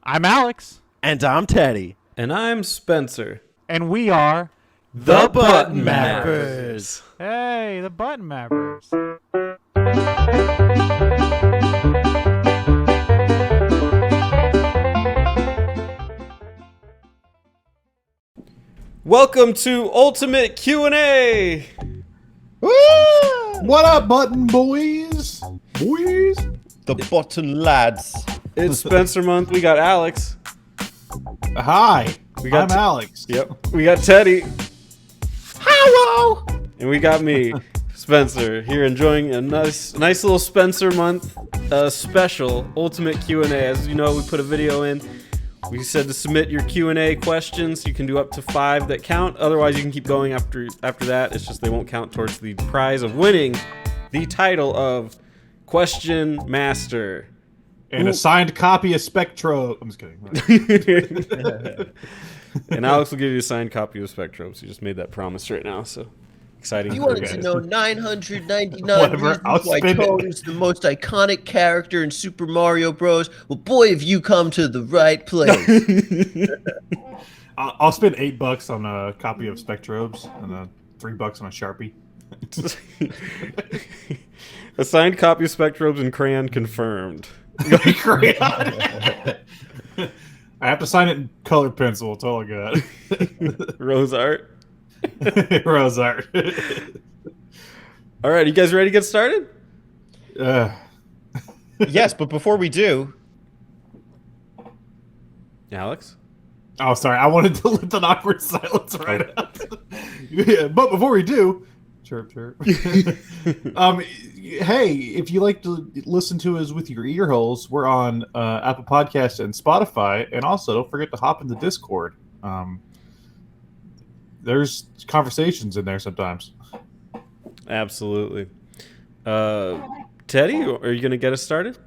I'm Alex. And I'm Teddy. And I'm Spencer. And we are The Button Mappers. Hey, the Button Mappers. Welcome to Ultimate Q&A. What up, button boys? Boys? The Button Lads. It's Spencer month. We got Alex. Hi, We got I'm Alex. Yep. We got Teddy. Hello. And we got me, Spencer, here enjoying a nice little Spencer month special Ultimate Q&A. As you know, we put a video in. We said to submit your Q&A questions. You can do up to 5 that count. Otherwise, you can keep going after that. It's just they won't count towards the prize of winning the title of Question Master. And a signed copy of Spectro. I'm just kidding. And Alex will give you a signed copy of Spectrum. So you just made that promise right now. So exciting. You for wanted to know 999 Whatever, I'll reasons why spin it. Toad is the most iconic character in Super Mario Bros. Well, boy, have you come to the right place. I'll spend $8 on a copy of Spectrobes and $3 on a Sharpie. A signed copy of Spectrobes and crayon confirmed. Crayon. I have to sign it in colored pencil. That's all I got. Rose art. Rose art. All right, you guys ready to get started? Yes, but before we do, Alex? Oh, sorry. I wanted to lift an awkward silence right up. Yeah, but before we do, chirp, chirp. Hey, if you like to listen to us with your ear holes, we're on Apple Podcasts and Spotify. And also, don't forget to hop into Discord. There's conversations in there sometimes. Absolutely. Teddy, are you going to get us started?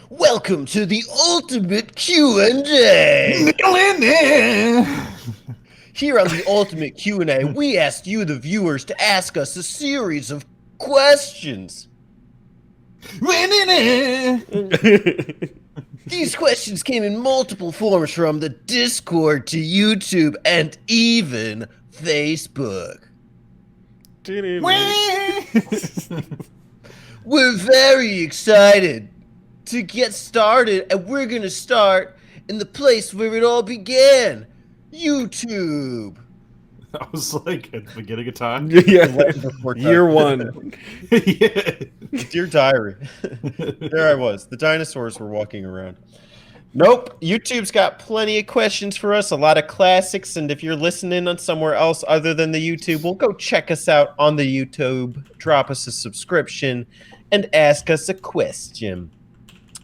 Welcome to the Ultimate Q&A. Here on the Ultimate Q&A, we asked you, the viewers, to ask us a series of questions. These questions came in multiple forms, from the Discord to YouTube and even Facebook. We're very excited to get started, and we're going to start in the place where it all began, YouTube. I was like at the beginning of time. Yeah. before time. Year one. Yeah. Dear Diary, there I was. The dinosaurs were walking around. Nope, YouTube's got plenty of questions for us, a lot of classics, and if you're listening on somewhere else other than the YouTube, well, go check us out on the YouTube, drop us a subscription, and ask us a question.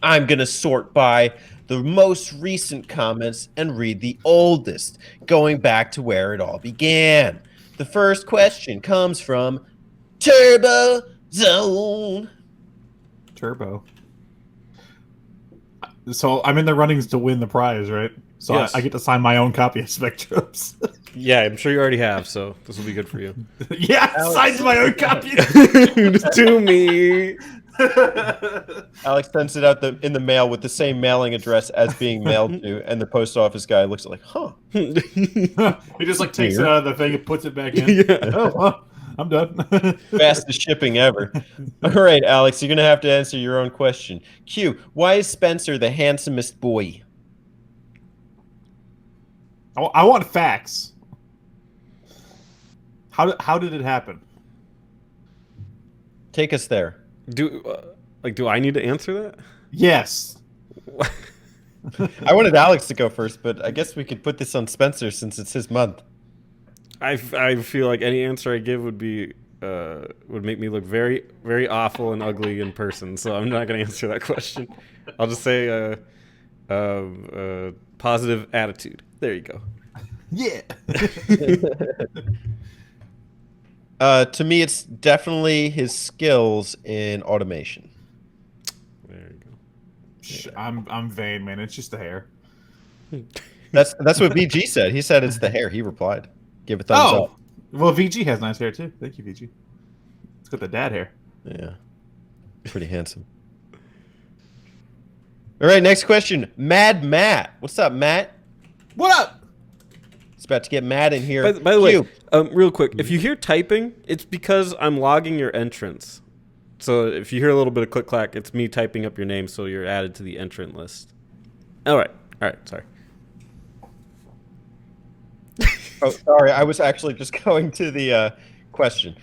I'm going to sort by the most recent comments and read the oldest, going back to where it all began. The first question comes from Turbo Zone. Turbo. So I'm in the runnings to win the prize, right? So Yes. I get to sign my own copy of Spectrums. Yeah, I'm sure you already have, so this will be good for you. Yeah, signs my own copy. To me. Alex sends it out in the mail with the same mailing address as being mailed to, and the post office guy looks like, huh. He just like takes it out of the thing and puts it back in. Yeah. Oh, well, I'm done. Fastest shipping ever. All right, Alex, you're going to have to answer your own question. Q, why is Spencer the handsomest boy? I want facts. How did it happen? Take us there. Do I need to answer that? Yes. I wanted Alex to go first, but I guess we could put this on Spencer since it's his month. I feel like any answer I give would make me look very, very awful and ugly in person. So I'm not going to answer that question. I'll just say positive attitude. There you go. Yeah. To me, it's definitely his skills in automation. There you go. I'm vain, man. It's just the hair. That's what VG said. He said it's the hair. He replied. Give a thumbs up. Well, VG has nice hair too. Thank you, VG. It's got the dad hair. Yeah. Pretty handsome. All right, next question. Mad Matt. What's up, Matt? What up? It's about to get mad in here. By the way, Cube. real quick, if you hear typing, it's because I'm logging your entrance. So if you hear a little bit of click clack, it's me typing up your name, so you're added to the entrant list. All right, sorry. Oh, sorry. I was actually just going to the question.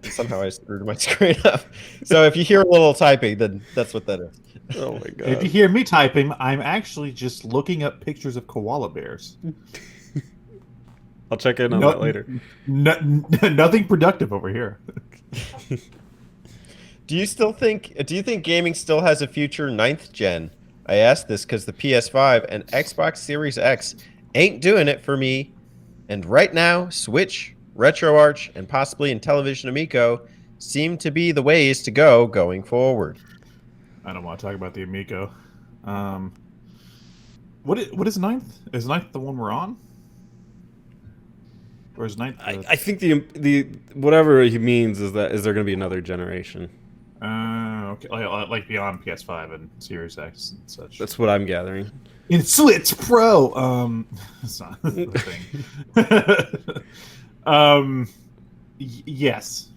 Somehow I screwed my screen up. So if you hear a little typing, then that's what that is. Oh my god. If you hear me typing, I'm actually just looking up pictures of koala bears. I'll check in on that later. Nothing productive over here. Do you think gaming still has a future 9th gen? I asked this because the PS5 and Xbox Series X ain't doing it for me. And right now, Switch, RetroArch, and possibly Intellivision Amico seem to be the ways to go going forward. I don't want to talk about the Amico. What is 9th? Is 9th the one we're on? Or is 9th I think the whatever he means is there going to be another generation. Okay, like beyond PS5 and Series X and such. That's what I'm gathering. In Switch Pro. That's not the thing. Yes.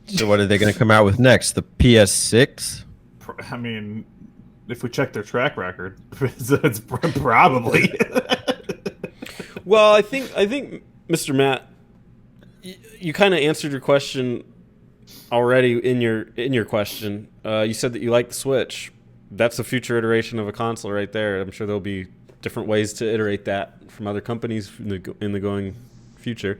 So what are they going to come out with next? The PS6? I mean, if we check their track record, it's probably. Well, I think Mr. Matt, you kind of answered your question already in your question. You said that you like the Switch. That's a future iteration of a console right there. I'm sure there'll be different ways to iterate that from other companies in the going future.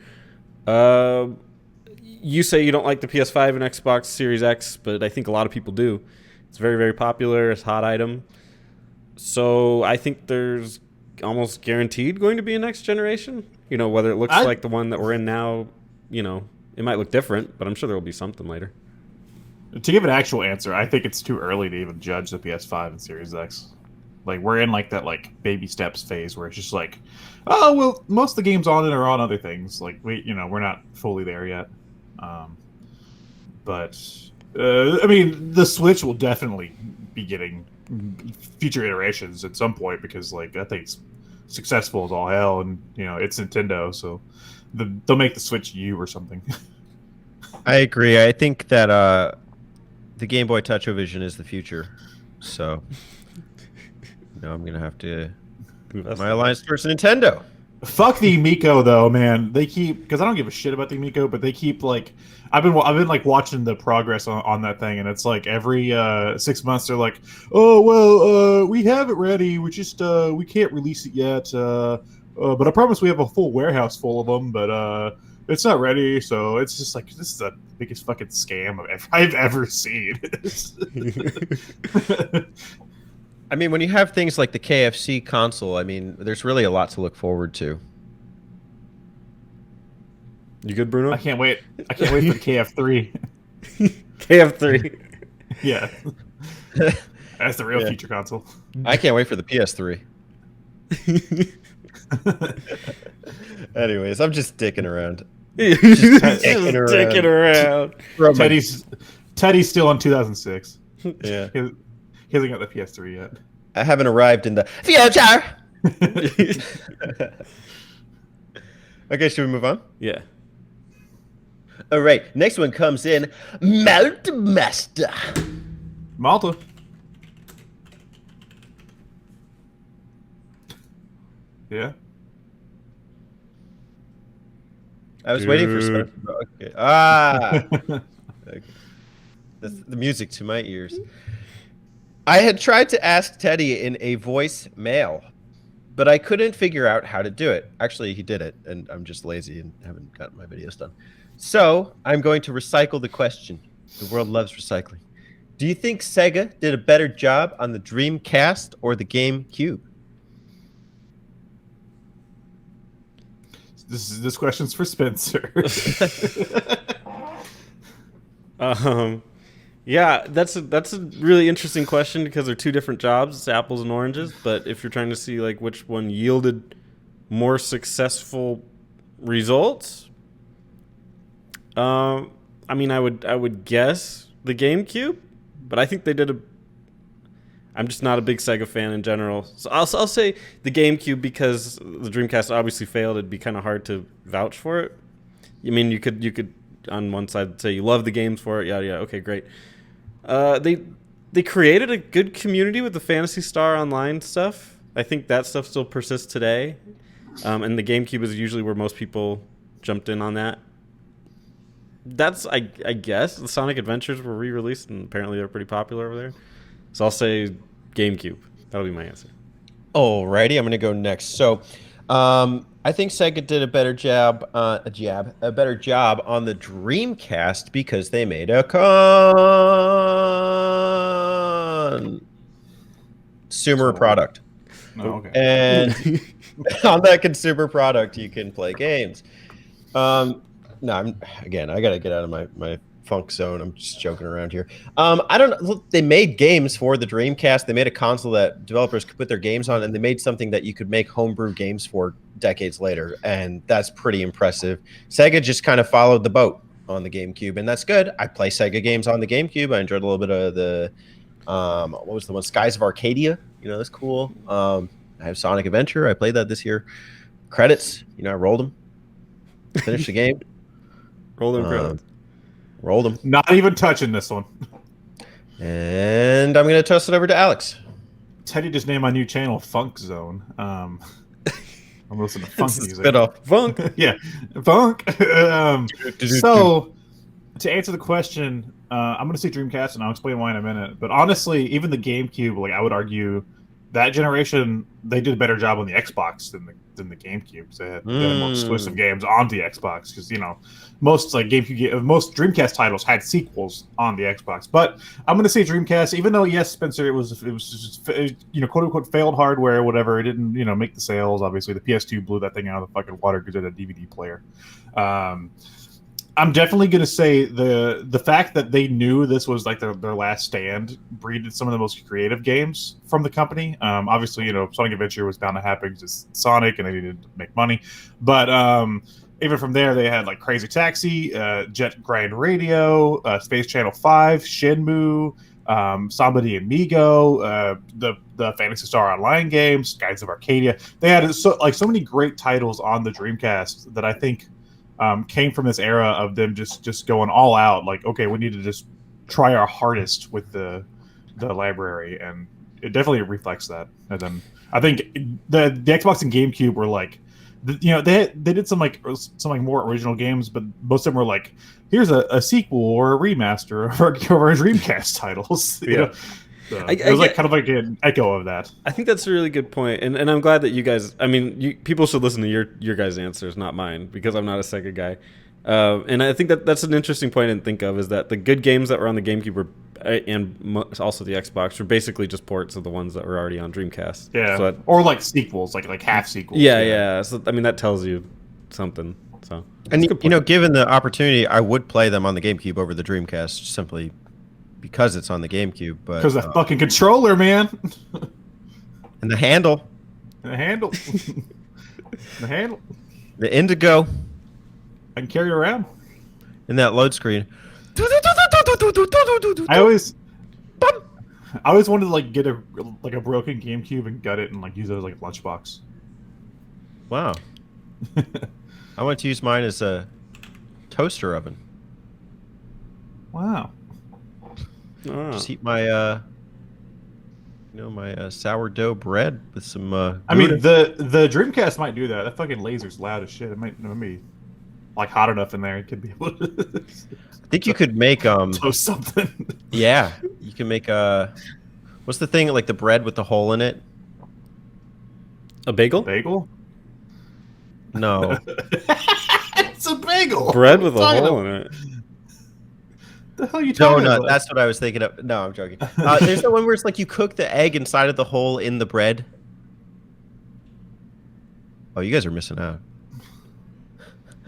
You say you don't like the PS5 and Xbox Series X, but I think a lot of people do. It's very, very popular. It's a hot item. So I think there's almost guaranteed going to be a next generation. You know, whether it looks like the one that we're in now, you know, it might look different, but I'm sure there will be something later. To give an actual answer, I think it's too early to even judge the PS5 and Series X. Like, we're in like that baby steps phase where it's just like, oh well, most of the games on it are on other things. Like we're not fully there yet. But I mean, the Switch will definitely be getting future iterations at some point because that thing's successful as all hell, and it's Nintendo, so they'll make the Switch U or something. I agree. I think that the Game Boy Touchovision is the future. So I'm gonna have to move my alliance towards Nintendo. Fuck the Amico though, man. They keep, because I don't give a shit about the Amico, but they keep I've been watching the progress on that thing, and it's every 6 months they're like, oh well, we have it ready, we just we can't release it yet, but I promise we have a full warehouse full of them, but it's not ready. So it's just this is the biggest fucking scam I've ever seen. I mean, when you have things like the KFC console, I mean, there's really a lot to look forward to. You good, Bruno? I can't wait for the KF3. KF3. Yeah. That's the real future console. I can't wait for the PS3. Anyways, I'm just dicking around. Dicking around. Teddy's still on 2006. Yeah. He hasn't got the PS3 yet. I haven't arrived in the future. Okay, should we move on? Yeah. All right, next one comes in Mount Master. Malta. Yeah. I was waiting for Spencer. Okay. Okay. That's the music to my ears. I had tried to ask Teddy in a voice mail, but I couldn't figure out how to do it. Actually, he did it, and I'm just lazy and haven't gotten my videos done. So I'm going to recycle the question. The world loves recycling. Do you think Sega did a better job on the Dreamcast or the GameCube? This question's for Spencer. Yeah, that's a really interesting question because they're two different jobs. It's apples and oranges. But if you're trying to see which one yielded more successful results, I mean, I would guess the GameCube, but I think they did I'm just not a big Sega fan in general. So I'll say the GameCube because the Dreamcast obviously failed. It'd be kind of hard to vouch for it. I mean, you could on one side say you love the games for it. Yeah, okay, great. They created a good community with the Phantasy Star Online stuff. I think that stuff still persists today. And the GameCube is usually where most people jumped in on that. That's, I guess, the Sonic Adventures were re-released, and apparently they're pretty popular over there. So I'll say GameCube. That'll be my answer. Alrighty, I'm gonna go next. So, I think Sega did a better job on the Dreamcast because they made a consumer product. Oh, okay. And on that consumer product, you can play games. I gotta get out of my funk zone. I'm just joking around here. I don't know. Look, they made games for the Dreamcast. They made a console that developers could put their games on, and they made something that you could make homebrew games for decades later, and that's pretty impressive. Sega just kind of followed the boat on the GameCube, and that's good. I play Sega games on the GameCube. I enjoyed a little bit of the what was the one? Skies of Arcadia. That's cool. I have Sonic Adventure. I played that this year. Credits. I rolled them. Finished the game. Roll them credits. Rolled them. Not even touching this one. And I'm going to toss it over to Alex. Teddy just named my new channel Funk Zone. I'm listening to funk music. Spit off. Funk. Yeah, funk. So, to answer the question, I'm going to say Dreamcast, and I'll explain why in a minute. But honestly, even the GameCube, I would argue that generation, they did a better job on the Xbox than the GameCube. They had more exclusive games on the Xbox because most most Dreamcast titles had sequels on the Xbox. But I'm going to say Dreamcast, even though yes, Spencer, it was just quote unquote failed hardware, whatever. It didn't make the sales. Obviously, the PS2 blew that thing out of the fucking water because it had a DVD player. I'm definitely going to say the fact that they knew this was like their last stand breeded some of the most creative games from the company. Obviously, Sonic Adventure was bound to happen because it's Sonic and they needed to make money. But even from there, they had like Crazy Taxi, Jet Grind Radio, Space Channel 5, Shenmue, Samba de Amigo, the Phantasy Star Online games, Skies of Arcadia. They had so many great titles on the Dreamcast that I think came from this era of them just going all out. Like, okay, we need to just try our hardest with the library, and it definitely reflects that. And then I think the Xbox and GameCube were like, they did some more original games, but most of them were like, here's a sequel or a remaster of our Dreamcast titles. Yeah. It was kind of like an echo of that. I think that's a really good point, and I'm glad that you guys. I mean, people should listen to your guys' answers, not mine, because I'm not a Sega guy. And I think that's an interesting point to think of, is that the good games that were on the GameCube and also the Xbox were basically just ports of the ones that were already on Dreamcast. Yeah, so or like sequels, like half sequels. Yeah. So I mean, that tells you something. So, and given the opportunity, I would play them on the GameCube over the Dreamcast simply because it's on the GameCube. But because the fucking controller, man, and the handle, the handle, the Indigo, I can carry it around in that load screen. I always wanted to get a broken GameCube and gut it and use it as a lunchbox. Wow. I want to use mine as a toaster oven. Wow. Just heat my my sourdough bread with some I mean, the Dreamcast might do that. That fucking laser's loud as shit. It might be hot enough in there. It could be able to I think you could make toast something. Yeah, you can make what's the thing like the bread with the hole in it? A bagel? Bagel? No. It's a bagel. Bread with a hole in it. The hell are you talking about? No, that's what I was thinking of. No, I'm joking. There's the one where it's like you cook the egg inside of the hole in the bread. Oh, you guys are missing out.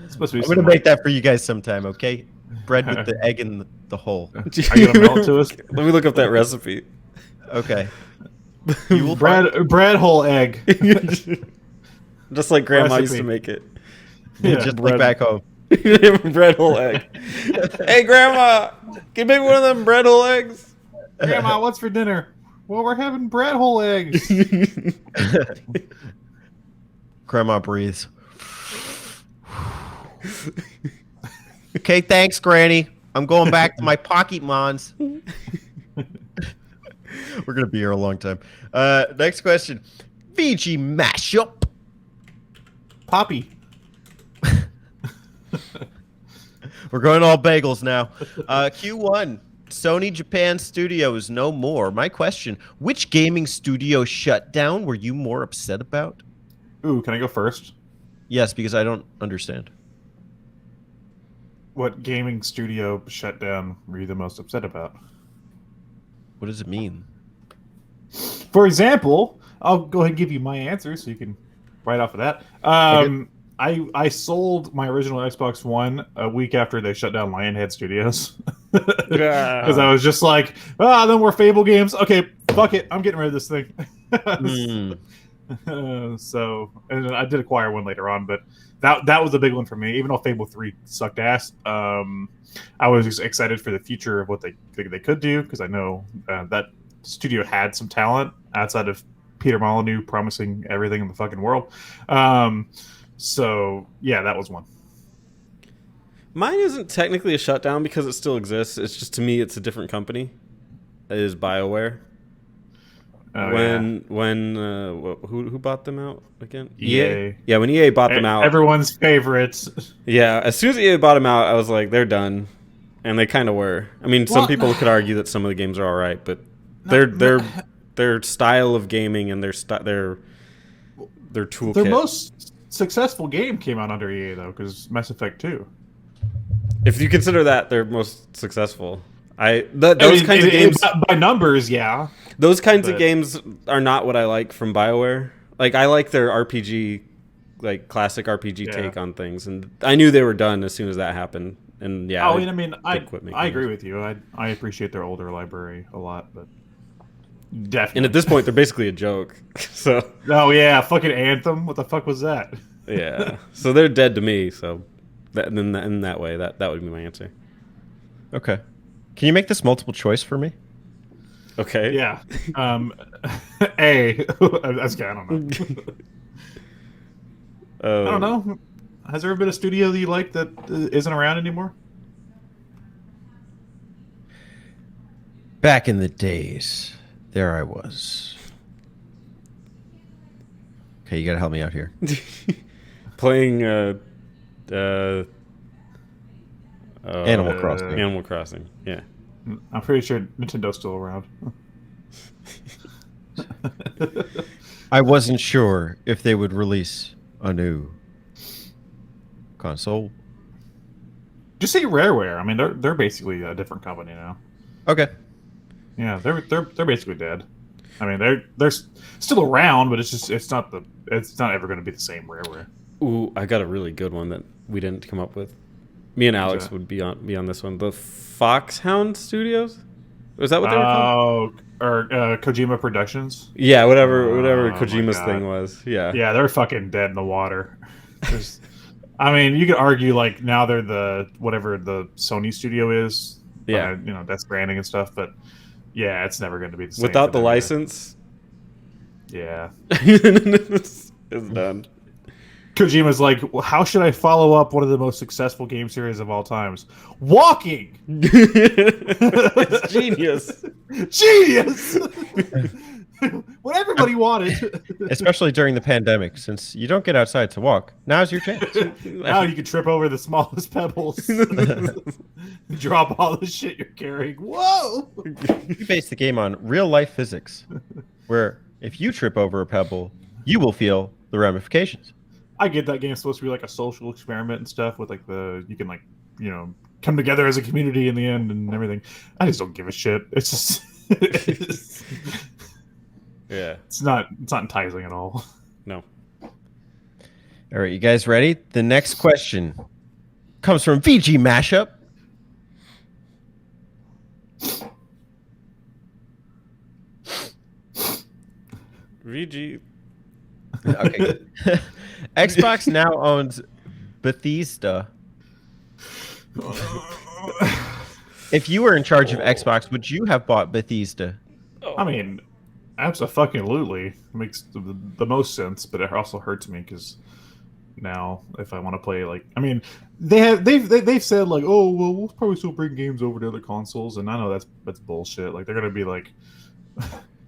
It's supposed to be I'm gonna make that for you guys sometime, okay? Bread with the egg in the hole. Are you gonna mail it to us? Let me look up that recipe. Okay. You will bread hole egg. Just like Grandma Recipe. used to make it. Yeah, just like back home. Bread hole egg. Hey, Grandma, can you make one of them bread hole eggs? Grandma, what's for dinner? Well, we're having bread hole eggs. Grandma breathes. Okay, thanks, Granny. I'm going back to my pocket mons. We're gonna be here a long time. Next question. VG mashup. Poppy. We're going all bagels now. Q1. Sony Japan Studios no more. My question: which gaming studio shutdown were you more upset about? Ooh, can I go first? Yes, because I don't understand. What gaming studio shutdown were you the most upset about? What does it mean? For example, I'll go ahead and give you my answer so you can write off of that. I sold my original Xbox One a week after they shut down Lionhead Studios. Because I was just like, no more Fable games. Okay, fuck it. I'm getting rid of this thing. So, and I did acquire one later on, but that was a big one for me. Even though Fable 3 sucked ass, I was just excited for the future of what they could do, because I know that studio had some talent outside of Peter Molyneux promising everything in the fucking world. So yeah, that was one. Mine isn't technically a shutdown because it still exists. It's just, to me, it's a different company. It is BioWare. Who bought them out again? EA. Yeah, when EA bought them out. Everyone's favorites. Yeah, as soon as EA bought them out, I was like, they're done. And they kind of were. I mean, some people could argue that some of the games are all right, but their style of gaming and their toolkit. Their most successful game came out under EA though, because Mass Effect 2. If you consider that their most successful, those kinds of games by numbers, yeah. Those kinds of games are not what I like from BioWare. Like, I like their RPG, like classic RPG take on things, and I knew they were done as soon as that happened. And yeah, I agree with you. I appreciate their older library a lot, but definitely. And at this point, they're basically a joke. So. Oh yeah, fucking Anthem. What the fuck was that? Yeah. So they're dead to me. So, in that way, that would be my answer. Okay. Can you make this multiple choice for me? Okay. Yeah. A. That's good. I don't know. I don't know. Has there ever been a studio that you like that isn't around anymore? Back in the days, there I was. Okay, you gotta help me out here. Playing Animal Crossing. Animal Crossing, yeah. I'm pretty sure Nintendo's still around. I wasn't sure if they would release a new console. Just say Rareware. I mean, they're basically a different company now. Okay. Yeah, they're basically dead. I mean, they're still around, but it's not ever going to be the same Rareware. Ooh, I got a really good one that we didn't come up with. Me and Alex would be on this one. The Foxhound Studios? Was that what they were called? Oh, or Kojima Productions? Yeah, whatever Kojima's thing was. Yeah. Yeah, they're fucking dead in the water. I mean, you could argue like now they're whatever the Sony studio is. Yeah. That's branding and stuff, but yeah, it's never going to be the same. Without the license? Yeah. It's done. Kojima's like, well, how should I follow up one of the most successful game series of all times? Walking! It's genius. Genius! What everybody wanted. Especially during the pandemic, since you don't get outside to walk. Now's your chance. Now you can trip over the smallest pebbles. Drop all the shit you're carrying. Whoa! You base the game on real-life physics, where if you trip over a pebble, you will feel the ramifications. I get that game's supposed to be like a social experiment and stuff with like you can like, come together as a community in the end and everything. I just don't give a shit. It's just yeah. It's not enticing at all. No. All right, you guys ready? The next question comes from VG Mashup. VG. Okay. Good. Xbox now owns Bethesda. Oh. If you were in charge of Xbox, would you have bought Bethesda? I mean, Absolutely, makes the most sense, but it also hurts me because now if I want to play, like, I mean, they've said like, oh well, we'll probably still bring games over to other consoles, and I know that's bullshit. Like they're gonna be like,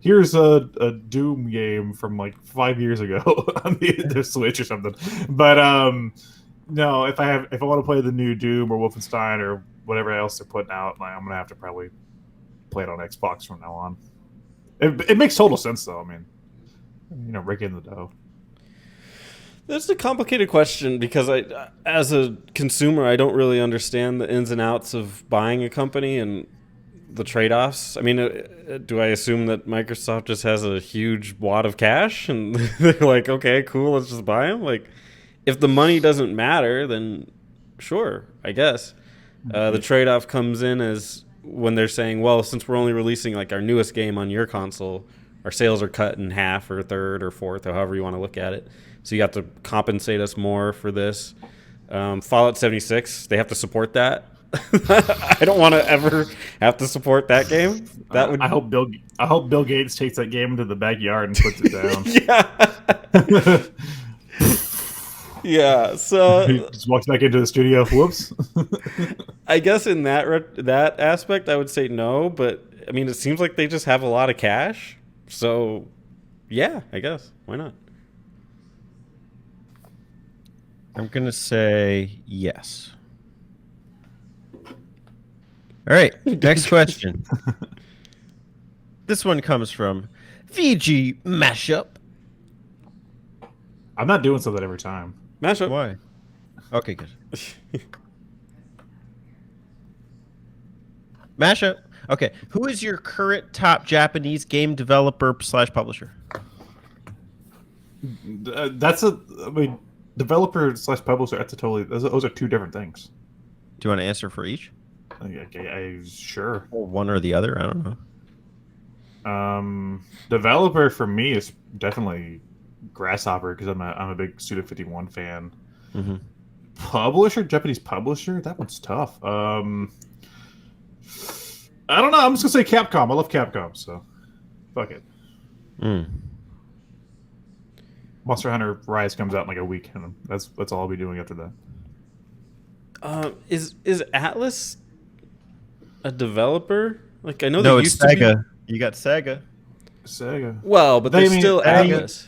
here's a Doom game from like 5 years ago on the Switch or something. But no, if I want to play the new Doom or Wolfenstein or whatever else they're putting out, like, I'm gonna have to probably play it on Xbox from now on. It makes total sense though. I mean, rake in the dough. That's a complicated question because as a consumer, I don't really understand the ins and outs of buying a company and the trade-offs. I mean, do I assume that Microsoft just has a huge wad of cash and they're like, okay, cool, let's just buy them? Like, if the money doesn't matter, then sure, I guess. The trade-off comes in as when they're saying, well, since we're only releasing like our newest game on your console, our sales are cut in half or a third or fourth or however you want to look at it. So you have to compensate us more for this. Fallout 76, they have to support that. I don't want to ever have to support that game. That would. I hope Bill Gates takes that game into the backyard and puts it down. Yeah. Yeah. So he just walks back into the studio. Whoops. I guess in that aspect, I would say no. But I mean, it seems like they just have a lot of cash. So yeah, I guess why not? I'm going to say yes. All right, next question. This one comes from VG Mashup. I'm not doing something every time. Mashup. Why? Okay, good. Mashup. Okay, who is your current top Japanese game developer / publisher? Developer / publisher. That's those are two different things. Do you want to answer for each? Okay, sure. Or one or the other? I don't know. Developer for me is definitely Grasshopper because I'm a big Suda51 fan. Mm-hmm. Publisher, Japanese publisher, that one's tough. I don't know. I'm just gonna say Capcom. I love Capcom, so fuck it. Monster Hunter Rise comes out in like a week, and that's all I'll be doing after that. Is Atlas a developer? Like I know No, they it's used to Sega. You got Sega. Sega. Well, but they're still Atlas.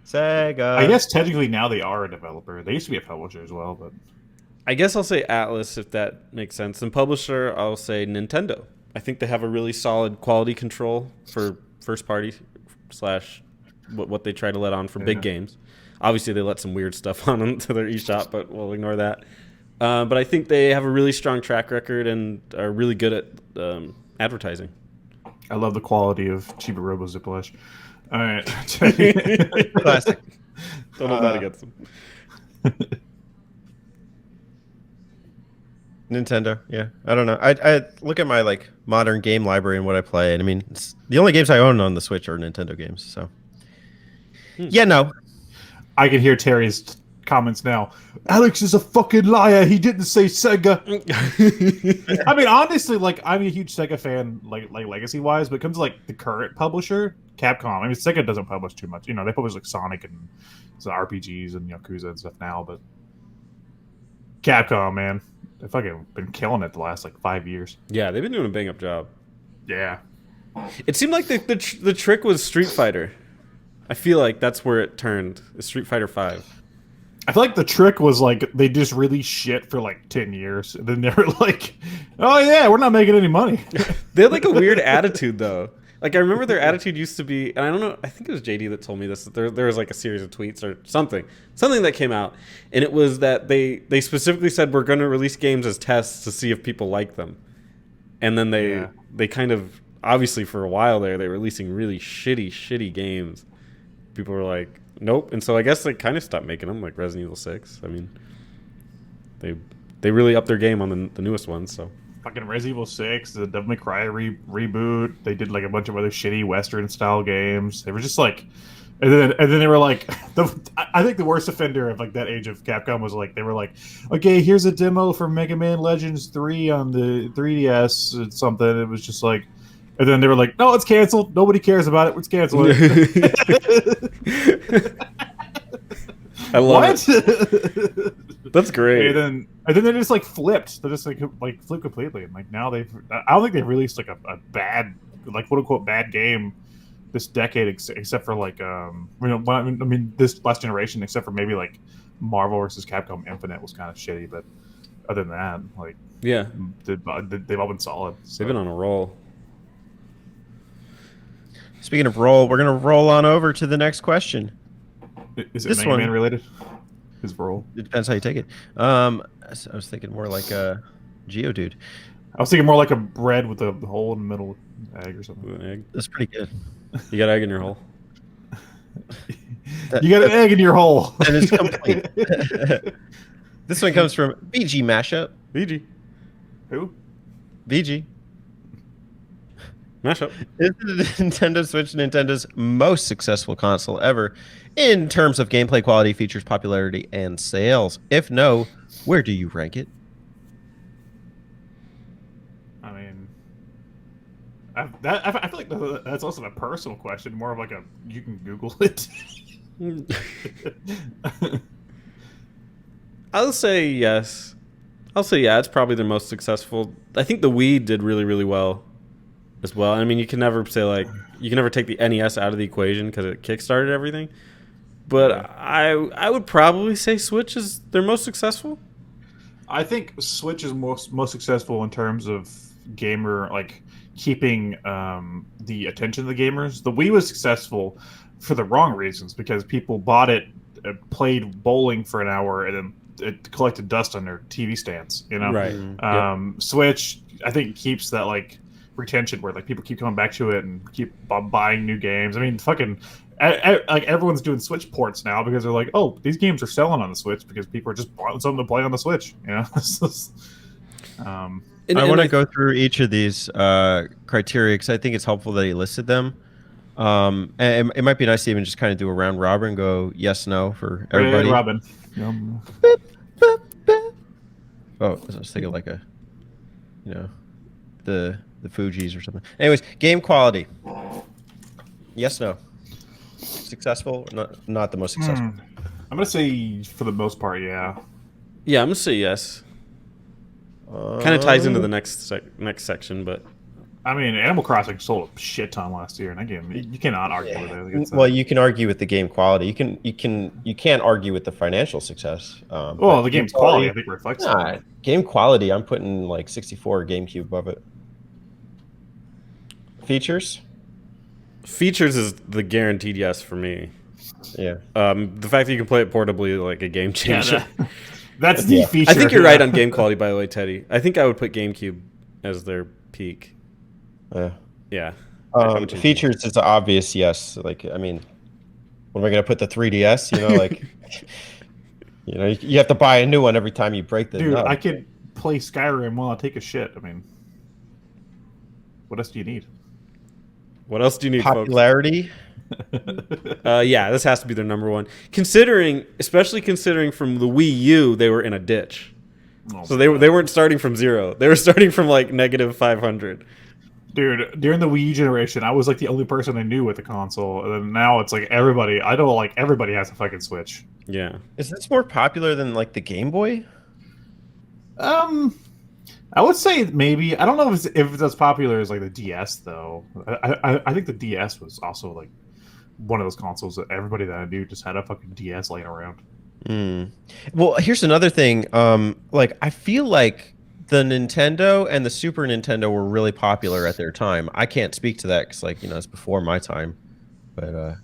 Sega. I guess technically now they are a developer. They used to be a publisher as well, but I guess I'll say Atlas if that makes sense. And publisher, I'll say Nintendo. I think they have a really solid quality control for first party / what they try to let on for big games. Obviously, they let some weird stuff on into their eShop, but we'll ignore that. But I think they have a really strong track record and are really good at advertising. I love the quality of Chiba Robo Ziplash. All right. Classic. Don't hold that against them. Nintendo, yeah. I don't know. I look at my like modern game library and what I play, and I mean, the only games I own on the Switch are Nintendo games. So, yeah, no. I can hear Terry's comments now. Alex is a fucking liar. He didn't say Sega. I mean, honestly, like I'm a huge Sega fan, like legacy wise, but it comes to like the current publisher, Capcom. I mean, Sega doesn't publish too much. They publish like Sonic and some RPGs and Yakuza and stuff now, but Capcom, man, they've fucking been killing it the last like 5 years. Yeah, they've been doing a bang up job. Yeah. It seemed like the trick was Street Fighter. I feel like that's where it turned. Street Fighter 5. I feel like the trick was like they just really shit for like 10 years. And then they were like, oh yeah, we're not making any money. They had like a weird attitude though. Like I remember their attitude used to be, and I don't know, I think it was JD that told me this, that there was like a series of tweets or something that came out. And it was that they specifically said we're going to release games as tests to see if people like them. And then they kind of, obviously for a while there, they were releasing really shitty games. People were like, nope. And so I guess they kind of stopped making them, like Resident Evil 6. I mean, they really upped their game on the newest ones. So fucking Resident Evil 6, the Devil May Cry reboot. They did like a bunch of other shitty Western style games. They were just like, and then they were like, I think the worst offender of like that age of Capcom was like they were like, okay, here's a demo for Mega Man Legends 3 on the 3DS or something. It was just like, And then they were like, "No, it's canceled. Nobody cares about it. Let's cancel it." I love What? it. That's great. And then they just like flipped. They just like flipped completely. And like now I don't think they've released like a bad, like quote unquote bad game this decade, except for like I mean this last generation, except for maybe like Marvel vs. Capcom Infinite was kind of shitty, but other than that, like Yeah, they've all been solid. So. they've been on a roll. Speaking of roll, we're gonna roll on over to the next question. Is it this Mega one- Man related? His role. It depends how you take it. I was thinking more like a Geodude. I was thinking more like a bread with a hole in the middle, egg or something. Ooh, egg. That's pretty good. You got egg in your hole. You got an egg in your hole. And it's complete. This one comes from BG Mashup. VG. Who? VG. Mashup. Is the Nintendo Switch Nintendo's most successful console ever in terms of gameplay quality, features, popularity, and sales? If no, where do you rank it? I mean, I feel like that's also a personal question, more of like a you can Google it. I'll say yes. I'll say yeah. It's probably their most successful. I think the Wii did really, really well as well. I mean, you can never say like you can never take the NES out of the equation because it kickstarted everything. But I would probably say Switch is their most successful. I think Switch is most successful in terms of gamer like keeping the attention of the gamers. The Wii was successful for the wrong reasons because people bought it, played bowling for an hour, and then it collected dust on their TV stands. You know, Right. Switch I think keeps that like retention where like people keep coming back to it and keep buying new games. I mean, fucking. Like everyone's doing Switch ports now because they're like, oh, these games are selling on the Switch because people are just buying something to play on the Switch. You know. I want to go through each of these criteria because I think it's helpful that he listed them. And it might be nice to even just kind of do a round robin, go yes, no for everybody. Ray Robin. Oh, I was thinking like a, you know, the Fugees or something. Anyways, game quality. Yes, no. Successful? Not the most successful. I'm gonna say for the most part, yeah. Yeah, I'm gonna say yes. Kind of ties into the next section, but I mean, Animal Crossing sold a shit ton last year, and that game you cannot argue with it. It's, Well, you can argue with the game quality. You can't argue with the financial success. well, but the game's quality I think reflects that. Game quality, I'm putting like 64 GameCube above it. Features? features is the guaranteed yes for me. Yeah. The fact that you can play it portably, like a game changer. That's the feature. I think you're right on game quality, by the way, Teddy. I think I would put GameCube as their peak. Yeah. Yeah. Features is an obvious yes. Like, I mean, when am I going to put the 3DS? You know, like, you know, you have to buy a new one every time you break the Dude, nub. I could play Skyrim while I take a shit. I mean, what else do you need? What else do you need, folks? Popularity. Yeah, this has to be their number one. Especially considering from the Wii U, they were in a ditch. Oh So my they God. weren't starting from zero. They were starting from like negative 500. Dude, during the Wii U generation, I was like the only person I knew with the console, and then now it's like everybody. I know like everybody has a fucking Switch. Yeah. Is this more popular than like the Game Boy? I would say maybe. I don't know if it's as popular as like the DS though. I think the DS was also like one of those consoles that everybody that I knew just had a fucking DS laying around. Well, here's another thing. Like, I feel like the Nintendo and the Super Nintendo were really popular at their time. I can't speak to that because, like, you know, it's before my time. But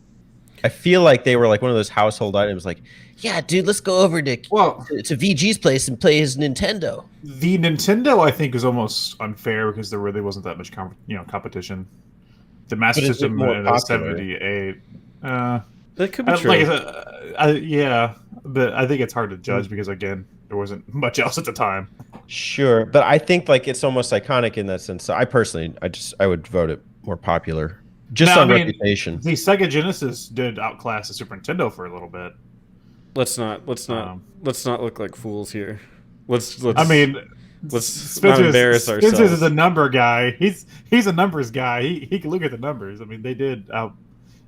I feel like they were like one of those household items. Like, yeah, dude, let's go over to VG's place and play his Nintendo. The Nintendo, I think, is almost unfair because there really wasn't that much competition. The Master But is it System more in popular? 78. That could be I- true. like, yeah, but I think it's hard to judge because again, there wasn't much else at the time. Sure, but I think like it's almost iconic in that sense. So I personally, I would vote it more popular, just No, on I mean, reputation. The Sega Genesis did outclass the Super Nintendo for a little bit. let's not look like fools here. Let's I mean, Let's not embarrass ourselves. Spencer's is a number guy. He's a numbers guy. He can look at the numbers. I mean, they did out.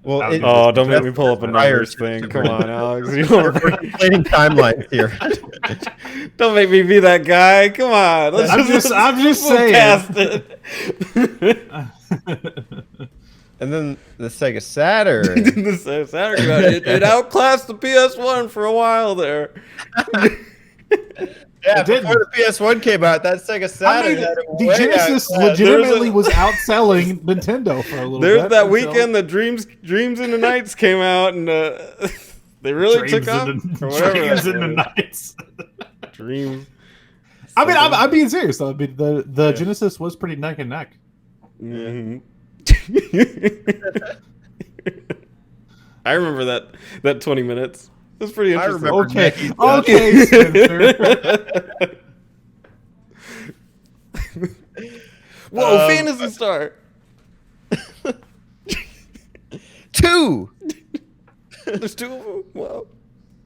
Well, Oh, don't make me pull up a Prior numbers to- thing. Come on, Alex. we're conflating timelines here. Don't make me be that guy. Come on. I'm just move saying. past it. And then the Sega Saturn. It outclassed the PS1 for a while there. Yeah, It didn't. before the PS1 came out, that Sega I Saturn mean, had it the way Genesis outclassed. legitimately was outselling Nintendo for a little There's bit. that until weekend that Dreams in the Nights came out, and they really Dreams took off. in the, or whatever Dreams that in the was. Nights. Dreams. I mean, I'm being serious though. I mean, the Genesis was pretty neck and neck. Mhm. I remember that 20 minutes. It was pretty I interesting. remember Okay, Mickey's okay, Spencer. Whoa, Phantasy Star. 2. There's 2 of them. Wow.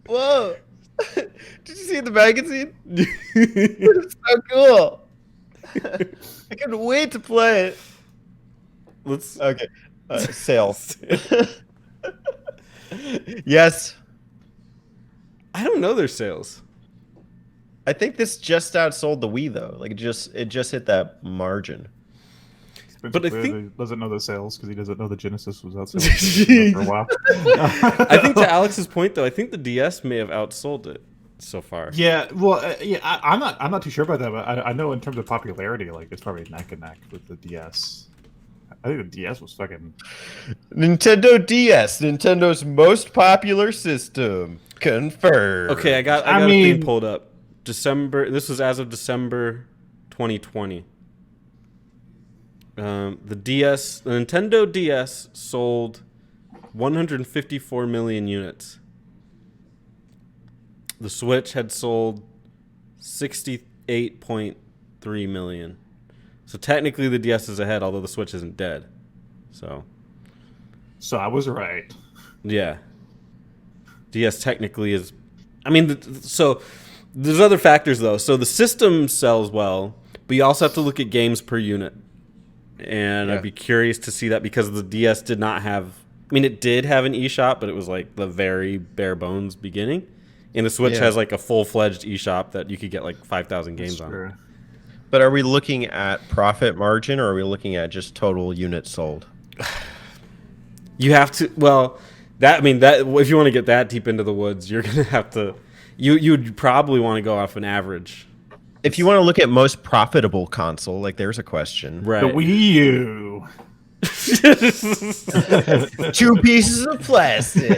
Whoa. Did you see the magazine? It's so cool. I couldn't wait to play it. Let's. Okay. Sales. Yes. I don't know their sales. I think this just outsold the Wii though. Like it just hit that margin. Spencer But I clearly think- doesn't know the sales because he doesn't know the Genesis was outselling for a while. I think to Alex's point though, I think the DS may have outsold it so far. Yeah, well, I'm not too sure about that, but I know in terms of popularity, like it's probably neck and neck with the DS. I think the DS was fucking. Nintendo DS, Nintendo's most popular system. Confirmed. Okay, I got I a mean- thing pulled up. This was as of December 2020. The Nintendo DS sold 154 million units. The Switch had sold 68.3 million. So technically the DS is ahead, although the Switch isn't dead. So, So I was right. yeah. DS technically is... I mean, so there's other factors, though. So the system sells well, but you also have to look at games per unit. And Yeah. I'd be curious to see that because the DS did not have... I mean, it did have an eShop, but it was like the very bare bones beginning. And the Switch Yeah. has like a full-fledged eShop that you could get like 5,000 games on. Sure. But are we looking at profit margin or are we looking at just total units sold? You have to... Well, that if you want to get that deep into the woods, you're going to have to... You'd probably want to go off an average. If you want to look at most profitable console, like there's a question. Right. The Wii U. 2 pieces of plastic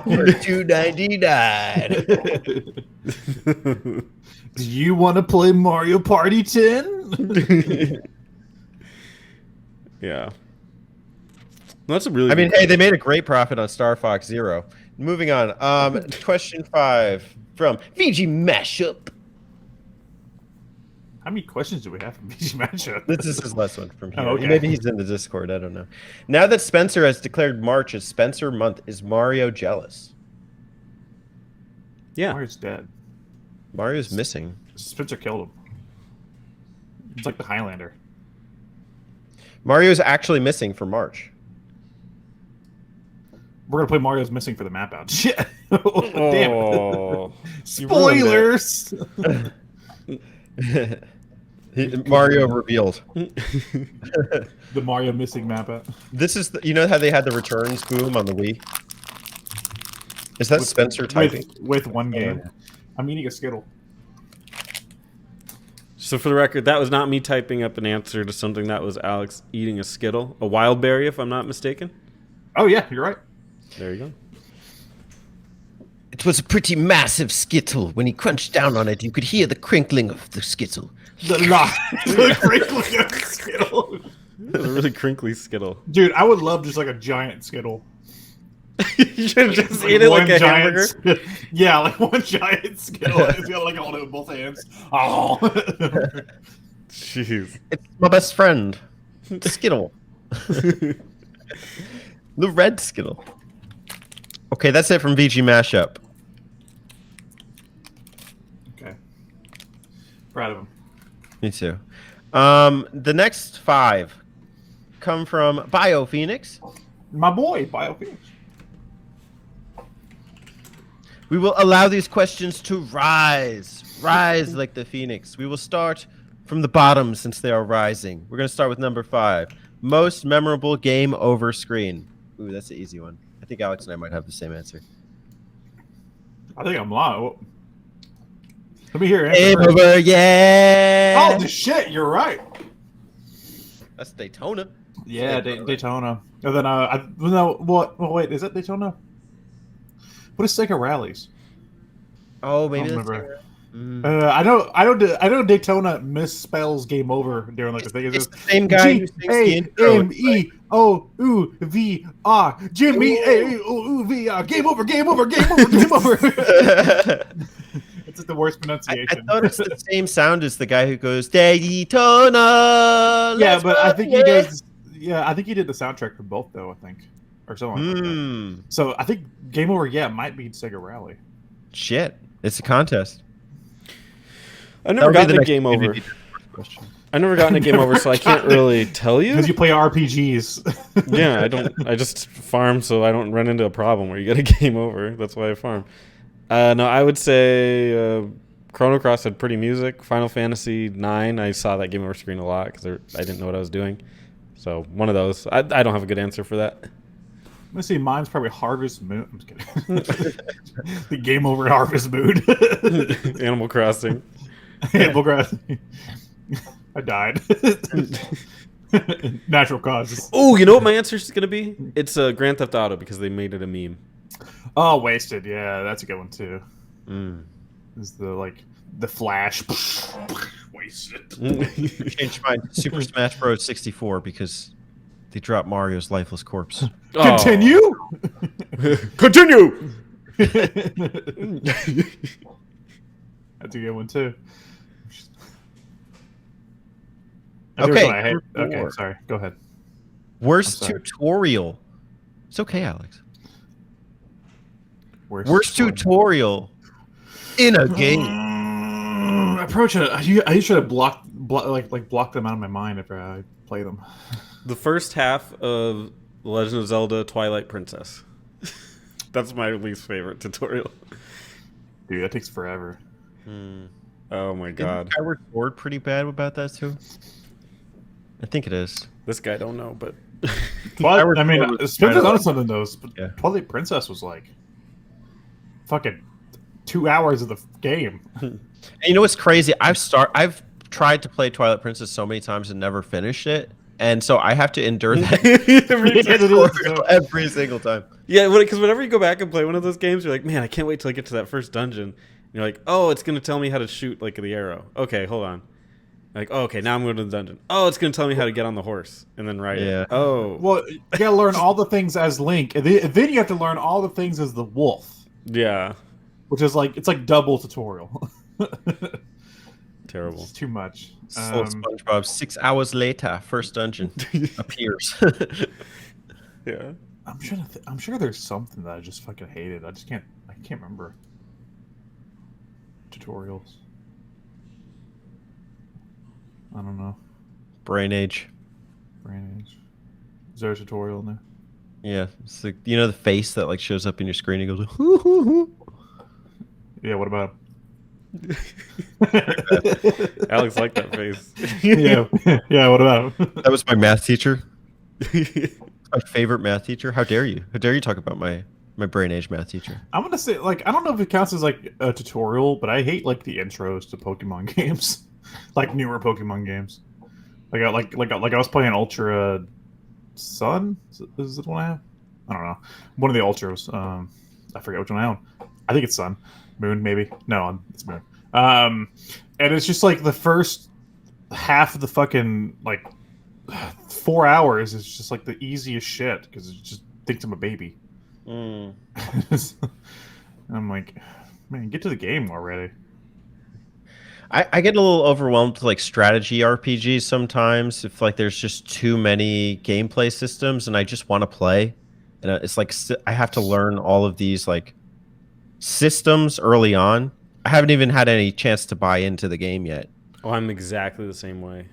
for $2.99. Do you want to play Mario Party 10? Yeah. That's a really I mean, good hey, they made a great profit on Star Fox Zero. Moving on. Question 5 from VG Mashup. How many questions do we have from VG Matchup? This is his last one from here. Oh, okay. Maybe he's in the Discord. I don't know. Now that Spencer has declared March as Spencer month, is Mario jealous? Yeah. Mario's dead. Mario's missing. Spencer killed him. It's like the Highlander. Mario's actually missing for March. We're gonna play Mario's missing for the map out. Shit. Damn it. Oh. You ruined Spoilers. Mario revealed. The Mario missing map out. This is, you know how they had the returns boom on the Wii? Is that Spencer typing? With one game. I'm eating a Skittle. So for the record, that was not me typing up an answer to something. That was Alex eating a Skittle, a wild berry, if I'm not mistaken. Oh yeah, you're right. There you go. It was a pretty massive Skittle. When he crunched down on it, you could hear the crinkling of the Skittle. The crinkling of Skittle. It was a really crinkly Skittle. Dude, I would love just like a giant Skittle. You should just eat it like a hamburger. Yeah, like one giant Skittle. It's got like hold it with both hands. Oh. Jeez. It's my best friend, Skittle. The red Skittle. Okay, that's it from VG Okay. Proud of him. Me too. The next 5 come from BioPhoenix. My boy, BioPhoenix. We will allow these questions to rise like the phoenix. We will start from the bottom since they are rising. We're going to start with number 5. Most memorable game over screen. Ooh, that's an easy one. I think Alex and I might have the same answer. I think I'm lying. Let me hear it. Game over, yeah. Oh shit! You're right. That's Daytona. Yeah, Daytona. And then wait, is that Daytona? What is Sega Rallies? Oh, maybe I that's don't remember. Daytona. I know Daytona misspells game over during like the thing. It's the same guy who sings the intro. GAMEOUVR. Jimmy AOUVR. Game over, game over, game over, game over. It's the worst I pronunciation. thought it's the same sound as the guy who goes Daytona. Yeah, let's but I rock think it." he does. Yeah, I think he did the soundtrack for both though. I think, or something. Like that. Hmm. So I think Game Over, yeah, might be Sega Rally. Shit, it's a contest. I've never That'll be gotten the a next game over. community question. I've never gotten a game over, so I can't really tell you. Because you play RPGs. Yeah, I don't. I just farm so I don't run into a problem where you get a game over. That's why I farm. No, I would say Chrono Cross had pretty music. Final Fantasy IX, I saw that game over screen a lot because I didn't know what I was doing. So one of those. I don't have a good answer for that. Let's see, mine's probably Harvest Moon. I'm just kidding. The Game Over Harvest Moon. Animal Crossing. Animal Crossing. I died. Natural causes. Oh, you know what my answer is going to be? It's Grand Theft Auto because they made it a meme. Oh, Wasted. Yeah, that's a good one too. Mm. Is the Flash. Wasted. Changed mine to Super Smash Bros. 64 because they dropped Mario's lifeless corpse. Continue. Continue. That's a good one too. Okay, Okay, number 4. sorry. Go ahead. Worst I'm sorry. tutorial. It's okay, Alex. Worst Tutorial in a game. Approach it. I usually try to block them out of my mind after I play them. The first half of The Legend of Zelda Twilight Princess. That's my least favorite tutorial. Dude, that takes forever. Oh my god. Isn't Skyward Sword pretty bad about that too? I think it is. This guy don't know, but But I mean, Sword was Spencer's kinda- on something though. Yeah. Twilight Princess was like fucking 2 hours of the game. And you know what's crazy? I've tried to play Twilight Princess so many times and never finished it, and so I have to endure that tutorial every single time. yeah, because whenever you go back and play one of those games, you're like, man, I can't wait till I get to that first dungeon. And you're like, oh, it's gonna tell me how to shoot like the arrow. Okay, hold on. Like, oh, okay, now I'm going to the dungeon. Oh, it's gonna tell me how to get on the horse and then ride Yeah. it. Oh, Well, you gotta learn all the things as Link, and then you have to learn all the things as the wolf, yeah, which is it's like double tutorial. terrible. It's too much. Slow SpongeBob. 6 hours later, first dungeon appears. Yeah. I'm sure there's something that I just fucking hated. I can't remember. Tutorials. I don't know. Brain age. Brain Age. Is there a tutorial in there? Yeah, it's like the face that like shows up in your screen and goes. Hoo, hoo, hoo. Yeah, what about Alex liked that face. yeah, yeah, what about That was my math teacher. My favorite math teacher. How dare you? How dare you talk about my brain age math teacher? I'm gonna say I don't know if it counts as like a tutorial, but I hate like the intros to Pokemon games, like newer Pokemon games. Like I was playing Ultra Sun. Is it the one I have? I don't know. One of the Ultras. I forget which one I own. I think it's Sun, Moon maybe. No, it's Moon. And it's just like the first half of the fucking 4 hours is just like the easiest shit because it just thinks I'm a baby. I'm like, man, get to the game already. I get a little overwhelmed with like strategy RPGs sometimes if like there's just too many gameplay systems and I just want to play, and it's like I have to learn all of these like systems early on. I haven't even had any chance to buy into the game yet. Oh, I'm exactly the same way.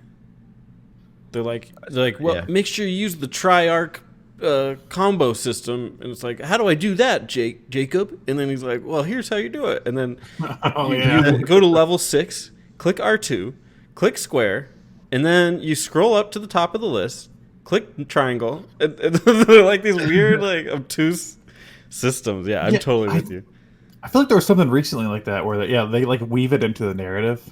They're like, well, Yeah. make sure you use the Triarch combo system, and it's like, how do I do that, Jacob? And then he's like, well, here's how you do it, and then Oh you yeah. go to level 6, click R2, click square, and then you scroll up to the top of the list, click triangle, and they're like these weird, like obtuse systems. Yeah, I'm Yeah, totally with you. I feel like there was something recently like that where they like weave it into the narrative.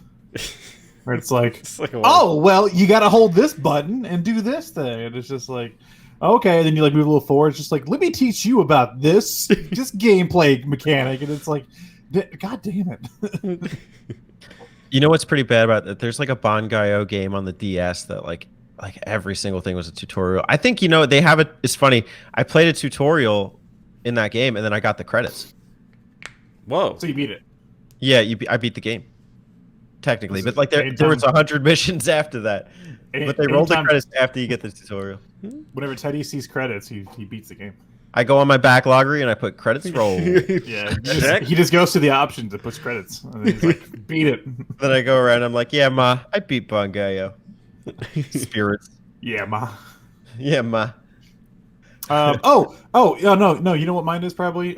Where it's like, It's like, oh, well, you got to hold this button and do this thing. And it's just like, okay. And then you like move a little forward. It's just like, let me teach you about this just gameplay mechanic. And it's like, God damn it. You know what's pretty bad about that? There's like a Bangai-O game on the DS that like every single thing was a tutorial. I think they have it. It's funny. I played a tutorial in that game and then I got the credits. whoa. So you beat it. Yeah, I beat the game. Technically, but like there was 100 missions after that. But they rolled the anytime- credits after you get the tutorial. Whenever Teddy sees credits, he beats the game. I go on my backloggery and I put credits roll. Yeah. Check. He just goes to the options and puts credits. And then he's like, beat it. Then I go around. I'm like, yeah, ma, I beat Bangai-O. Spirits. Yeah, ma. Yeah, ma. Yeah, no. You know what mine is probably,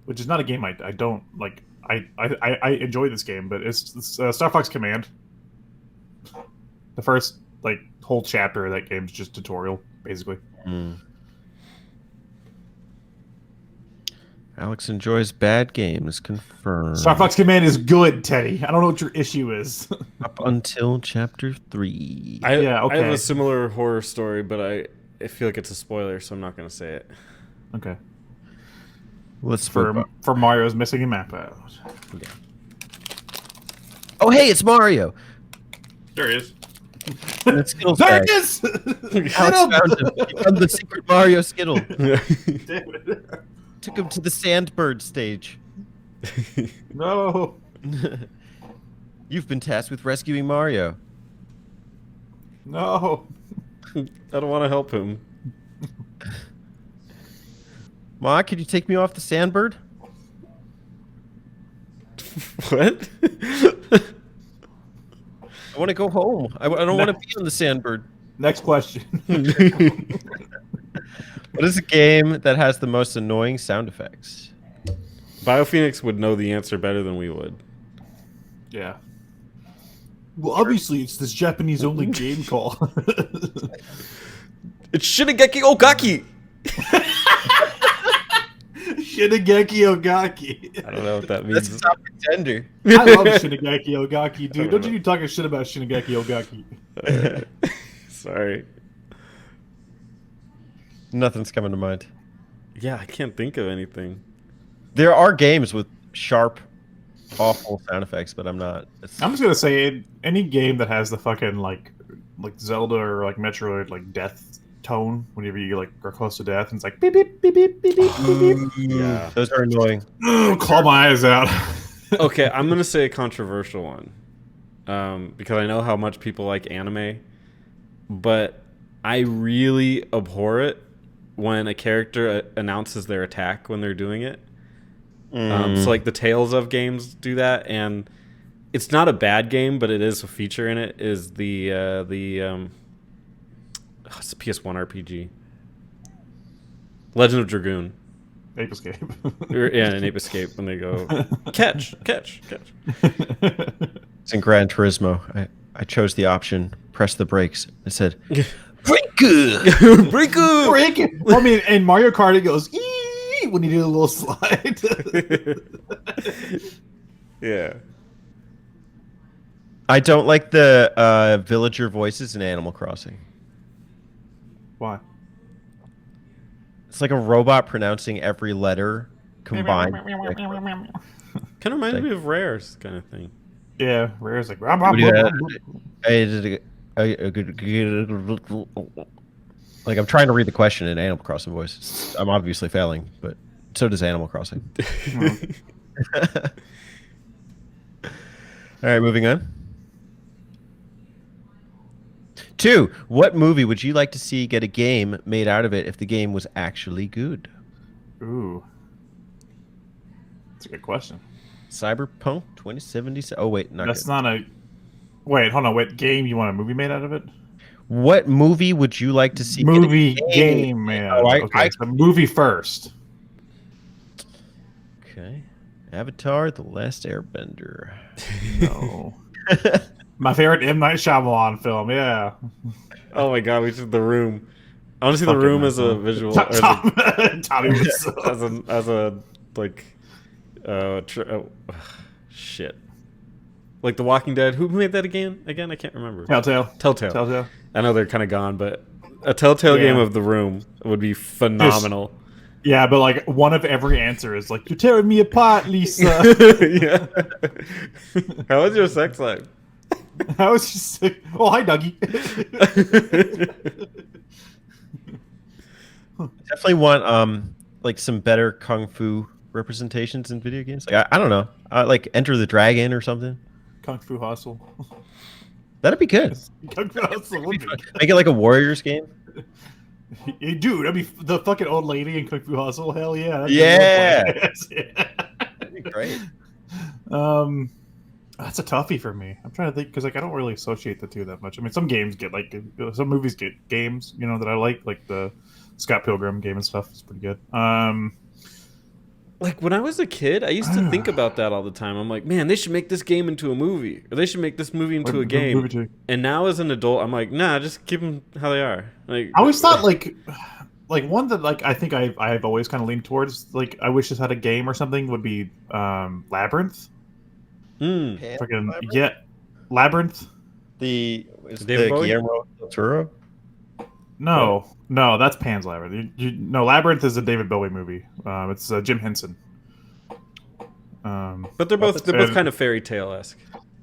which is not a game I don't like. I enjoy this game, but it's Star Fox Command. The first like whole chapter of that game is just tutorial, basically. Alex enjoys bad games. Confirmed. Star Fox Command is good, Teddy. I don't know what your issue is. Up until chapter 3. I Yeah, have okay. a similar horror story, but I feel like it's a spoiler, so I'm not going to say it. Okay. Let's For Mario's missing a map out. Oh, hey, it's Mario. There he is. That Skittles There bag. it is. Alex found him. He found the secret Mario Skittle. Damn it. Took him to the Sandbird stage. No. You've been tasked with rescuing Mario. No. I don't want to help him. Ma, could you take me off the Sandbird? What? I want to go home. I don't want to be on the Sandbird. Next question. What is a game that has the most annoying sound effects? BioPhoenix would know the answer better than we would. Yeah. Well, obviously, it's this Japanese-only game call. It's Shinigeki Ogaki! Shinigeki Ogaki. I don't know what that That's means. a top contender. I love Shinigeki Ogaki, dude. Don't you talk shit about Shinigeki Ogaki. Sorry. Nothing's coming to mind. Yeah, I can't think of anything. There are games with sharp, awful sound effects, but I'm not. I'm just gonna say any game that has the fucking like Zelda or like Metroid like death tone whenever you like are close to death and it's like beep beep beep beep beep beep beep beep. Yeah. Those are annoying. Ugh, claw my eyes out. Okay, I'm gonna say a controversial one, because I know how much people like anime, but I really abhor it when a character announces their attack when they're doing it. So like the Tales of games do that, and it's not a bad game, but it is a feature in it. Is the it's a PS1 RPG, Legend of Dragoon. Ape Escape. Yeah, in Ape Escape when they go catch. It's in Gran Turismo. I chose the option, press the brakes. It said, Break Break it. I mean, in Mario Kart, it goes ee when you do a little slide. Yeah. I don't like the villager voices in Animal Crossing. Why? It's like a robot pronouncing every letter combined. Kind of reminds me of Rare's kind of thing. Yeah, Rare's like. Like I'm trying to read the question in Animal Crossing voice. I'm obviously failing, but so does Animal Crossing. All right, moving on. 2. What movie would you like to see get a game made out of it if the game was actually good? Ooh, that's a good question. Cyberpunk 2077. Oh wait, not That's good. not a. Wait, hold on. What game you want a movie made out of it? What movie would you like to see? get a Movie game, man. Oh, Okay, so movie first. Okay. Avatar: The Last Airbender. No. My favorite M. Night Shyamalan film, yeah. Oh my god, we did The Room. I want to see The Fucking Room as a asshole. visual, or Tommy Wiseau. as a like, shit. Like The Walking Dead. Who made that again? Again, I can't remember. Telltale. Telltale. I know they're kind of gone, but a Telltale game of The Room would be phenomenal. Yeah, but like one of every answer is like, "You're tearing me apart, Lisa." Yeah. How was your sex life? I was just like, "Oh, hi, Dougie." Definitely want like some better kung fu representations in video games. Like I don't know, like Enter the Dragon or something. Kung Fu Hustle. That'd be good. Kung Fu Hustle would be. Make it like a Warriors game. Hey, dude, that'd be the fucking old lady in Kung Fu Hustle. Hell yeah. That'd be Yeah. real fun. That'd be great. That's a toughie for me. I'm trying to think because like I don't really associate the two that much. I mean, some games get like some movies get games, you know, that I like the Scott Pilgrim game and stuff. It's pretty good. Like when I was a kid, I used to think about that all the time. I'm like, man, they should make this game into a movie, or they should make this movie into a game. Movie too. And now as an adult, I'm like, nah, just keep them how they are. Like I always thought like one that like I think I've always kind of leaned towards like I wish this had a game or something would be Labyrinth. Fucking yeah, Labyrinth. The David Bowie? Guillermo del Toro. No, that's Pan's Labyrinth. No, Labyrinth is a David Bowie movie. It's Jim Henson. But they're both kind of fairy tale esque.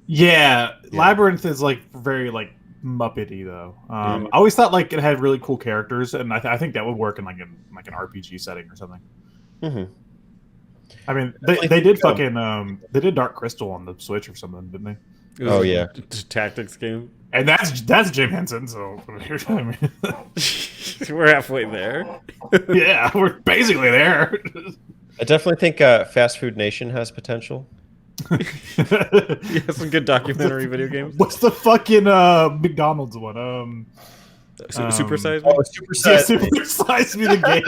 Yeah, Labyrinth is like very like Muppety though. I always thought like it had really cool characters, and I think that would work in an RPG setting or something. Mm-hmm. I mean, they did fucking they did Dark Crystal on the Switch or something, didn't they? It was Oh, yeah. a tactics game. And that's Jim Henson. So here's I mean, We're halfway there. yeah, we're basically there. I definitely think Fast Food Nation has potential. Yeah, some good documentary video games. What's the fucking McDonald's one? Super Size Me? Oh, Super Yeah, Size. Super Size Me the game.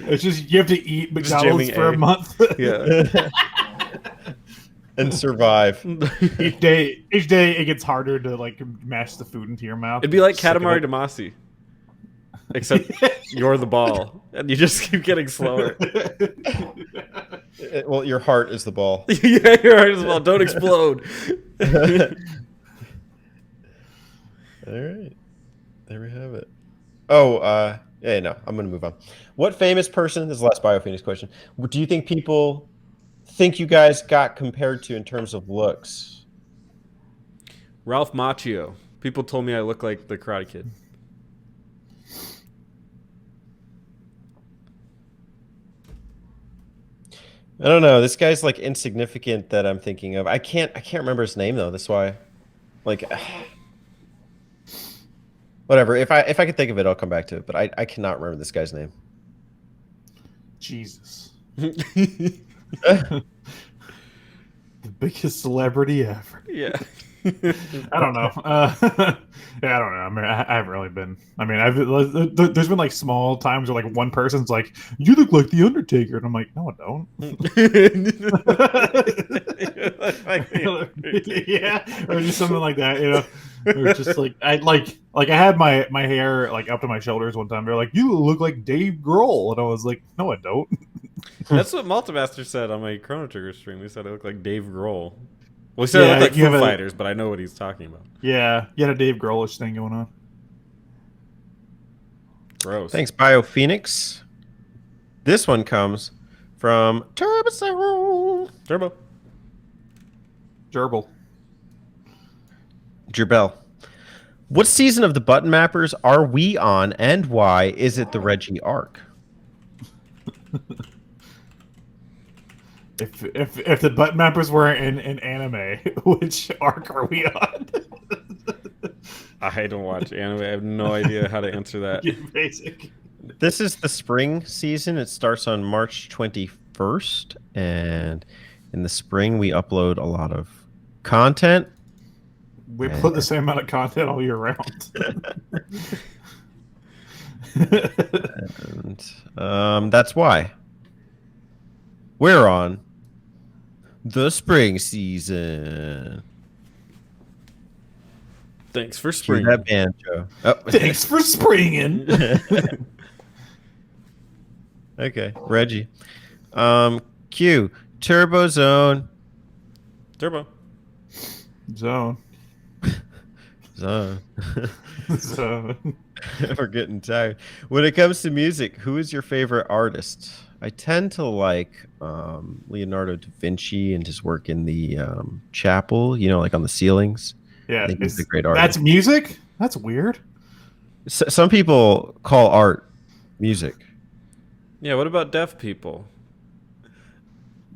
It's just you have to eat McDonald's jamming for A. a month. Yeah. And survive. Each day it gets harder to like mash the food into your mouth. It'd be like Sick of Katamari it. Damacy. Except you're the ball. And you just keep getting slower. Well, your heart is the ball. Yeah, you're right as well. Don't explode. All right. There we have it. Oh, yeah, no, I'm going to move on. What famous person, this is the last BioPhoenix question, what do you think people think you guys got compared to in terms of looks? Ralph Macchio. People told me I look like the Karate Kid. I don't know. This guy's like insignificant that I'm thinking of. I can't remember his name though. That's why, like, whatever. If I could think of it, I'll come back to it. But I cannot remember this guy's name. Jesus. The biggest celebrity ever. Yeah. I don't know. Yeah, I don't know. I mean, I haven't really been. I mean, there's been like small times where like one person's like, "You look like the Undertaker," and I'm like, "No, I don't." Yeah, or just something like that, you know. Or just like I had my hair like up to my shoulders one time. They're like, "You look like Dave Grohl," and I was like, "No, I don't." That's what Multimaster said on my Chrono Trigger stream. He said I look like Dave Grohl. Well, he said I Yeah, look like you have Foo a- Fighters, but I know what he's talking about. Yeah, you had a Dave Grohlish thing going on. Gross. Thanks, BioPhoenix. This one comes from Turbo Turbo. Gerbil. Gerbel. What season of the Button Mappers are we on, and why is it the Reggie arc? If the button mappers were in anime, which arc are we on? I don't watch anime. I have no idea how to answer that. Basic. This is the spring season. It starts on March 21st, and in the spring we upload a lot of content. We put the same amount of content all year round. And, that's why we're on the spring season. Thanks for Cue spring. that banjo. Oh. Thanks for springing. Okay, Reggie. Q Turbo Zone. Turbo. Zone. Zone. So, We're getting tired. When it comes to music, who is your favorite artist? I tend to like Leonardo da Vinci and his work in the chapel, like on the ceilings. yeah, I think he's it's- a great artist. that's music. That's weird. Some people call art music. Yeah, what about deaf people?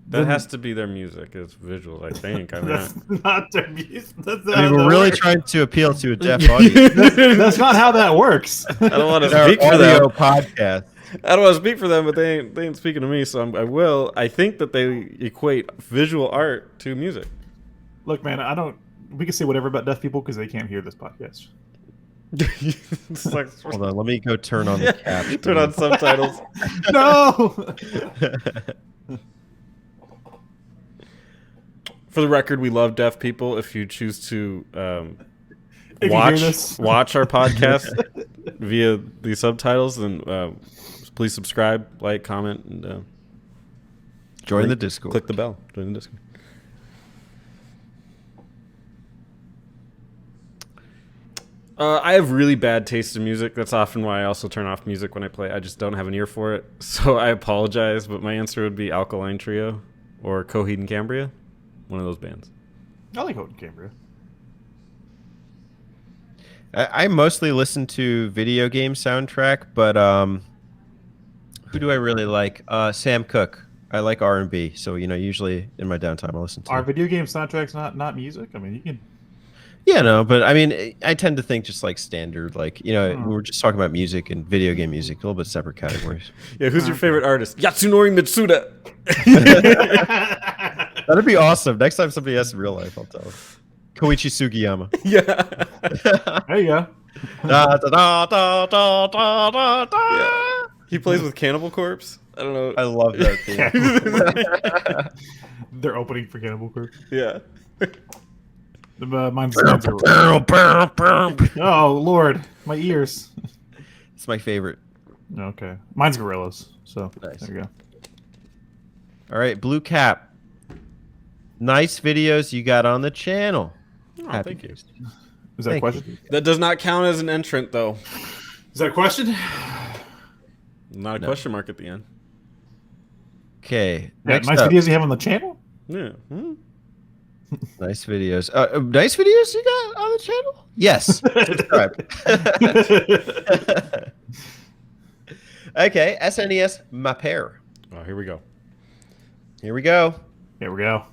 That Then- has to be their music. It's visuals, I think. I mean, That's not their music. That's not I mean, how we're that really works. trying to appeal to a deaf audience. That's not how that works. I don't want to In our speak for audio them. podcast. I don't want to speak for them, but they ain't speaking to me, so I will. I think that they equate visual art to music. Look, man, I don't. We can say whatever about deaf people because they can't hear this podcast. It's like, Hold on, let me go turn on the caption. turn on subtitles. No. For the record, we love deaf people. If you choose to If you watch hear this. watch our podcast via the subtitles, then please subscribe, like, comment, and Join the Discord. click the bell. Join the Discord. I have really bad taste in music. That's often why I also turn off music when I play. I just don't have an ear for it. So I apologize, but my answer would be Alkaline Trio or Coheed and Cambria. One of those bands. I like Houghton Cambria. I mostly listen to video game soundtrack, but who do I really like? Sam Cooke. I like R&B, so usually in my downtime I listen to. Are video game soundtracks not music? I mean, you can. Yeah, no, but I mean, I tend to think just like standard, like we were just talking about music and video game music, a little bit separate categories. Yeah, who's your favorite artist? Yasunori Mitsuda. That'd be awesome. Next time somebody asks in real life, I'll tell them. Koichi Sugiyama. Yeah. There you go. Da, da, da, da, da, da, da. He plays with Cannibal Corpse. I don't know. I love that theme. They're opening for Cannibal Corpse. Yeah. Mine's oh Lord, my ears. It's my favorite. Okay, mine's Gorillas. So Nice. there you go. All right, Blue Cap. Nice videos you got on the channel. Oh, Happy thank you. days. Is that a Thank question? That does not count as an entrant, though. Is that a question? Not a No. question mark at the end. Okay. Yeah, Next nice up. videos you have on the channel. Yeah. Hmm. Nice videos. Nice videos you got on the channel? Yes. Subscribe. Okay, SNES Mapper. Oh, here we go. Here we go. Here we go.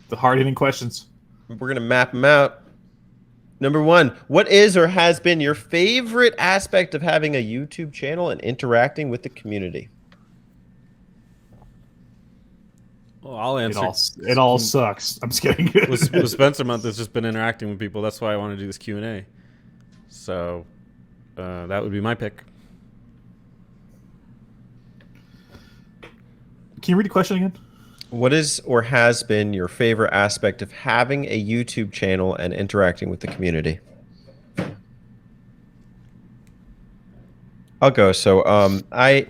The hard-hitting questions. We're going to map them out. Number 1, what is or has been your favorite aspect of having a YouTube channel and interacting with the community? Well, I'll answer. It all sucks. I'm just kidding. With Spencer Month has just been interacting with people. That's why I want to do this Q&A. So that would be my pick. Can you read the question again? What is or has been your favorite aspect of having a YouTube channel and interacting with the community? I'll go. So I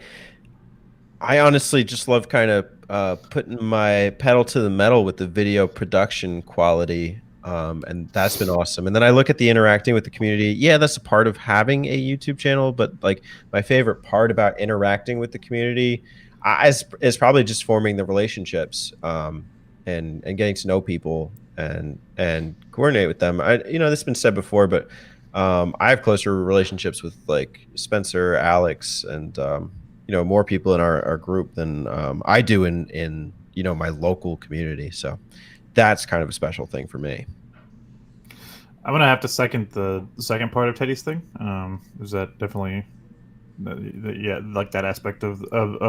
honestly just love kind of putting my pedal to the metal with the video production quality, and that's been awesome. And then I look at the interacting with the community. Yeah, that's a part of having a YouTube channel, but like my favorite part about interacting with the community is probably just forming the relationships and getting to know people and coordinate with them. This has been said before, but I have closer relationships with like Spencer, Alex, and more people in our group than I do in my local community. So that's kind of a special thing for me. I'm gonna have to second the second part of Teddy's thing. Is that definitely, yeah, like that aspect of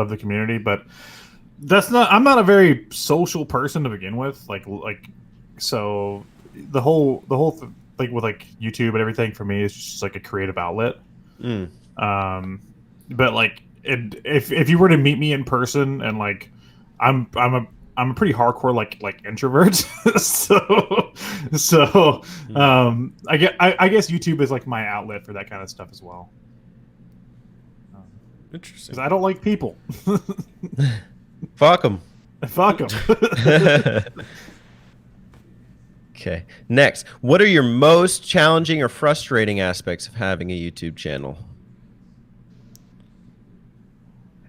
the community, but that's not. I'm not a very social person to begin with. So thing with like YouTube and everything for me is just like a creative outlet. Mm. But like, if you were to meet me in person, and like, I'm a pretty hardcore like introvert, so I guess YouTube is like my outlet for that kind of stuff as well. Interesting. Because I don't like people. Fuck them. Fuck them. Okay. Next, what are your most challenging or frustrating aspects of having a YouTube channel?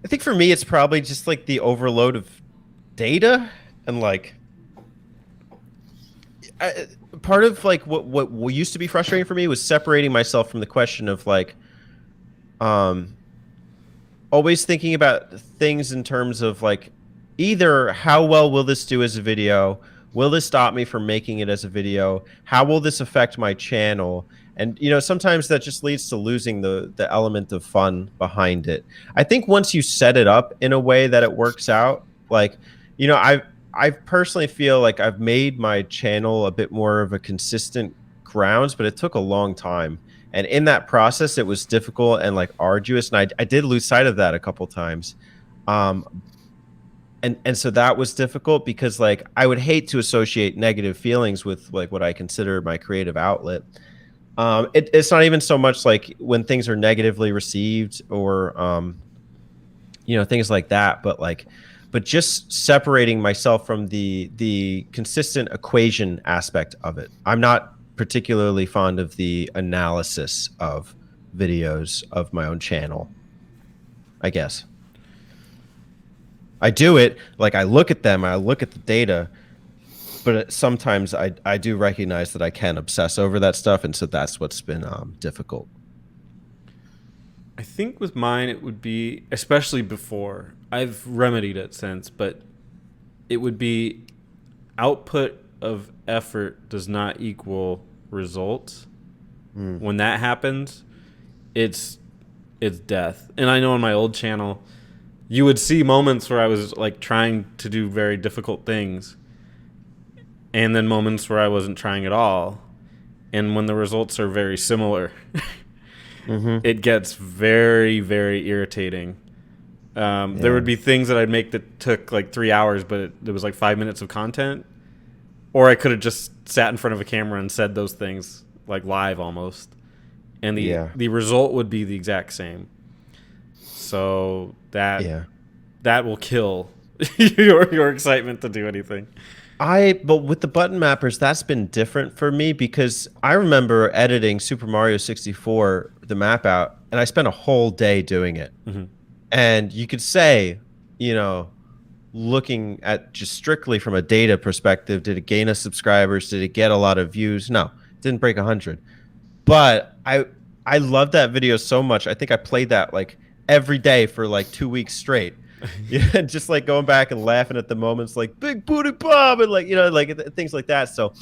I think for me, it's probably just like the overload of data and like part of like what used to be frustrating for me was separating myself from the question of like always thinking about things in terms of like either how well will this do as a video, will this stop me from making it as a video, how will this affect my channel, and you know sometimes that just leads to losing the element of fun behind it. I think once you set it up in a way that it works out, like you know I personally feel like I've made my channel a bit more of a consistent grounds, but it took a long time. And in that process, it was difficult and like arduous. And I did lose sight of that a couple times. And so that was difficult because like I would hate to associate negative feelings with like what I consider my creative outlet. It's not even so much like when things are negatively received or, you know, things like that, but just separating myself from the consistent equation aspect of it. I'm not particularly fond of the analysis of videos of my own channel, I guess. I do it, like I look at them, I look at the data, but sometimes I do recognize that I can obsess over that stuff, and so that's what's been difficult. I think with mine it would be, especially before, I've remedied it since, but it would be output of effort does not equal results. When that happens, it's death. And I know on my old channel, you would see moments where I was like trying to do very difficult things, and then moments where I wasn't trying at all. And when the results are very similar, it gets very, very irritating. There would be things that I'd make that took like 3 hours, but it was like 5 minutes of content. Or I could have just sat in front of a camera and said those things like live almost. And the result would be the exact same. So that will kill your excitement to do anything. But with the button mappers, that's been different for me because I remember editing Super Mario 64, the map out, and I spent a whole day doing it. And you could say, you know, looking at just strictly from a data perspective, did it gain us subscribers? Did it get a lot of views? No, it didn't break 100. But I loved that video so much. I think I played that like every day for like 2 weeks straight. Yeah, just like going back and laughing at the moments like Big Booty Bob and like, you know, like things like that. So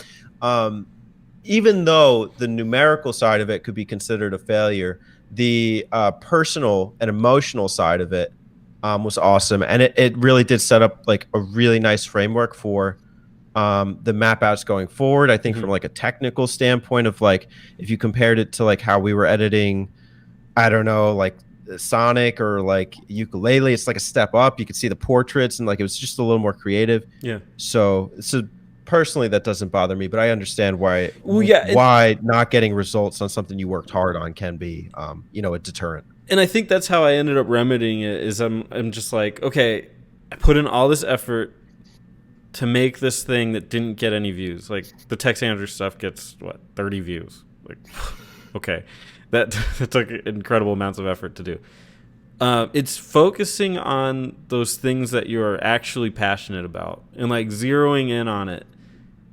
even though the numerical side of it could be considered a failure, the personal and emotional side of it was awesome. And it really did set up like a really nice framework for the map outs going forward. I think from like a technical standpoint of like, if you compared it to like how we were editing, I don't know, like Sonic or like Ukulele, it's like a step up. You could see the portraits and like it was just a little more creative. Yeah. So personally that doesn't bother me, but I understand why why not getting results on something you worked hard on can be you know, a deterrent. And I think that's how I ended up remedying it is I'm just like, okay, I put in all this effort to make this thing that didn't get any views. Like the Tex Andrews stuff gets 30 views. Like okay. That took incredible amounts of effort to do. It's focusing on those things that you're actually passionate about and like zeroing in on it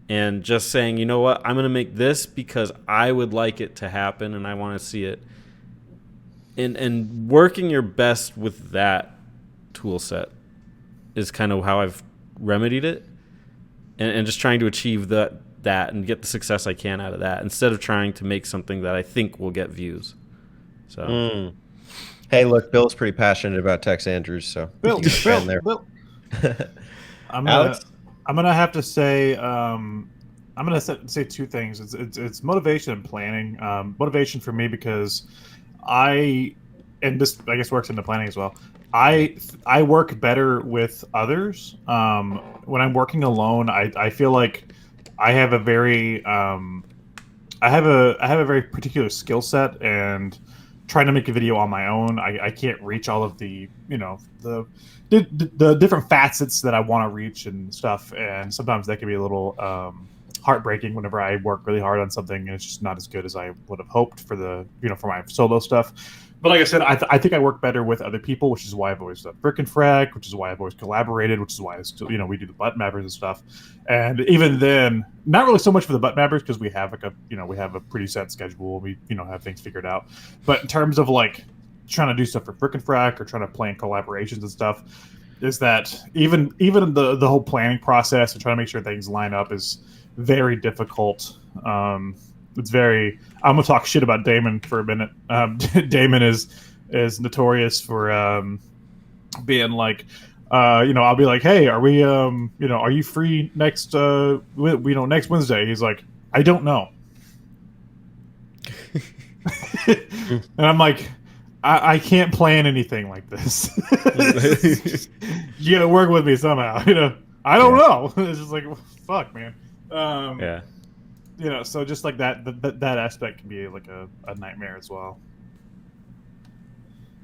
and just saying, you know what, I'm going to make this because I would like it to happen and I want to see it. And working your best with that tool set is kind of how I've remedied it and just trying to achieve that and get the success I can out of that instead of trying to make something that I think will get views. So, hey, look, Bill's pretty passionate about Tex Andrews, so Bill. I'm gonna have to say, I'm gonna say two things. It's motivation and planning. Motivation for me because and this I guess works into planning as well. I work better with others. When I'm working alone, I feel like I have a very I have a very particular skill set, and trying to make a video on my own, I can't reach all of the the different facets that I want to reach and stuff, and sometimes that can be a little heartbreaking whenever I work really hard on something and it's just not as good as I would have hoped for the for my solo stuff. But like I said, I think I work better with other people, which is why I've always done Brick and Frack, which is why I've always collaborated, which is why I still, we do the Butt Mappers and stuff. And even then, not really so much for the Butt Mappers because we have like we have a pretty set schedule. We have things figured out. But in terms of like trying to do stuff for Brick and Frack or trying to plan collaborations and stuff, is that even the whole planning process and trying to make sure things line up is very difficult. It's very. I'm gonna talk shit about Damon for a minute. Damon is notorious for being like, I'll be like, hey, are we, are you free next, next Wednesday? He's like, I don't know. And I'm like, I can't plan anything like this. You gotta work with me somehow. I don't know. It's just like, fuck, man. Yeah. So just like that aspect can be like a nightmare as well.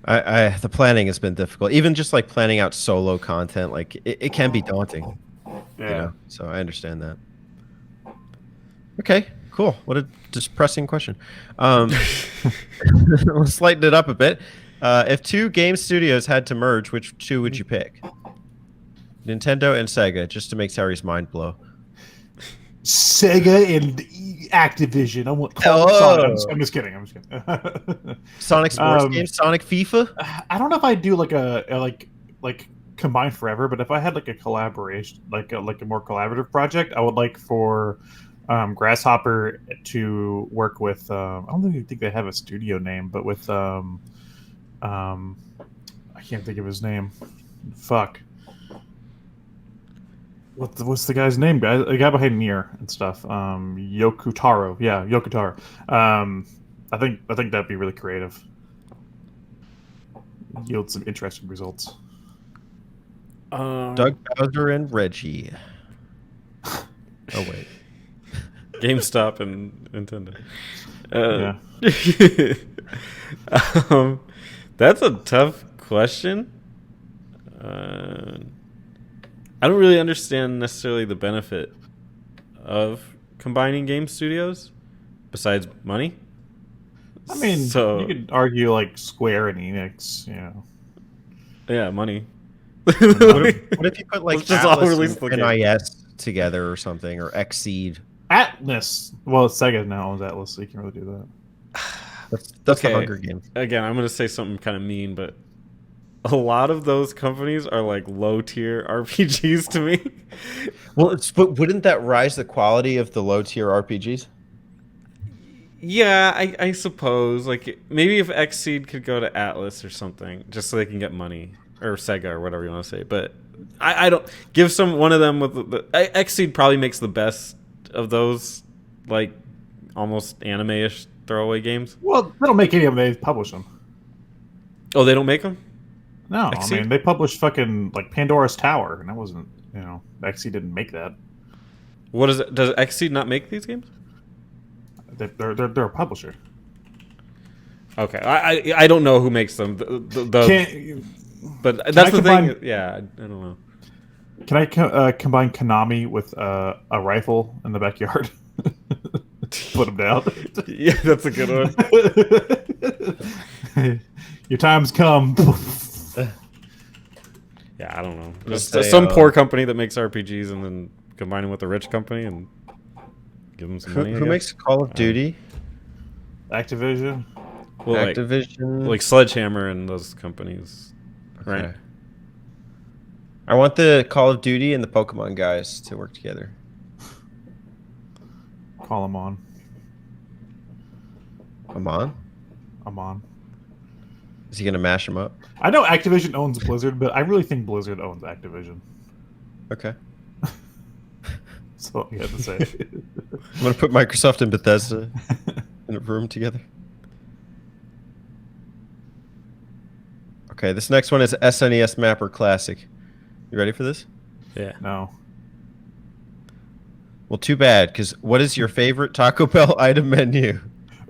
The planning has been difficult. Even just like planning out solo content, like it can be daunting. Yeah. So I understand that. Okay, cool. What a depressing question. Let's lighten it up a bit. If two game studios had to merge, which two would you pick? Nintendo and Sega, just to make Terry's mind blow. Sega and Activision. I want Sonic. I'm just kidding. Sonic sports games, Sonic FIFA. I don't know if I do like a like combined forever, but if I had like a collaboration, like a more collaborative project, I would like for Grasshopper to work with. I don't even think they have a studio name, but with I can't think of his name. Fuck. What's the guy's name, guys? The guy behind Nier and stuff. Yoko Taro. Yeah, Yoko Taro. I think that'd be really creative. Yield some interesting results. Doug Bowser and Reggie. Oh wait. GameStop and Nintendo. That's a tough question. I don't really understand necessarily the benefit of combining game studios, besides money. I mean, you could argue like Square and Enix, Yeah, money. What if you put like Let's just all Atlas release the and game. NIS together or something, or Xseed? Atlas. Well, Sega now owns Atlas, so you can really do that. That's Okay. the Hunger Games. Again, I'm gonna say something kind of mean, but a lot of those companies are like low tier RPGs to me. Well, but wouldn't that rise the quality of the low tier RPGs? Yeah, I suppose. Like maybe if Xseed could go to Atlas or something, just so they can get money, or Sega or whatever you want to say. But I don't give one of them with Xseed probably makes the best of those, like almost anime-ish throwaway games. Well, they don't make any of them; they publish them. Oh, they don't make them? No, Xseed? I mean they published fucking like Pandora's Tower, and that wasn't Xseed didn't make that. What is it? Does Xseed not make these games? They're a publisher. Okay, I don't know who makes them. But that's the thing. Yeah, I don't know. Can I combine Konami with a rifle in the backyard? Put them down. Yeah, that's a good one. Your time's come. Yeah, I don't know. Let's Just say, some poor company that makes RPGs and then combine them with a rich company and give them some money. Who makes Call of Duty? Activision. Well, Activision. like Sledgehammer and those companies, right? Okay. I want the Call of Duty and the Pokemon guys to work together. Call them on. I'm on. I'm on. Is he gonna mash them up? I know Activision owns Blizzard, but I really think Blizzard owns Activision. Okay. That's all you have to say. I'm gonna put Microsoft and Bethesda in a room together. Okay, this next one is SNES Mapper Classic. You ready for this? Yeah. No. Well, too bad, because what is your favorite Taco Bell item menu?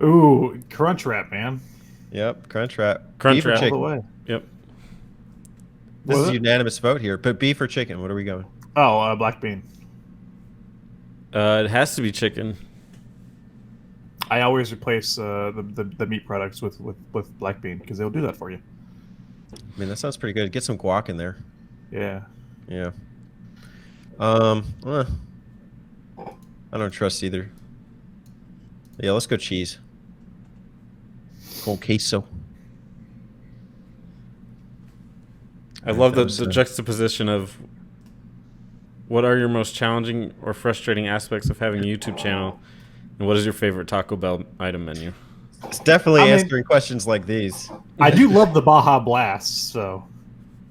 Ooh, Crunchwrap, man. Yep, Crunchwrap. Crunchwrap. Beef or All the chicken? way. Yep. This Was is a it? unanimous vote here, but beef or chicken? What are we going? Oh, Black Bean. It has to be chicken. I always replace the meat products with Black Bean because they'll do that for you. I mean, that sounds pretty good. Get some guac in there. Yeah. Yeah. I don't trust either. Yeah, let's go cheese. Con queso. I love the That was, juxtaposition of what are your most challenging or frustrating aspects of having a YouTube channel, and what is your favorite Taco Bell item menu? It's definitely I mean- answering questions like these. I do love the Baja Blast, so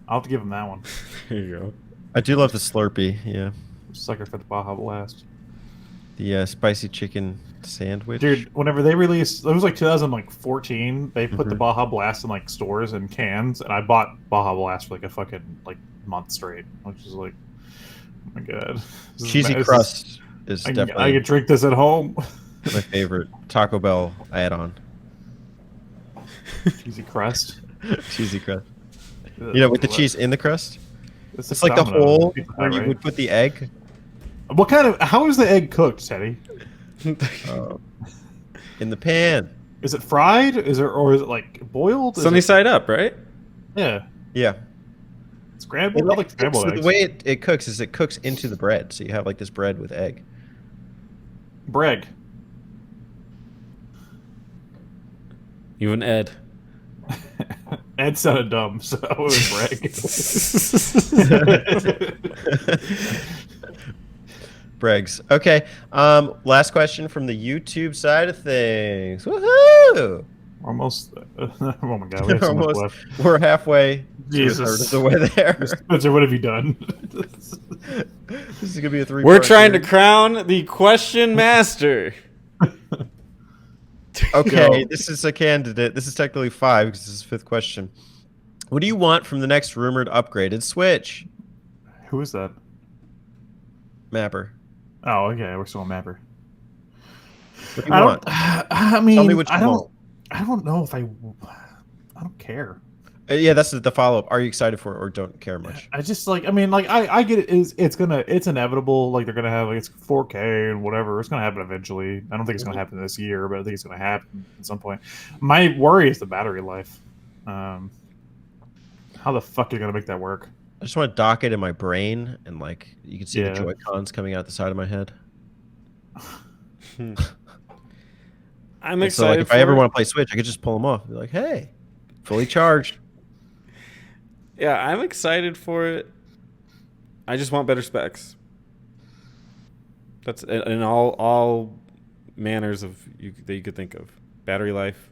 I'll have to give him that one. There you go. I do love the Slurpee. Yeah. Sucker for the Baja Blast. The spicy chicken sandwich. Dude, whenever they released, it was like 2014. They put the Mhm. Baja Blast in like stores and cans, and I bought Baja Blast for like a fucking like month straight, which is like, oh my god, This is Cheesy ma- this is- crust is I definitely could drink this at home. my favorite Taco Bell add-on. Cheesy crust. Cheesy crust. You know, with the cheese in the crust. It's like the Domino's. hole Pizza Hut, where you right? would put the egg. What kind of? How is the egg cooked, Teddy? In the pan. Is it fried? Is it or is it like boiled? Is Sunny it- side up, right? Yeah, Yeah. scrambled. I like scrambled So eggs. the way it cooks is it cooks into the bread. So you have like this bread with egg. Bread. Even Ed. Ed sounded dumb, so it was Breg. Bregs. Okay. Last question from the YouTube side of things. Woohoo! Almost. Oh my god, we have so much Almost. left. We're halfway. Jesus. To a third of the way there. Spencer, what have you done? This is gonna be a 3. We're trying to crown the question master. Okay, Go. this is a candidate. This is technically 5 because this is 5th question. What do you want from the next rumored upgraded Switch? Who is that? Mapper. Oh, okay, we're still on Mapper. What do you I want? don't. I mean, Tell me what you I don't. want. I don't know if I don't care. Yeah, that's the follow up. Are you excited for it or don't care much? I just like. I mean, like I get it. It's inevitable. Like they're gonna have like it's 4K and whatever. It's gonna happen eventually. I don't think it's gonna happen this year, but I think it's gonna happen at some point. My worry is the battery life. How the fuck are you gonna make that work? I just want to dock it in my brain and like you can see Yeah. the Joy-Cons coming out the side of my head. I'm And so excited. like if for I ever it. want to play Switch, I could just pull them off. Be like, hey, fully charged. Yeah, I'm excited for it. I just want better specs. That's in all manners of that you could think of. Battery life,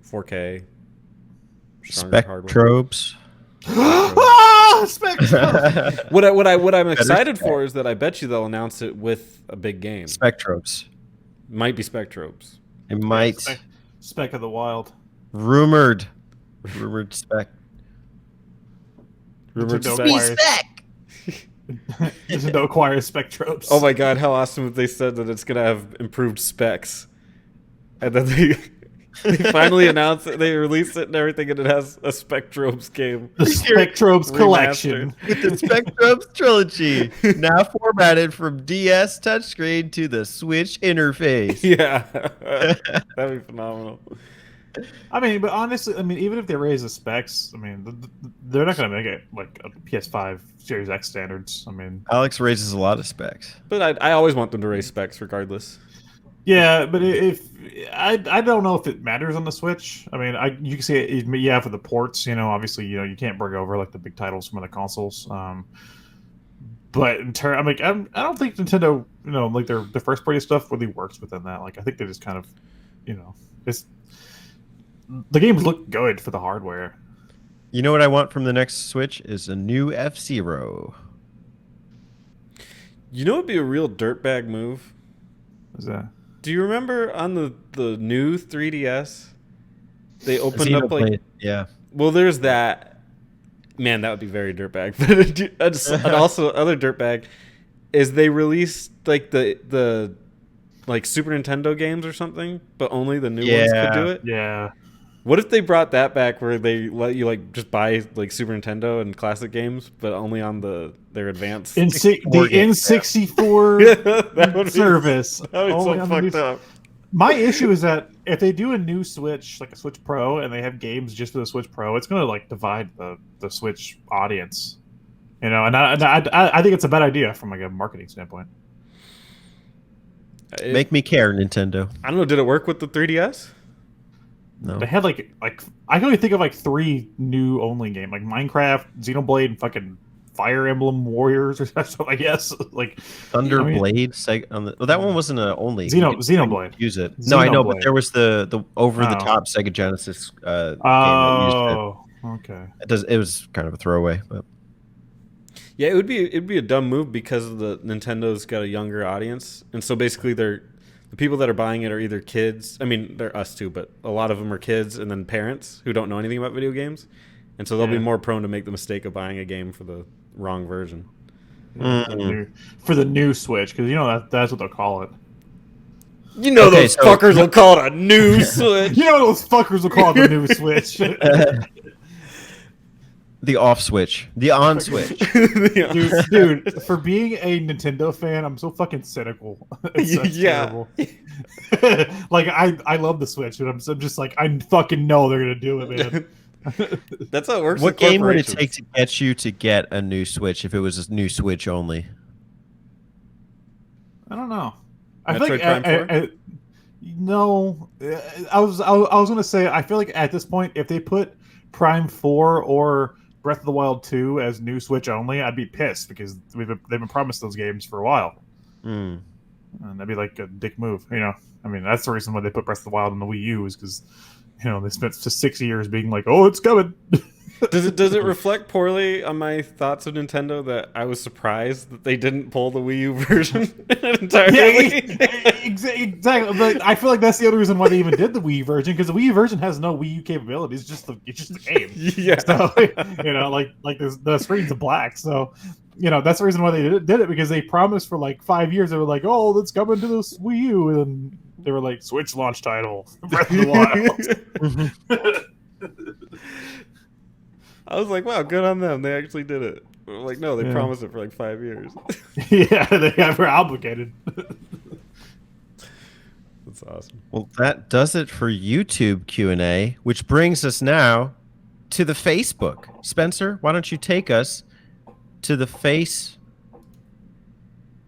4K, stronger hardware. Spectrobes. Ah, Spectrum! What I'm excited for is that I bet you they'll announce it with a big game. Spectrobes. Might be Spectrobes. It might. Spec of the Wild. Rumored spec. Rumored Nintendo specs. acquires- Nintendo acquires Spectrobes. Oh my god, how awesome if they said that it's gonna have improved specs, and then they finally announce it, they release it and everything, and it has a Spectrobes game. The Spectrobes collection. With the Spectrobes trilogy, now formatted from DS touchscreen to the Switch interface. Yeah, that'd be phenomenal. I mean, but honestly, I mean, even if they raise the specs, I mean, they're not going to make it like a PS5 Series X standards. I mean, Alex raises a lot of specs. But I always want them to raise specs regardless. yeah, but if I don't know if it matters on the Switch. I mean, you can see it, yeah, for the ports, obviously, you can't bring over like the big titles from other consoles. But in turn, I don't think Nintendo, like their first party stuff really works within that. Like, I think they just kind of, it's the games look good for the hardware. You know what I want from the next Switch is a new F-Zero. You know, it'd be a real dirtbag move. What's that? Do you remember on the new 3DS, they opened up like Xenoblade, yeah. well, there's that. Man, that would be very dirtbag. And also, other dirtbag is they released like the like Super Nintendo games or something, but only the new ones could do it. Yeah. What if they brought that back, where they let you like just buy like Super Nintendo and classic games, but only on their advanced The N64 That would be- service. That would be Only so on the fucked new- up. My issue is that if they do a new Switch, like a Switch Pro, and they have games just for the Switch Pro, it's gonna like divide the Switch audience. You know, and I think it's a bad idea from like a marketing standpoint. Make me care, Nintendo. I don't know. Did it work with the 3DS? No. They had like I can only think of like 3 new only games, like Minecraft, Xenoblade, and fucking Fire Emblem Warriors or something. I guess like Thunderblade. Well, that one wasn't a only. Xenoblade. Use it. No, I know, but Xenoblade. there was the over the top Sega Genesis game that used Oh, okay. it. It was kind of a throwaway, but Yeah, it'd be a dumb move because the Nintendo's got a younger audience, and so basically the people that are buying it are either kids. I mean, they're us too, but a lot of them are kids, and then parents who don't know anything about video games, and so they'll be more prone to make the mistake of buying a game for the wrong version. For the new Switch, because you know that's what they'll call it. You know, Okay, those so- fuckers will call it a new Switch. You know those fuckers will call it the new Switch. the off switch, the on switch. Dude, for being a Nintendo fan, I'm so fucking cynical. It's Yeah. terrible. Like I love the Switch, but I'm just like I fucking know they're gonna do it, man. That's how it works. What with game would it corporations. take to get you to get a new Switch if it was a new Switch only? I don't know. Metroid Prime 4? No, I was gonna say I feel like at this point, if they put Prime 4 or Breath of the Wild 2 as new Switch only, I'd be pissed because they've been promised those games for a while, Hmm. and that'd be like a dick move, you know. I mean, that's the reason why they put Breath of the Wild on the Wii U is because you know they spent just 6 years being like, oh, it's coming. Does it reflect poorly on my thoughts of Nintendo that I was surprised that they didn't pull the Wii U version entirely? Exactly. But I feel like that's the other reason why they even did the Wii U version, because the Wii U version has no Wii U capabilities. It's just the game. Yeah. So you know, like the screen's black. So you know that's the reason why they did it because they promised for like 5 years. They were like, oh, let's come into this Wii U, and they were like, Switch launch title, Breath of the Wild. I was like, wow, good on them. They actually did it. Like, no, they Yeah. promised it for like 5 years. Yeah, they were obligated. That's awesome. Well, that does it for YouTube Q&A, which brings us now to the Facebook. Spencer, why don't you take us to the face?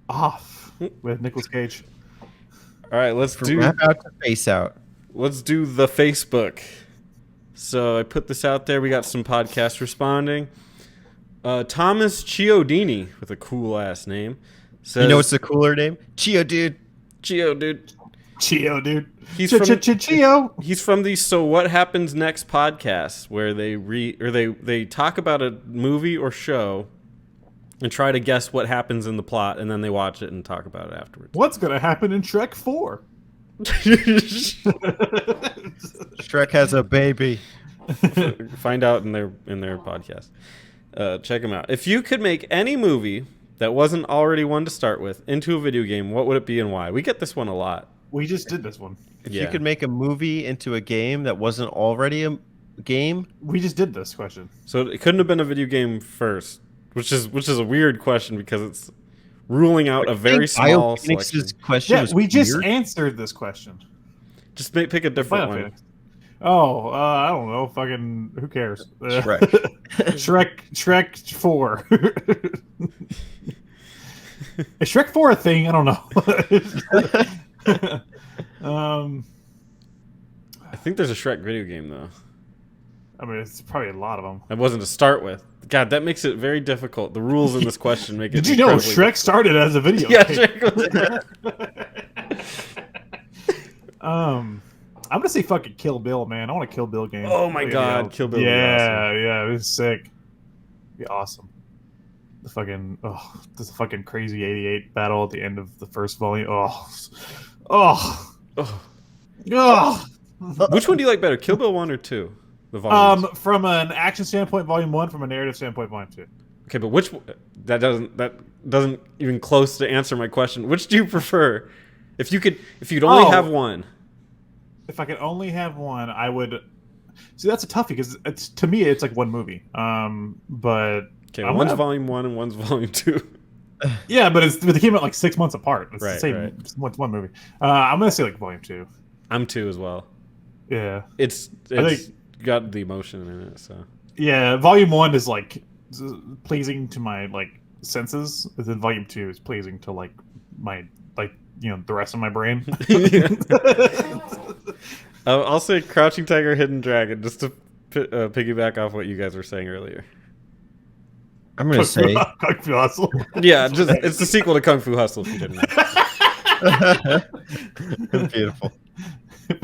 Off with Nicolas Cage. All right, let's do Wrap out to face out. the Facebook. So I put this out there. We got some podcasts responding. Thomas Chiodini, with a cool ass name, says, You know what's the cooler name? Chio, dude. Chio, dude. Chio, dude. He's from Chio. He's from the So What Happens Next podcast, where they talk about a movie or show and try to guess what happens in the plot, and then they watch it and talk about it afterwards. What's gonna happen in Shrek 4? Shrek has a baby. Find out in their podcast. Check them out. If you could make any movie that wasn't already one to start with into a video game, what would it be and why? We get this one a lot. We just did this one. If Yeah. you could make a movie into a game that wasn't already a game, We just did this question. So it couldn't have been a video game first, which is a weird question because it's ruling out a very small selection. Phoenix's question Yeah, was we just weird. answered this question. Just pick a different Final one. Phoenix. Oh, I don't know. Fucking, who cares? Shrek. Shrek 4. Is Shrek 4 a thing? I don't know. I think there's a Shrek video game though. I mean, it's probably a lot of them. That wasn't to start with. God, that makes it very difficult. The rules in this question make it. Did you know incredibly- Shrek started as a video Yeah, game? Shrek was I'm gonna say fucking Kill Bill, man. I want a Kill Bill game. Oh my God, Kill Bill would be Yeah, yeah, it was sick. Be awesome. this fucking crazy 88 battle at the end of the first volume. Oh. Which one do you like better, Kill Bill 1 or 2? The volumes. From an action standpoint, volume 1. From a narrative standpoint, volume 2. Okay, but that doesn't even close to answer my question. Which do you prefer? If you'd only have one. If I could only have one, I would. See, that's a toughie because to me it's like one movie. But okay, one's volume 1 and one's volume 2. Yeah, but they came out like 6 months apart. It's Right, the same. right. It's one movie. I'm gonna say like volume 2. I'm 2 as well. Yeah. It's got the emotion in it, so. Yeah, volume 1 is like pleasing to my like senses, and then volume 2 is pleasing to like my the rest of my brain. I'll say Crouching Tiger, Hidden Dragon, just to piggyback off what you guys were saying earlier. I'm gonna say Kung Fu Hustle. Yeah, it's the sequel to Kung Fu Hustle. If you didn't know. beautiful.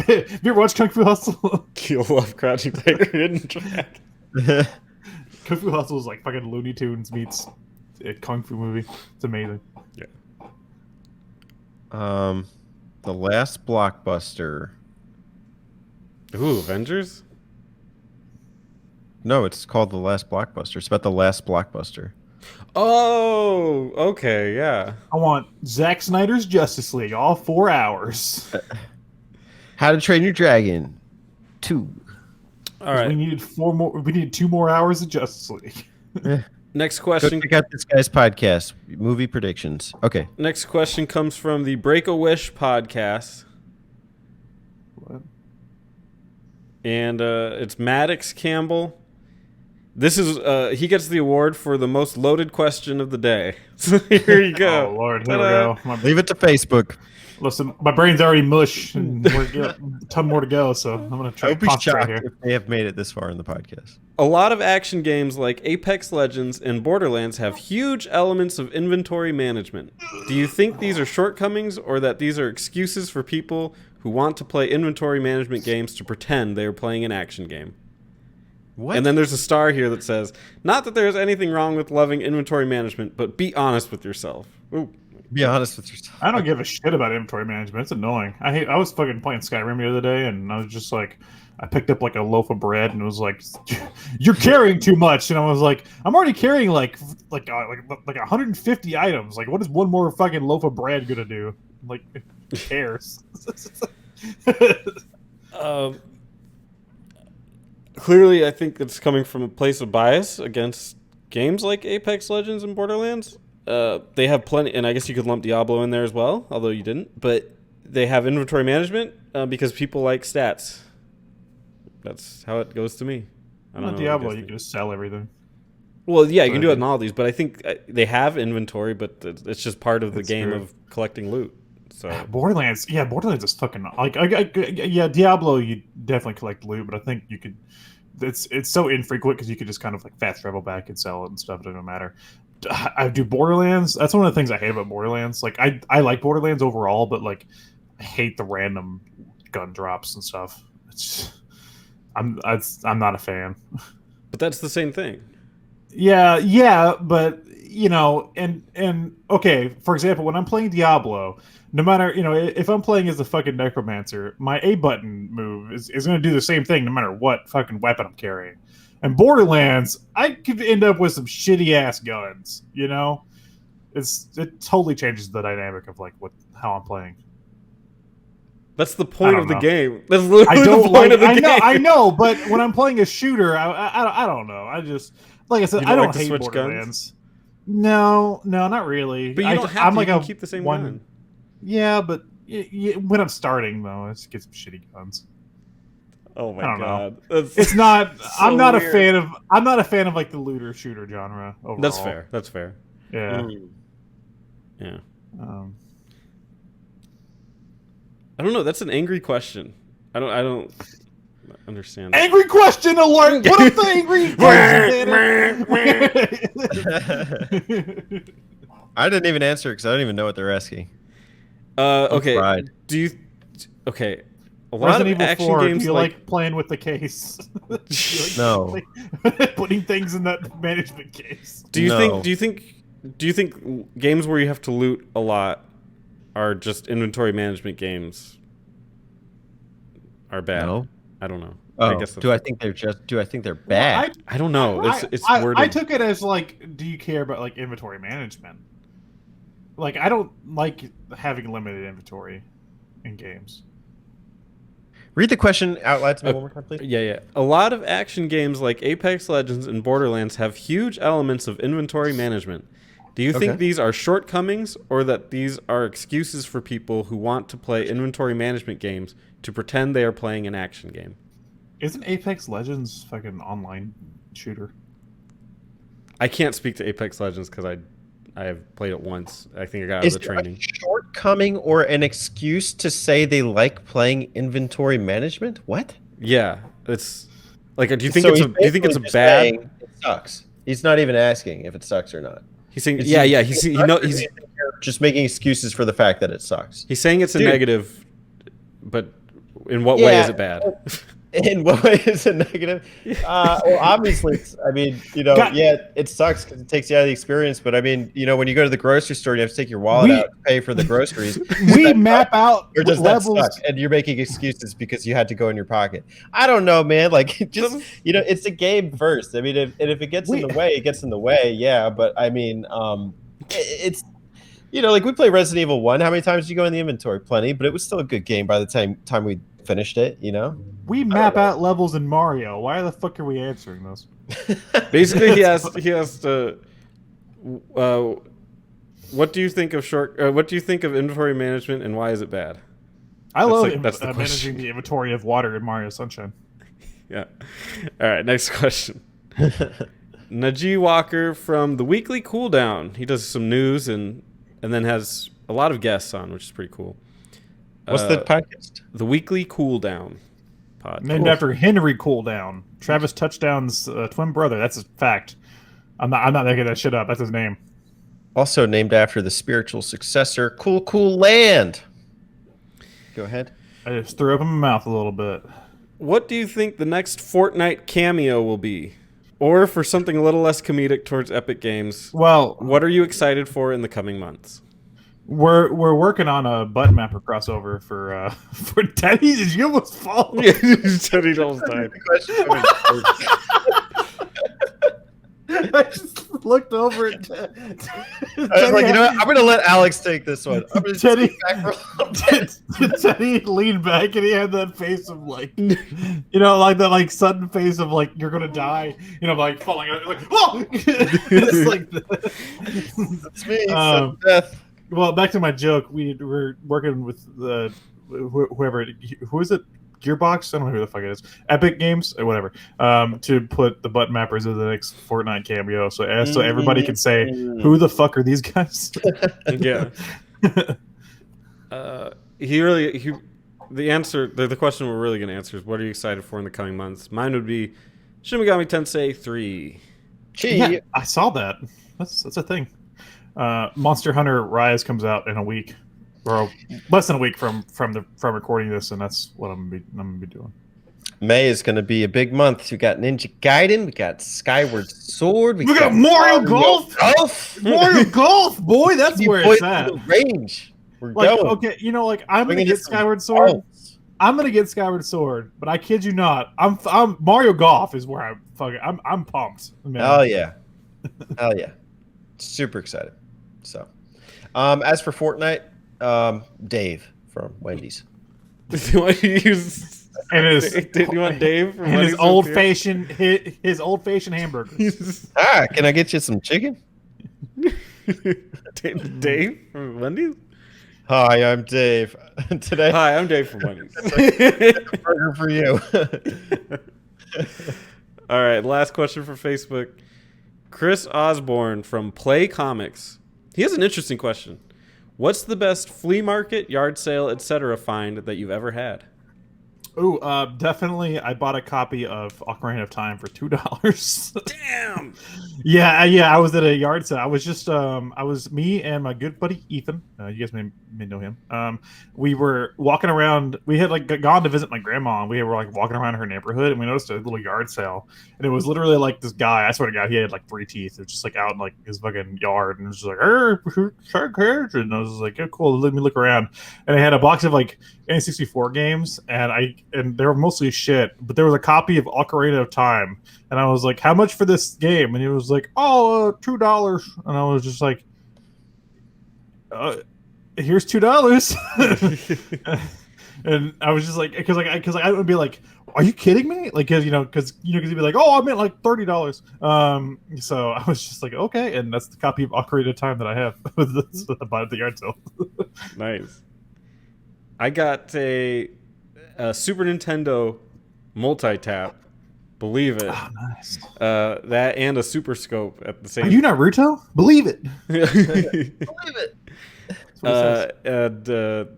Have you ever watched Kung Fu Hustle? You love Crouching Tiger, Hidden Dragon. Kung Fu Hustle is like fucking Looney Tunes meets a Kung Fu movie. It's amazing. Yeah. The last blockbuster. Ooh, Avengers? No, it's called The Last Blockbuster. It's about the last blockbuster. Oh, okay, yeah. I want Zack Snyder's Justice League, all 4 hours. How to Train Your Dragon 2. All right. We needed 4 more. We needed 2 more hours of Justice League. Next Go question. check out this guy's podcast, movie predictions. Okay. Next question comes from the Break a Wish podcast. What? And it's Maddox Campbell. This is he gets the award for the most loaded question of the day. So here you go. Oh Lord, here Ta-da. we go. Leave it to Facebook. Listen, my brain's already mush, and we're got a ton more to go. So I'm gonna I try would to be concentrate shocked here. if they have made it this far in the podcast. A lot of action games like Apex Legends and Borderlands have huge elements of inventory management. Do you think these are shortcomings or that these are excuses for people who want to play inventory management games to pretend they are playing an action game? What? And then there's a star here that says, not that there's anything wrong with loving inventory management, but be honest with yourself. Ooh. Be honest with yourself. I don't give a shit about inventory management. It's annoying. I was fucking playing Skyrim the other day, and I was just like, I picked up like a loaf of bread, and it was like, "You're carrying too much." And I was like, "I'm already carrying like 150 items. Like, what is one more fucking loaf of bread gonna do? Like, who cares?" Clearly, I think it's coming from a place of bias against games like Apex Legends and Borderlands. They have plenty, and I guess you could lump Diablo in there as well, although you didn't. But they have inventory management because people like stats. That's how it goes to me. I don't Not know Diablo, what you you can just sell everything. Well, yeah, you can But- do it in all these, but I think they have inventory, but it's just part of the That's game true. of collecting loot. So Borderlands is fucking like yeah. Diablo, you definitely collect loot, but I think you could. It's so infrequent because you could just kind of like fast travel back and sell it and stuff. It doesn't matter. I do Borderlands. That's one of the things I hate about Borderlands. Like I like Borderlands overall, but like I hate the random gun drops and stuff. I'm not a fan. but that's the same thing. Yeah, but you know, and okay, for example, when I'm playing Diablo, no matter, you know, if I'm playing as a fucking necromancer, my A button move is going to do the same thing no matter what fucking weapon I'm carrying. And Borderlands, I could end up with some shitty ass guns, you know? It totally changes the dynamic of like how I'm playing. That's the point don't of the know. game. That's literally I the don't point like. of the game. I know, but when I'm playing a shooter, I don't know. I just, like I said, You I don't don't like to hate switch Borderlands. No, not really. But you don't have I'm to. like You can a keep the same one. gun. Yeah, but when I'm starting though, I just get some shitty guns. Oh my I don't know. god, that's, It's not. so I'm not weird. a fan of. I'm not a fan of like the looter shooter genre overall. That's fair. That's fair. Yeah. Yeah. Um, I don't know. That's an angry question. I don't understand. That. angry question alert! What if the angry question? I didn't even answer because I don't even know what they're asking. Okay. fried. Do you? Okay. a lot Resident of Evil action 4, games do you like like playing with the case? Do you like No. putting things in that management case. Do you No. think games where you have to loot a lot are just inventory management games are bad? No. I don't know. Oh, I guess do I think they're bad? I don't know. It's I worded. took it as like, do you care about like inventory management? Like, I don't like having limited inventory in games. Read the question out loud to me one more time, please. Yeah. A lot of action games like Apex Legends and Borderlands have huge elements of inventory management. Do you think Okay. these are shortcomings or that these are excuses for people who want to play inventory management games to pretend they are playing an action game? Isn't Apex Legends fucking online shooter? I can't speak to Apex Legends because I have played it once. I think I got out Is of the there training. a shortcoming or an excuse to say they like playing inventory management? What? Yeah, it's like. Do you think So it's he's a? Do you think it's a basically just bad? saying it sucks. He's not even asking if it sucks or not. He's saying, It's yeah. just- He's just making excuses for the fact that it sucks. he's saying it's a Dude. negative, but in what way Yeah. is it bad? In what way is it negative? Well, obviously, I mean, God. yeah, it sucks because it takes you out of the experience. But I mean, when you go to the grocery store, and you have to take your wallet out to pay for the groceries. We map out Or does levels. that suck? And you're making excuses because you had to go in your pocket. I don't know, man. Like, just it's a game first. I mean, if it gets in the way, it gets in the way. Yeah, but I mean, it's like we play Resident Evil 1. How many times did you go in the inventory? Plenty, but it was still a good game by the time we finished it. We map out levels in Mario. Why the fuck are we answering those? Basically, he has to. What do you think of what do you think of inventory management, and why is it bad? I love that's the managing question. the inventory of water in Mario Sunshine. Yeah. All right. Next question. Najee Walker from the Weekly Cooldown. He does some news and then has a lot of guests on, which is pretty cool. What's the podcast? The Weekly Cooldown pod. Named after Henry Cooldown, Travis Touchdown's twin brother. That's a fact. I'm not making that shit up. That's his name. Also named after the spiritual successor, Cool Land. Go ahead. I just threw up in my mouth a little bit. What do you think the next Fortnite cameo will be? Or for something a little less comedic towards Epic Games, Well, what are you excited for in the coming months? we're working on a button mapper crossover for Teddy. Did you almost fall? Teddy almost died. I just looked over at I was like, I'm going to let Alex take this one. I'm going to Teddy- sit back for a little bit. Teddy leaned back and he had that face of like, like that like sudden face of like you're gonna die, like falling out, like oh, it's like It's me, Um, death. Well, back to my joke. We're working with whoever. Who is it? Gearbox? I don't know who the fuck it is. Epic Games or whatever. To put the button mappers in the next Fortnite cameo, so everybody can say, "Who the fuck are these guys?" Yeah. The question we're really going to answer is, what are you excited for in the coming months? Mine would be Shin Megami Tensei 3. Gee, Yeah, I saw that. That's a thing. Monster Hunter Rise comes out in a week, or less than a week from recording this, and that's what I'm gonna be doing. May is going to be a big month. We got Ninja Gaiden. We got Skyward Sword. We got Mario Golf! Golf. Mario Golf, boy, that's You where boys it's at. to the range. We're Like, going. okay, I'm We're gonna get get some Skyward Sword. balls. I'm gonna get Skyward Sword, but I kid you not, I'm Mario Golf is where I'm pumped. Man. Hell yeah. Hell yeah. Super excited. So, as for Fortnite, Dave from Wendy's. What do you use? And his You want Dave? From and his Wendy's old up fashioned his old fashioned hamburgers. here? Can I get you some chicken? Dave from Wendy's? Hi, I'm Dave. Today, Hi, I'm Dave from Wendy's. burger for you. All right, last question for Facebook. Chris Osborne from Play Comics. He has an interesting question. What's the best flea market, yard sale, etc. find that you've ever had? Oh, definitely. I bought a copy of Ocarina of Time for $2. Damn. Yeah. I was at a yard sale. I was just, I was me and my good buddy Ethan. You guys may know him. We were walking around. We had like gone to visit my grandma, and we were like walking around her neighborhood, and we noticed a little yard sale, and it was literally like this guy. I swear to God, he had like 3 teeth. It was just like out in like his fucking yard, and it was just like, and I was like, oh, cool. Let me look around, and I had a box of like N64 games, and they were mostly shit, but there was a copy of Ocarina of Time, and I was like, how much for this game? And he was like, oh, $2. And I was just like, here's $2. And I was just like, because I would be like, are you kidding me? Like, because he'd be like, oh, I meant like $30. So I was just like, okay, and that's the copy of Ocarina of Time that I have. That's what I bought at the yard sale. Nice. I got a Super Nintendo multi-tap. Believe it. Oh, nice. That and a Super Scope at the same. Are you Naruto? Believe it. Believe it. And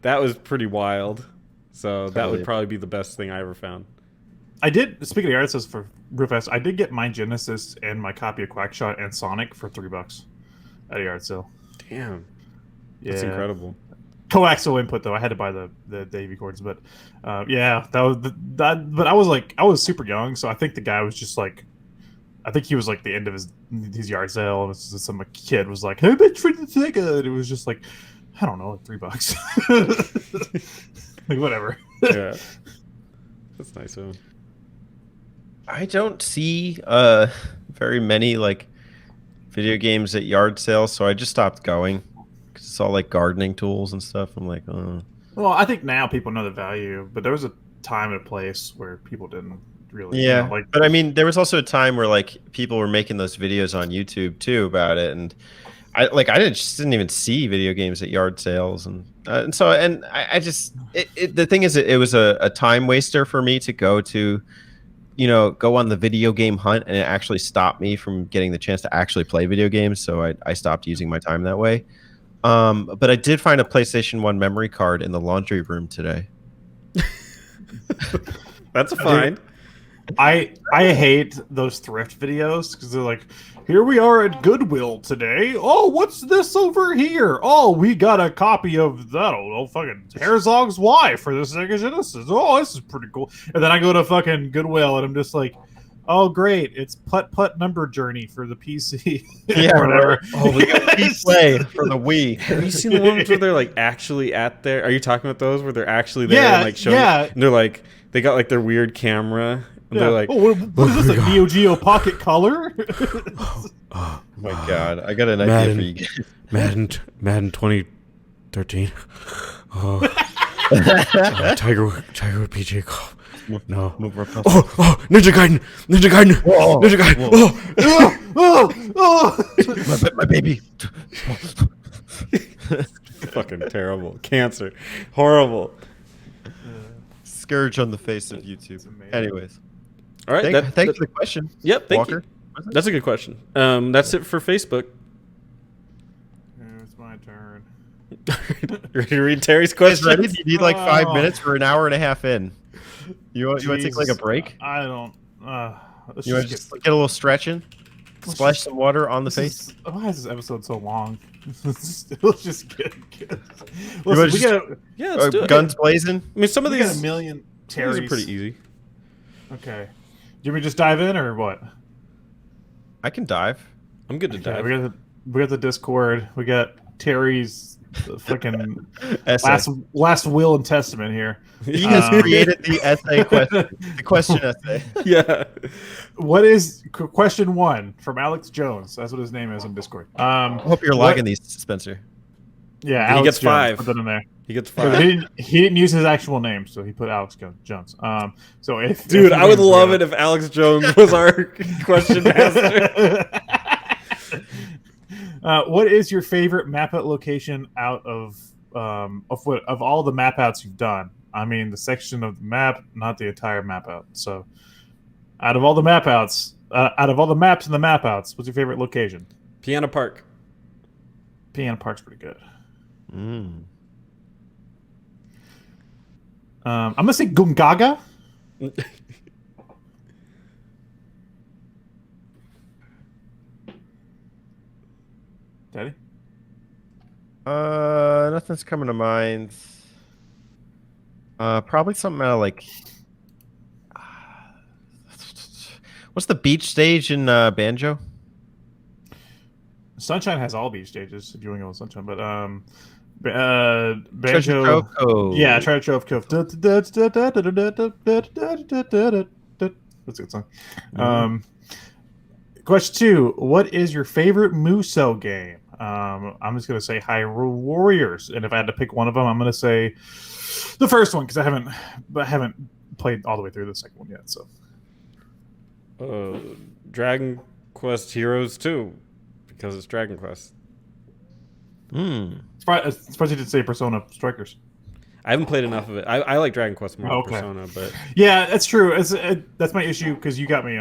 that was pretty wild. So that would Totally. probably be the best thing I ever found. I did. Speaking of yard sales for real fast, I did get my Genesis and my copy of Quackshot and Sonic for $3 at a yard sale. Damn, Yeah. that's incredible. Coaxial input though. I had to buy the AV cords, but yeah, that was that. But I was super young, so I think the guy was just like, I think he was like the end of his yard sale, and some kid was like, "How much for the ticket?" And it was just like, I don't know, like $3. Like whatever. Yeah, that's nice of him. I don't see very many like video games at yard sales, so I just stopped going because it's all like gardening tools and stuff. I'm like, oh. Well, I think now people know the value, but there was a time and a place where people didn't really. Yeah, like. but I mean, there was also a time where like people were making those videos on YouTube too about it, and I just didn't even see video games at yard sales, and I just the thing is, it was a time waster for me to go on the video game hunt, and it actually stopped me from getting the chance to actually play video games. So I stopped using my time that way. But I did find a PlayStation 1 memory card in the laundry room today. That's a find. I hate those thrift videos because they're like, here we are at Goodwill today. Oh, what's this over here? Oh, we got a copy of that old fucking Herzog's wife for the Sega Genesis. Oh, this is pretty cool. And then I go to fucking Goodwill and I'm just like, oh great, it's Putt Putt Number Journey for the PC. Yeah, whatever. Oh, we got Wii Play for the Wii. Have you seen the ones where they're like actually at there? Are you talking about those where they're actually there Yeah, and like showing? yeah. And they're like they got like their weird camera. And Yeah. they're like, oh, what is this, like Neo Geo Pocket Color? Oh my god, I got an idea for you guys. Madden 2013. Oh, Tiger Wood PJ Golf. No. Oh, Ninja Gaiden. Whoa. Ninja Gaiden. Whoa. Oh. my baby. Fucking terrible. Cancer. Horrible. Scourge on the face of YouTube. amazing. Anyways, All right. thanks for the question. Yep. Thank Walker. you. That's a good question. That's it for Facebook. It's my turn. Ready to read Terry's Guys, question? ready? You need like 5 Oh. minutes. We're an hour and a half in. You want to take like a Jesus. break? I don't. Let's You want to just just get a little stretching? Splash some water on the this face? why is this episode so long? Let's just get. wanna Listen, we just- got. Yeah, let's do it. Guns blazing? I mean, some of We got these, a million these Terrys. are pretty easy. Okay. Do you want me to just dive in or what? I can dive. I'm good to Okay, dive. we got the Discord. We got Terry's fucking Essay. last will and testament here. He has created the essay question. The question essay. Yeah. What is question 1 from Alex Jones? That's what his name is on Discord. I hope you're What- logging these, Spencer. Yeah, He Alex gets Jones, 5. Put that in there. He gets 'Cause 5. he didn't use his actual name, so he put Alex Jones. So if Dude, I would love it. it if Alex Jones was our question master. What is your favorite map out location out of all the map outs you've done? I mean, the section of the map, not the entire map out. So, out of all the map outs, out of all the maps in the map outs, what's your favorite location? Piano Park. Piano Park's pretty good. I'm gonna say Gungaga. Daddy? Nothing's coming to mind. Probably something out of like. What's the beach stage in Banjo? Sunshine has all beach stages if you want to go with Sunshine, but Treasure Banjo. Trove Cove. Yeah, Treasure Trove Cove. That's a good song. Question 2. What is your favorite Musou game? I'm just gonna say Hyrule Warriors, and if I had to pick one of them, I'm gonna say the first one because I haven't played all the way through the second one yet. So Dragon Quest Heroes 2, because it's Dragon Quest. surprised you didn't say Persona Strikers. I haven't played enough of it. I like Dragon Quest more Okay. than Persona, but Yeah, that's true. That's my issue because you got me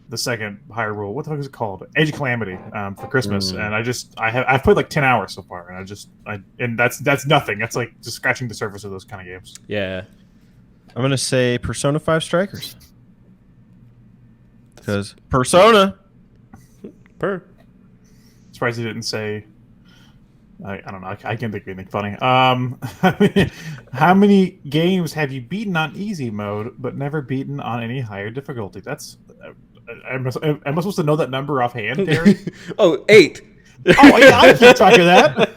the second Hyrule. What the fuck is it called? Age of Calamity for Christmas, and I've played like 10 hours so far, and that's nothing. That's like just scratching the surface of those kind of games. yeah. I'm gonna say Persona 5 Strikers. Because Persona. Surprised you didn't say. I don't know. I can't think of anything funny. How many games have you beaten on easy mode but never beaten on any higher difficulty? That's. Am I supposed to know that number offhand, Terry? Oh, 8. Oh, yeah, I keep track of that.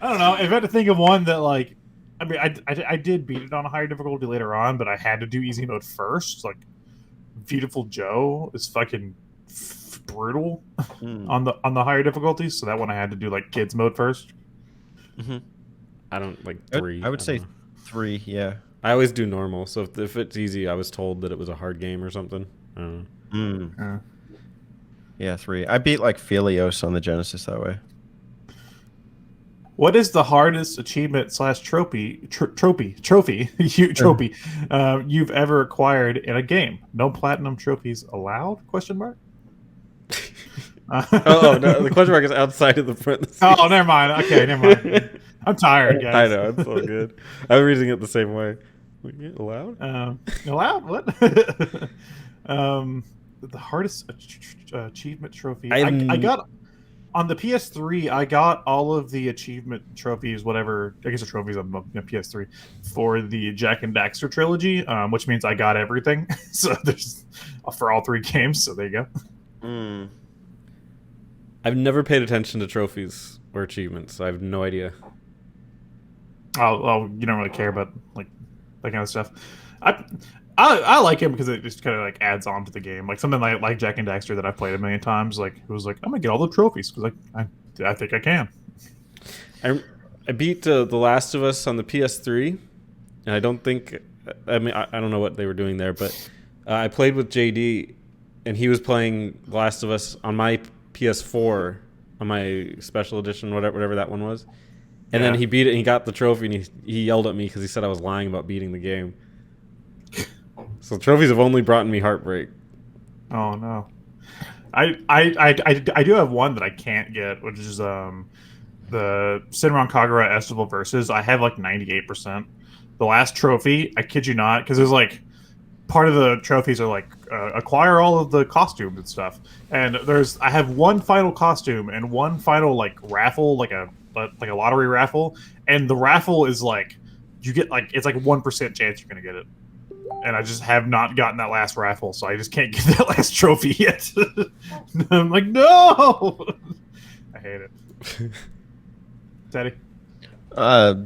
I don't know. If I had to think of one that, like, I mean, I did beat it on a higher difficulty later on, but I had to do easy mode first. Like, Beautiful Joe is fucking brutal on the higher difficulties, so that one I had to do like kids mode first. I don't like 3. I would say don't know. 3. Yeah. I always do normal. So if it's easy, I was told that it was a hard game or something. I don't know. Yeah, 3. I beat like Philios on the Genesis that way. What is the hardest achievement / trophy you've ever acquired in a game? No platinum trophies allowed? Question mark. Oh no, the question mark is outside of the parentheses. Oh, never mind. Okay, never mind. I'm tired, guys. I know, it's all good. I'm reading it the same way. Allowed? Allowed? What? The hardest achievement trophy. I got on the PS3. I got all of the achievement trophies, whatever. I guess the trophies on the PS3 for the Jack and Daxter trilogy, which means I got everything. So there's for all 3 games. So there you go. I've never paid attention to trophies or achievements. I have no idea. Oh, you don't really care about like that kind of stuff. I like him because it just kind of like adds on to the game. Like something like Jack and Daxter that I've played a million times. Like it was like I'm gonna get all the trophies because I think I can. I beat The Last of Us on the PS3, and I don't think. I mean, I don't know what they were doing there, but I played with JD, and he was playing The Last of Us on my PS4 on my special edition, whatever that one was. And then he beat it and he got the trophy and he yelled at me because he said I was lying about beating the game. So trophies have only brought me heartbreak. Oh no. I do have one that I can't get, which is the Shinron Kagura Estival Versus. I have like 98%. The last trophy, I kid you not, because there's like part of the trophies are like acquire all of the costumes and stuff. And I have one final costume and one final like raffle, like a lottery raffle, and the raffle is like you get like it's like 1% chance you're gonna get it. And I just have not gotten that last raffle, so I just can't get that last trophy yet. I'm like, no! I hate it. Teddy?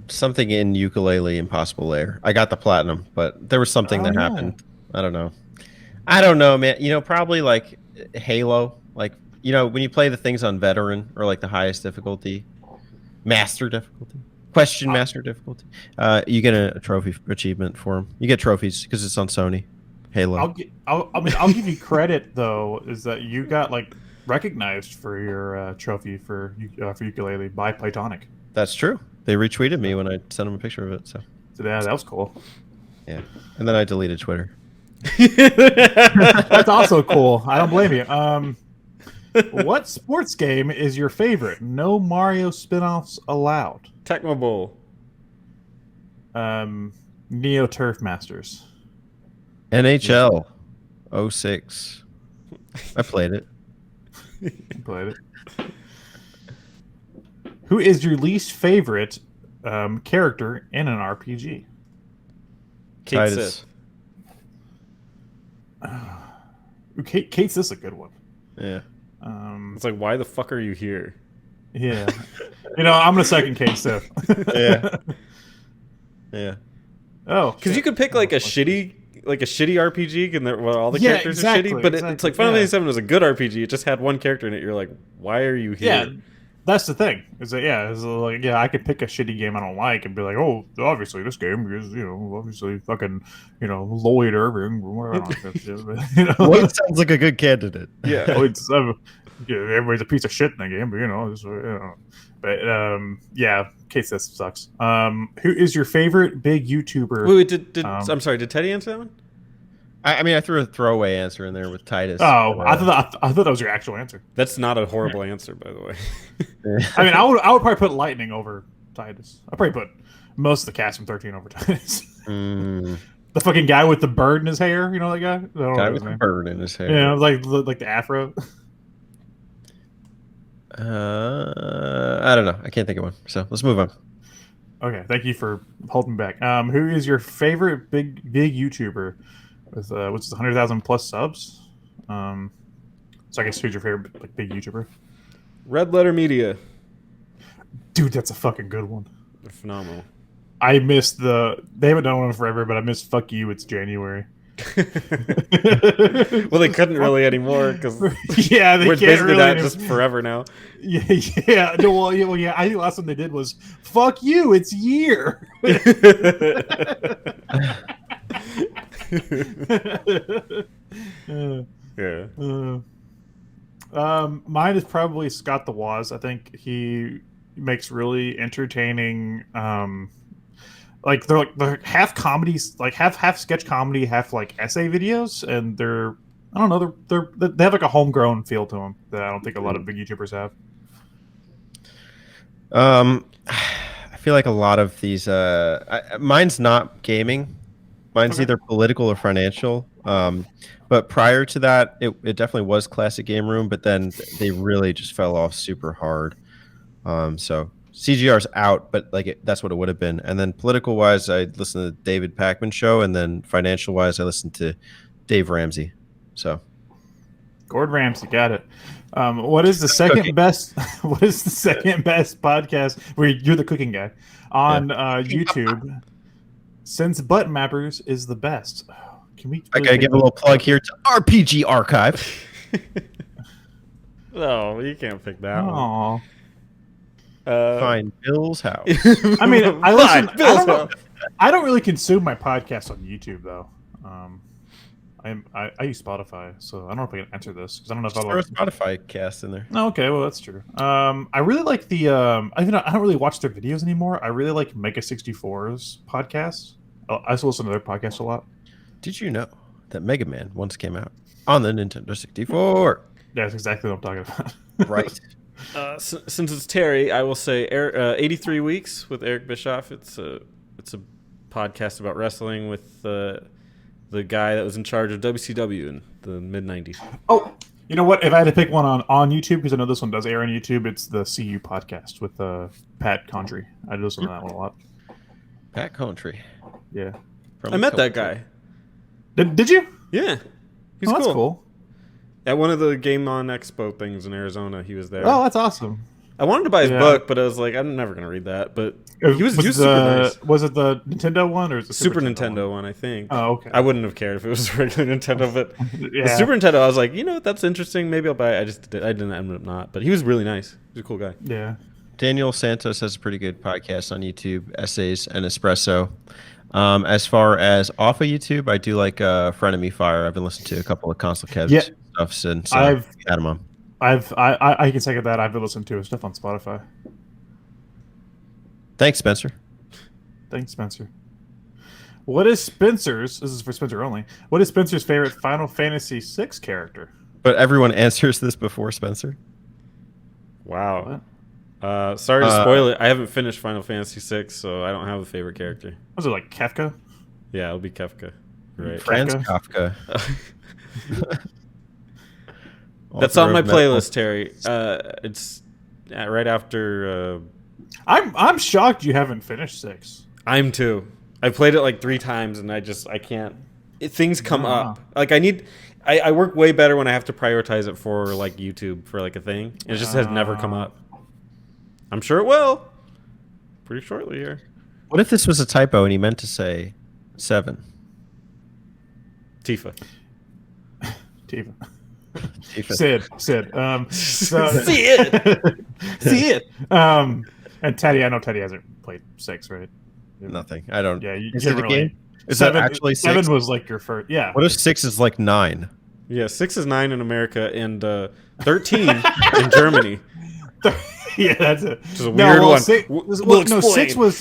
Something in Ukulele Impossible Lair. I got the platinum, but there was something that happened. I don't know, man. You know, probably like Halo. Like, you know, when you play the things on Veteran or like the highest difficulty, Master difficulty, Master difficulty, you get a trophy achievement for them. You get trophies because it's on Sony. Halo. I'll give you credit though, is that you got like recognized for your trophy for ukulele by Playtonic. That's true. They retweeted me when I sent them a picture of it. So yeah, that was cool. Yeah, and then I deleted Twitter. That's also cool. I don't blame you. What sports game is your favorite? No Mario spin-offs allowed. Tecmo Bowl. Neo Turf Masters. NHL 06. I played it. Played it. Who is your least favorite character in an RPG? Kate Titus. Sith. Kate's this a good one. Yeah. It's like, why the fuck are you here? Yeah. I'm gonna second Kate Sith. Yeah. Yeah. Oh, Because you could pick like a shitty RPG, and where all the Yeah, characters exactly, are shitty. But it's exactly, like Final yeah. Fantasy VII was a good RPG. It just had one character in it. You're like, why are you Yeah, here? that's the thing. Is that I could pick a shitty game I don't like and be like, oh, obviously this game is obviously fucking Lloyd Irving. Or whatever, Lloyd sounds like a good candidate. Yeah. Lloyd's, everybody's a piece of shit in that game, but yeah, Kate Sith sucks. Who is your favorite big YouTuber? Wait, I'm sorry. Did Teddy answer that one? I mean, I threw a throwaway answer in there with Titus. Oh, I thought that was your actual answer. That's not a horrible answer, by the way. I mean, I would probably put Lightning over Titus. I'd probably put most of the cast from 13 over Titus. Mm, The fucking guy with the bird in his hair, you know that guy? I don't know guy his with a name. bird in his hair. Yeah, like the afro. I don't know. I can't think of one. So let's move on. Okay, thank you for holding back. Who is your favorite big YouTuber with what's 100,000 plus subs? So I guess who's your favorite big YouTuber? Red Letter Media. Dude, that's a fucking good one. They're phenomenal. I missed they haven't done one in forever, but I missed fuck you. It's January. Well, they couldn't really anymore because Yeah, they we're can't basically really. that just forever now. Yeah. No, well, yeah. I think the last one they did was "fuck you." It's year. Yeah. Mine is probably Scott the Woz. I think he makes really entertaining. Like they're half comedies, like half sketch comedy, half like essay videos, and they're I don't know they have like a homegrown feel to them that I don't think a lot of big YouTubers have. I feel like a lot of these. Mine's not gaming. Mine's Okay. either political or financial. But prior to that, it definitely was Classic Game Room. But then they really just fell off super hard. So CGR's out, but that's what it would have been. And then political wise, I listened to the David Pakman show, and then financial wise, I listened to Dave Ramsey. So Gordon Ramsay, got it. What is the second best? What is the second best podcast where you're the cooking guy on YouTube? Since Button Mappers is the best, can we? I gotta give a little plug here to RPG Archive. Oh, you can't pick that one. Aw. Find Bill's house. I mean, I listen. Fine, Bill's house. I don't really consume my podcast on YouTube though. I use Spotify, so I don't know if I can answer this because I don't know if Throw I'll. a Spotify cast in there. Oh, okay, well that's true. I really like the. I don't really watch their videos anymore. I really like Mega 64's podcast. I also listen to their podcast a lot. Did you know that Mega Man once came out on the Nintendo 64? Yeah, that's exactly what I'm talking about. Right. Since it's Terry, I will say 83 Weeks with Eric Bischoff. It's a podcast about wrestling with the guy that was in charge of WCW in the mid 90s. Oh, you know what? If I had to pick one on YouTube, because I know this one does air on YouTube, it's the CU podcast with Pat Condry. I listen to that one a lot. Pat Country. Yeah. From I met that Country. guy. Did you? Yeah, he's Oh, cool. that's cool. At one of the Game On Expo things in Arizona, he was there. Oh, that's awesome. I wanted to buy his Yeah. book, but I was like, I'm never gonna read that. But he was super nice. Was it the Nintendo one or is it the Super Nintendo one, I think. Oh, okay. I wouldn't have cared if it was a regular Nintendo, but Yeah. the Super Nintendo, I was like, that's interesting. Maybe I'll buy it. I didn't end up not. But he was really nice. He was a cool guy. Yeah. Daniel Santos has a pretty good podcast on YouTube, Essays and Espresso. As far as off of YouTube, I do like Frenemy Fire. I've been listening to a couple of Console Kev's Yeah. stuff since I've- had him on. I can second that. I've been listening to his stuff on Spotify. Thanks, Spencer. Thanks, Spencer. What is Spencer's? This is for Spencer only. What is Spencer's favorite Final Fantasy VI character? But everyone answers this before Spencer. Wow. Sorry to spoil it. I haven't finished Final Fantasy VI, so I don't have a favorite character. Was it like Kefka? Yeah, it'll be Kefka. Right. Franz Kafka. That's Author on my of Metal- playlist, Terry. It's right after. I'm shocked you haven't finished 6. I'm too. I played it like 3 times, and I can't. Things come Oh, up. wow. Like I work way better when I have to prioritize it for like YouTube for like a thing. It just has never come up. I'm sure it will. Pretty shortly here. What if this was a typo and he meant to say 7? Tifa. Tifa. Tifa. Sid. So, See it. See it. And Teddy, I know Teddy hasn't played 6, right? Nothing. I don't. Yeah, you Is it a generally- game? Is that actually 6? 7 was like your first. Yeah. What if 6 is like 9? Yeah, 6 is 9 in America and 13 in Germany. Yeah, that's it. Which is a weird one. We'll No, explain.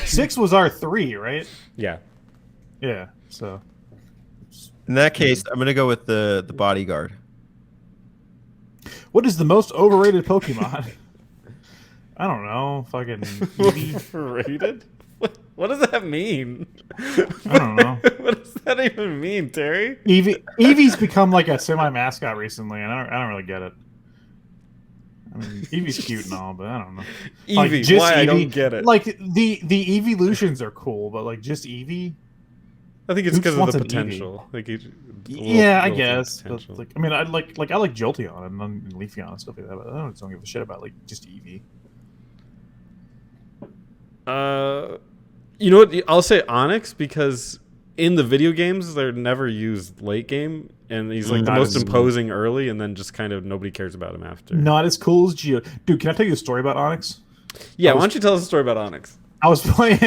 6 was our 3, right? Yeah. Yeah. So In that case, I'm gonna go with the bodyguard. what is the most overrated Pokemon? I don't know. Fucking Eevee. Rated? What does that mean? I don't know. What does that even mean, Terry? Eevee's become like a semi-mascot recently, and I don't really get it. I mean, Eevee's cute and all, but I don't know. Eevee, why? I don't get it. Like the evolutions are cool, but like just Eevee. I think it's who because of wants the an Eevee? potential. Like, Yeah, I guess. But, Potential. like, I mean, I like Jolteon and Leafeon and stuff like that, but I don't give a shit about like just Eevee. You know what? I'll say Onyx because in the video games they're never used late game, and he's like the Not most as- imposing early, and then just kind of nobody cares about him after. Not as cool as Geo. Dude, can I tell you a story about Onyx? Yeah, why don't you tell us a story about Onyx? I was playing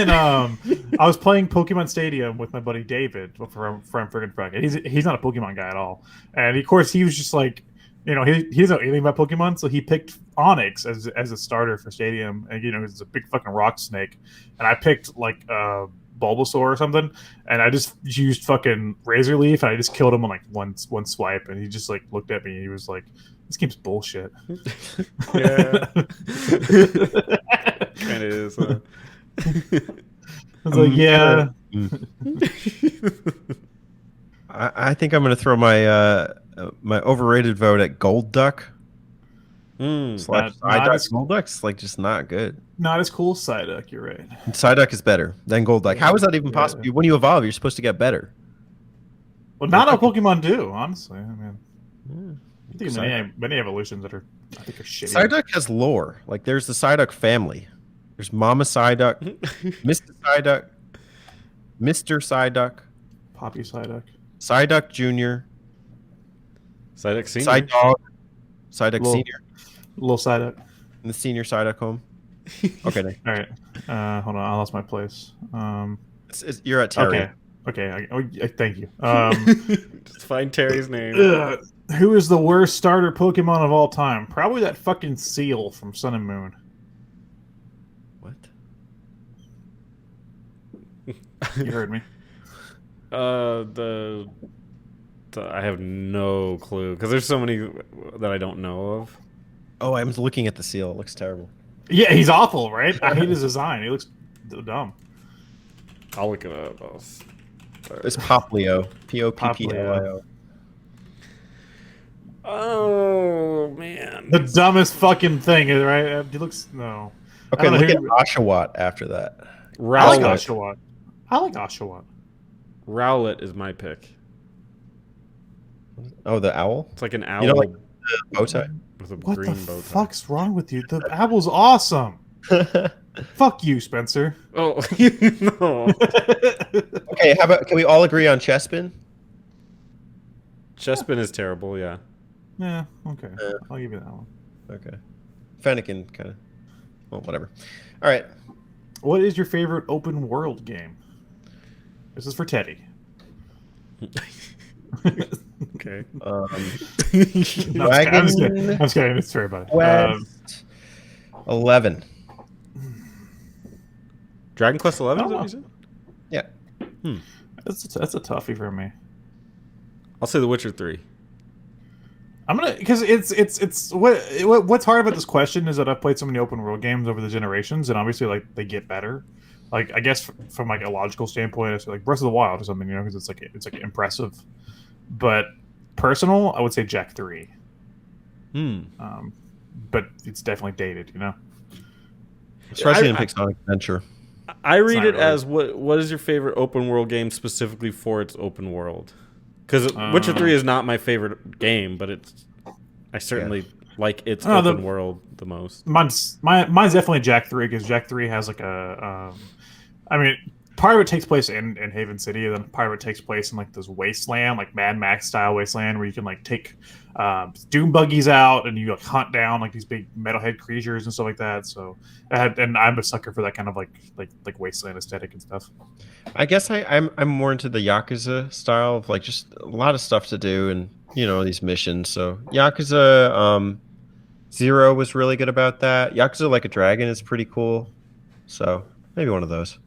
Pokemon Stadium with my buddy David from Friggin' Frog. And he's not a Pokemon guy at all. And of course he was just like, you know, he doesn't know anything about Pokemon, so he picked Onyx as a starter for Stadium. And you know, it's a big fucking rock snake. And I picked like Bulbasaur or something, and I just used fucking Razor Leaf, and I just killed him on like one swipe, and he just like looked at me and he was like, this game's bullshit. Yeah, kind of is. I was like, yeah. I think I'm gonna throw my my overrated vote at Golduck. Slash not Psyduck. as- Golduck's like just not good. Not as cool as Psyduck, you're right. Psyduck is better than Golduck. How is that even Yeah. possible? When you evolve, you're supposed to get better. Well, not all Pokemon do, honestly. I mean, I think Psyduck. many evolutions that are, I think, are shitty. Psyduck has lore. Like there's the Psyduck family. There's Mama Psyduck, Mr. Psyduck, Mr. Psyduck, Poppy Psyduck. Psyduck Jr., Psyduck Senior. Psydog, Psyduck Little- Senior, Little Psyduck. and the Senior Psyduck home. Okay, Nick. All right. Hold on. I lost my place. You're at Terry. Okay. Okay. Thank you. Just find Terry's name. Who is the worst starter Pokemon of all time? Probably that fucking seal from Sun and Moon. What? You heard me. I have no clue because there's so many that I don't know of. Oh, I'm looking at the seal. It looks terrible. Yeah, he's awful, right? I hate his design. He looks dumb. I'll look it up. It's Poplio. Poppio. Oh man. The dumbest fucking thing, right? He looks no. Okay, I don't look know at who- Oshawott after that. I like Rowlet. Oshawott. I like Oshawott. Rowlet is my pick. Oh, the owl? It's like an owl You don't like the bow tie? with a What the green bow tie. fuck's wrong with you? The owl's awesome. Fuck you, Spencer. Oh no. Okay, how about can we all agree on Chespin? Chespin is terrible. Yeah. Yeah, okay. I'll give you that one. Okay. Fennekin kind of. Well, whatever. All right. What is your favorite open world game? This is for Teddy. Okay. No, I'm just kidding. I'm just kidding. I'm just kidding. It's for everybody. Quest 11. Dragon Quest 11 is that what you said? Yeah. That's a toughie for me. I'll say The Witcher 3. I'm gonna because it's what's hard about this question is that I've played so many open world games over the generations, and obviously like they get better. like I guess from like a logical standpoint, it's like Breath of the Wild or something, because it's like impressive. But personal, I would say Jak 3. But it's definitely dated. Especially in Sonic Adventure. I read not it really. as what is your favorite open world game specifically for its open world? Because Witcher 3 is not my favorite game, but I certainly like its open world the most. Mine's definitely Jak 3, because Jak 3 has like I mean, part of it takes place in Haven City, and then part of it takes place in like this wasteland, like Mad Max style wasteland, where you can like take doom buggies out and you like hunt down like these big metalhead creatures and stuff like that. So, and I'm a sucker for that kind of like wasteland aesthetic and stuff. I guess I'm more into the Yakuza style of like just a lot of stuff to do and these missions. So Yakuza 0 was really good about that. Yakuza Like a Dragon is pretty cool. So maybe one of those.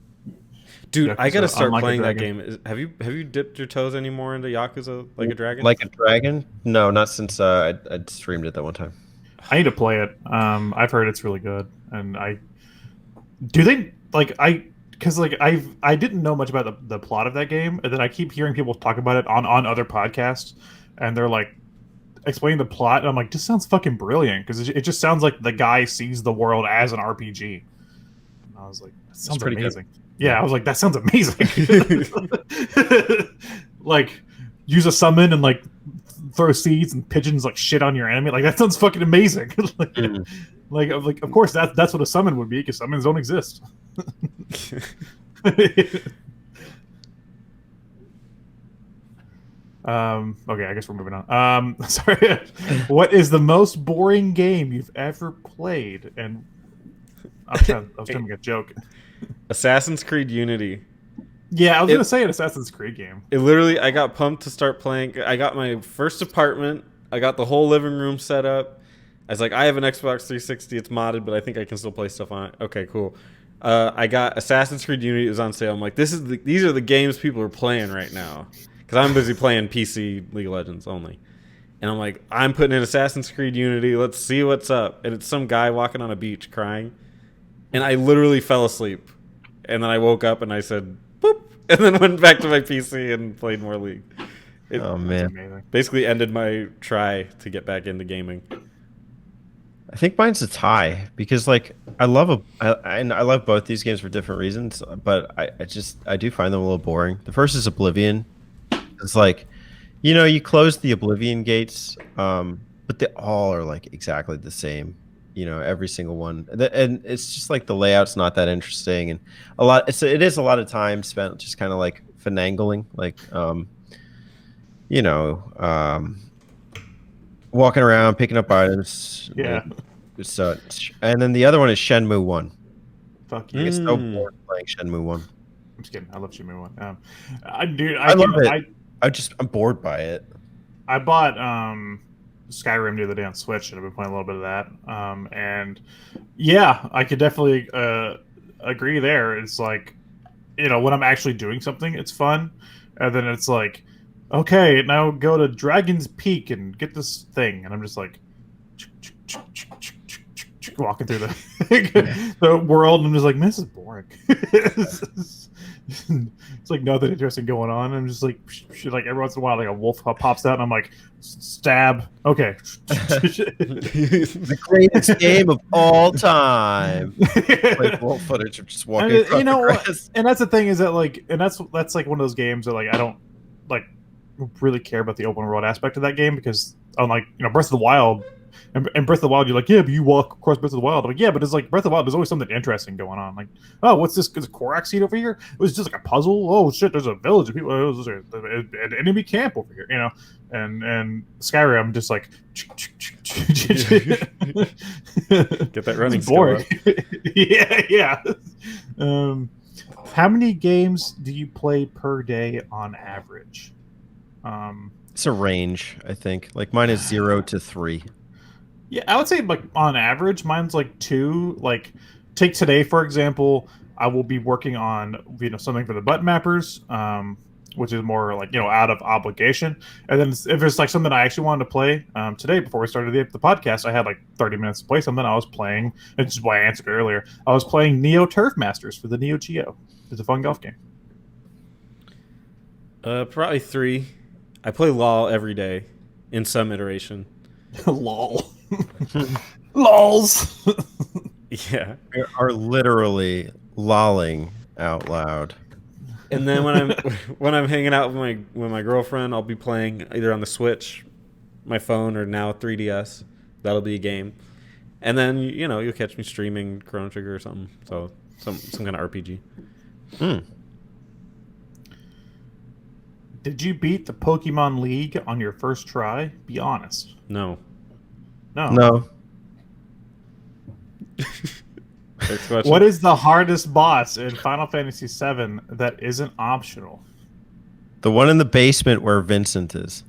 Dude, I gotta Yakuza start Unlike a playing that Dragon. game. Have you dipped your toes anymore into Yakuza Like a Dragon? Like a Dragon? No, not since I streamed it that one time. I need to play it. I've heard it's really good, and because I didn't know much about the plot of that game, and then I keep hearing people talk about it on other podcasts, and they're like explaining the plot, and I'm like, this sounds fucking brilliant, because it just sounds like the guy sees the world as an RPG. And I was like, that sounds pretty good. amazing. Yeah, I was like, that sounds amazing. Like, use a summon and like throw seeds and pigeons like shit on your enemy. Like, that sounds fucking amazing. like, of course that's what a summon would be, because summons don't exist. Okay, I guess we're moving on. Sorry. What is the most boring game you've ever played? And I was trying to make a joke. Assassin's Creed Unity. Yeah, I was gonna say an Assassin's Creed game. It literally, I got pumped to start playing. I got my first apartment. I got the whole living room set up. I was like, I have an Xbox 360. It's modded, but I think I can still play stuff on it. Okay, cool. I got Assassin's Creed Unity. It was on sale. I'm like, these are the games people are playing right now, because I'm busy playing PC League of Legends only. And I'm like, I'm putting in Assassin's Creed Unity. Let's see what's up. And it's some guy walking on a beach crying. And I literally fell asleep. And then I woke up and I said, boop. And then went back to my PC and played more League. It Oh man, Amazing. basically ended my try to get back into gaming. I think mine's a tie because like I love both these games for different reasons, but I do find them a little boring. The first is Oblivion. It's like, you close the Oblivion gates, but they all are like exactly the same. Every single one, and it's just like the layout's not that interesting, and it is a lot of time spent just kind of like finagling, like walking around picking up items. Yeah. So, and then the other one is Shenmue 1. Fuck I you. get so bored playing Shenmue 1. I'm just kidding. I love Shenmue 1. I love it. I'm bored by it. I bought Skyrim the other day on Switch, and I've been playing a little bit of that. And yeah, I could definitely agree there. It's like, when I'm actually doing something, it's fun. And then it's like, okay, now go to Dragon's Peak and get this thing. And I'm just like, walking through the world, and I'm just like, man, this is boring. It's like nothing interesting going on. I'm just like, like every once in a while, like a wolf pops out, and I'm like, stab. Okay. The greatest game of all time. Like wolf footage of just walking And, across the grass. and that's the thing is that like, and that's like one of those games that like I don't like really care about the open world aspect of that game, because unlike Breath of the Wild. And Breath of the Wild, you're like, yeah, but you walk across Breath of the Wild. I'm like, yeah, but it's like Breath of the Wild, there's always something interesting going on. Like, oh, what's this? There's a Korak seed over here? It was just like a puzzle. Oh, shit, there's a village of people. There's an enemy camp over here, And Skyrim, just like... Get that running It's skill boring. up. yeah. How many games do you play per day on average? It's a range, I think. Like mine is 0 to 3. Yeah, I would say like on average, mine's like 2. Like, take today for example. I will be working on something for the button mappers, which is more like out of obligation. And then if it's like something I actually wanted to play today before we started the podcast, I had like 30 minutes to play something. I was playing, which is why I answered earlier. I was playing Neo Turf Masters for the Neo Geo. It's a fun golf game. Probably 3. I play LOL every day in some iteration. Lol. Lols. Yeah. We are literally lolling out loud. And then when I'm hanging out with my girlfriend, I'll be playing either on the Switch, my phone, or now 3DS. That'll be a game. And then you'll catch me streaming Chrono Trigger or something. So some kind of RPG. Did you beat the Pokemon League on your first try? Be honest. No. No. Next question. What is the hardest boss in Final Fantasy VII that isn't optional? The one in the basement where Vincent is.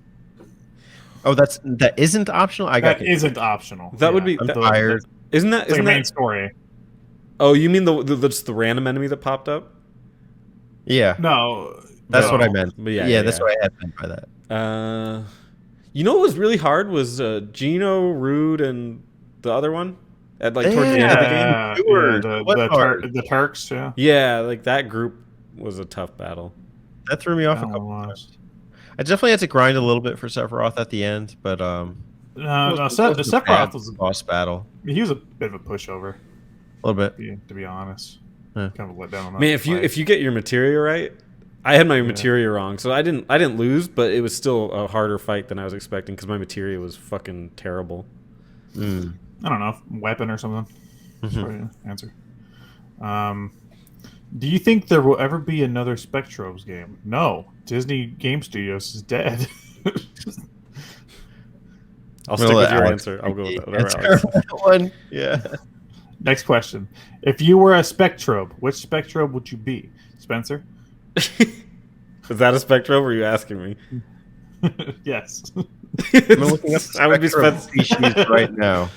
Oh, that isn't optional? That isn't optional. That would be. I'm that- tired. Isn't that? It's like Isn't a main that? story. Oh, you mean just the random enemy that popped up? Yeah. No. That's no. what I meant. But yeah, That's yeah. what I had meant by that. What was really hard was Gino, Rude, and the other one at towards the end of the game. Yeah, Sure. What hard? the Turks, yeah. Yeah, like that group was a tough battle. That threw me off a Oh, couple wow. times. I definitely had to grind a little bit for Sephiroth at the end, but No, it wasn't a Sephiroth bad was boss battle. he was a bit of a pushover, A little bit. to be honest. Yeah. Kind of a letdown on that Man, fight. if you get your materia right, I had my materia wrong, so I didn't lose, but it was still a harder fight than I was expecting because my materia was fucking terrible. Mm. I don't know, weapon or something. That's probably the answer. Do you think there will ever be another Spectrobes game? No. Disney Game Studios is dead. I'll stick with your answer. I'll go with that. Whatever, Alex. That one. Yeah. Next question. If you were a Spectrobe, which Spectrobe would you be? Spencer? Is that a Spectrum? Or are you asking me? Yes. I'm looking up I would be Spectrum Spencer. species right now.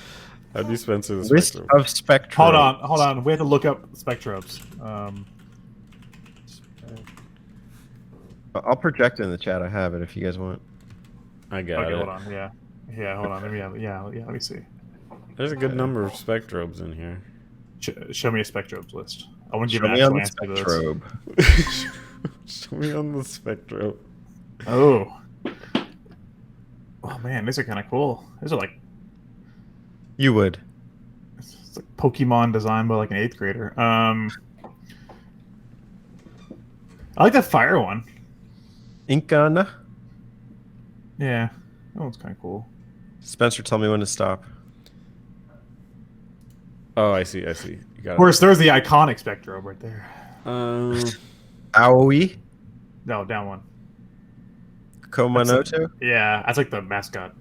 I'd be Spencer the List Spectrum. of Spectrum. Hold on. We have to look up Spectrobes. I'll project it in the chat. I have it if you guys want. I got Okay, it. hold on. Yeah, hold on. Let me see. There's a good number of Spectrobes in here. Show me a Spectrobes list. I want to Show give an me on actual the answer to this. Spectrobe. Show me on the Spectrum. Oh. Oh man, these are kind of cool. These are like You would. it's like Pokemon designed by like an 8th grader. I like that fire one. Inkana. Yeah, that one's kind of cool. Spencer, tell me when to stop. Oh, I see. You got Of course, there's the iconic Spectrobe right there. it. Aoi. No, down one. Komanoto. Yeah, that's like the mascot.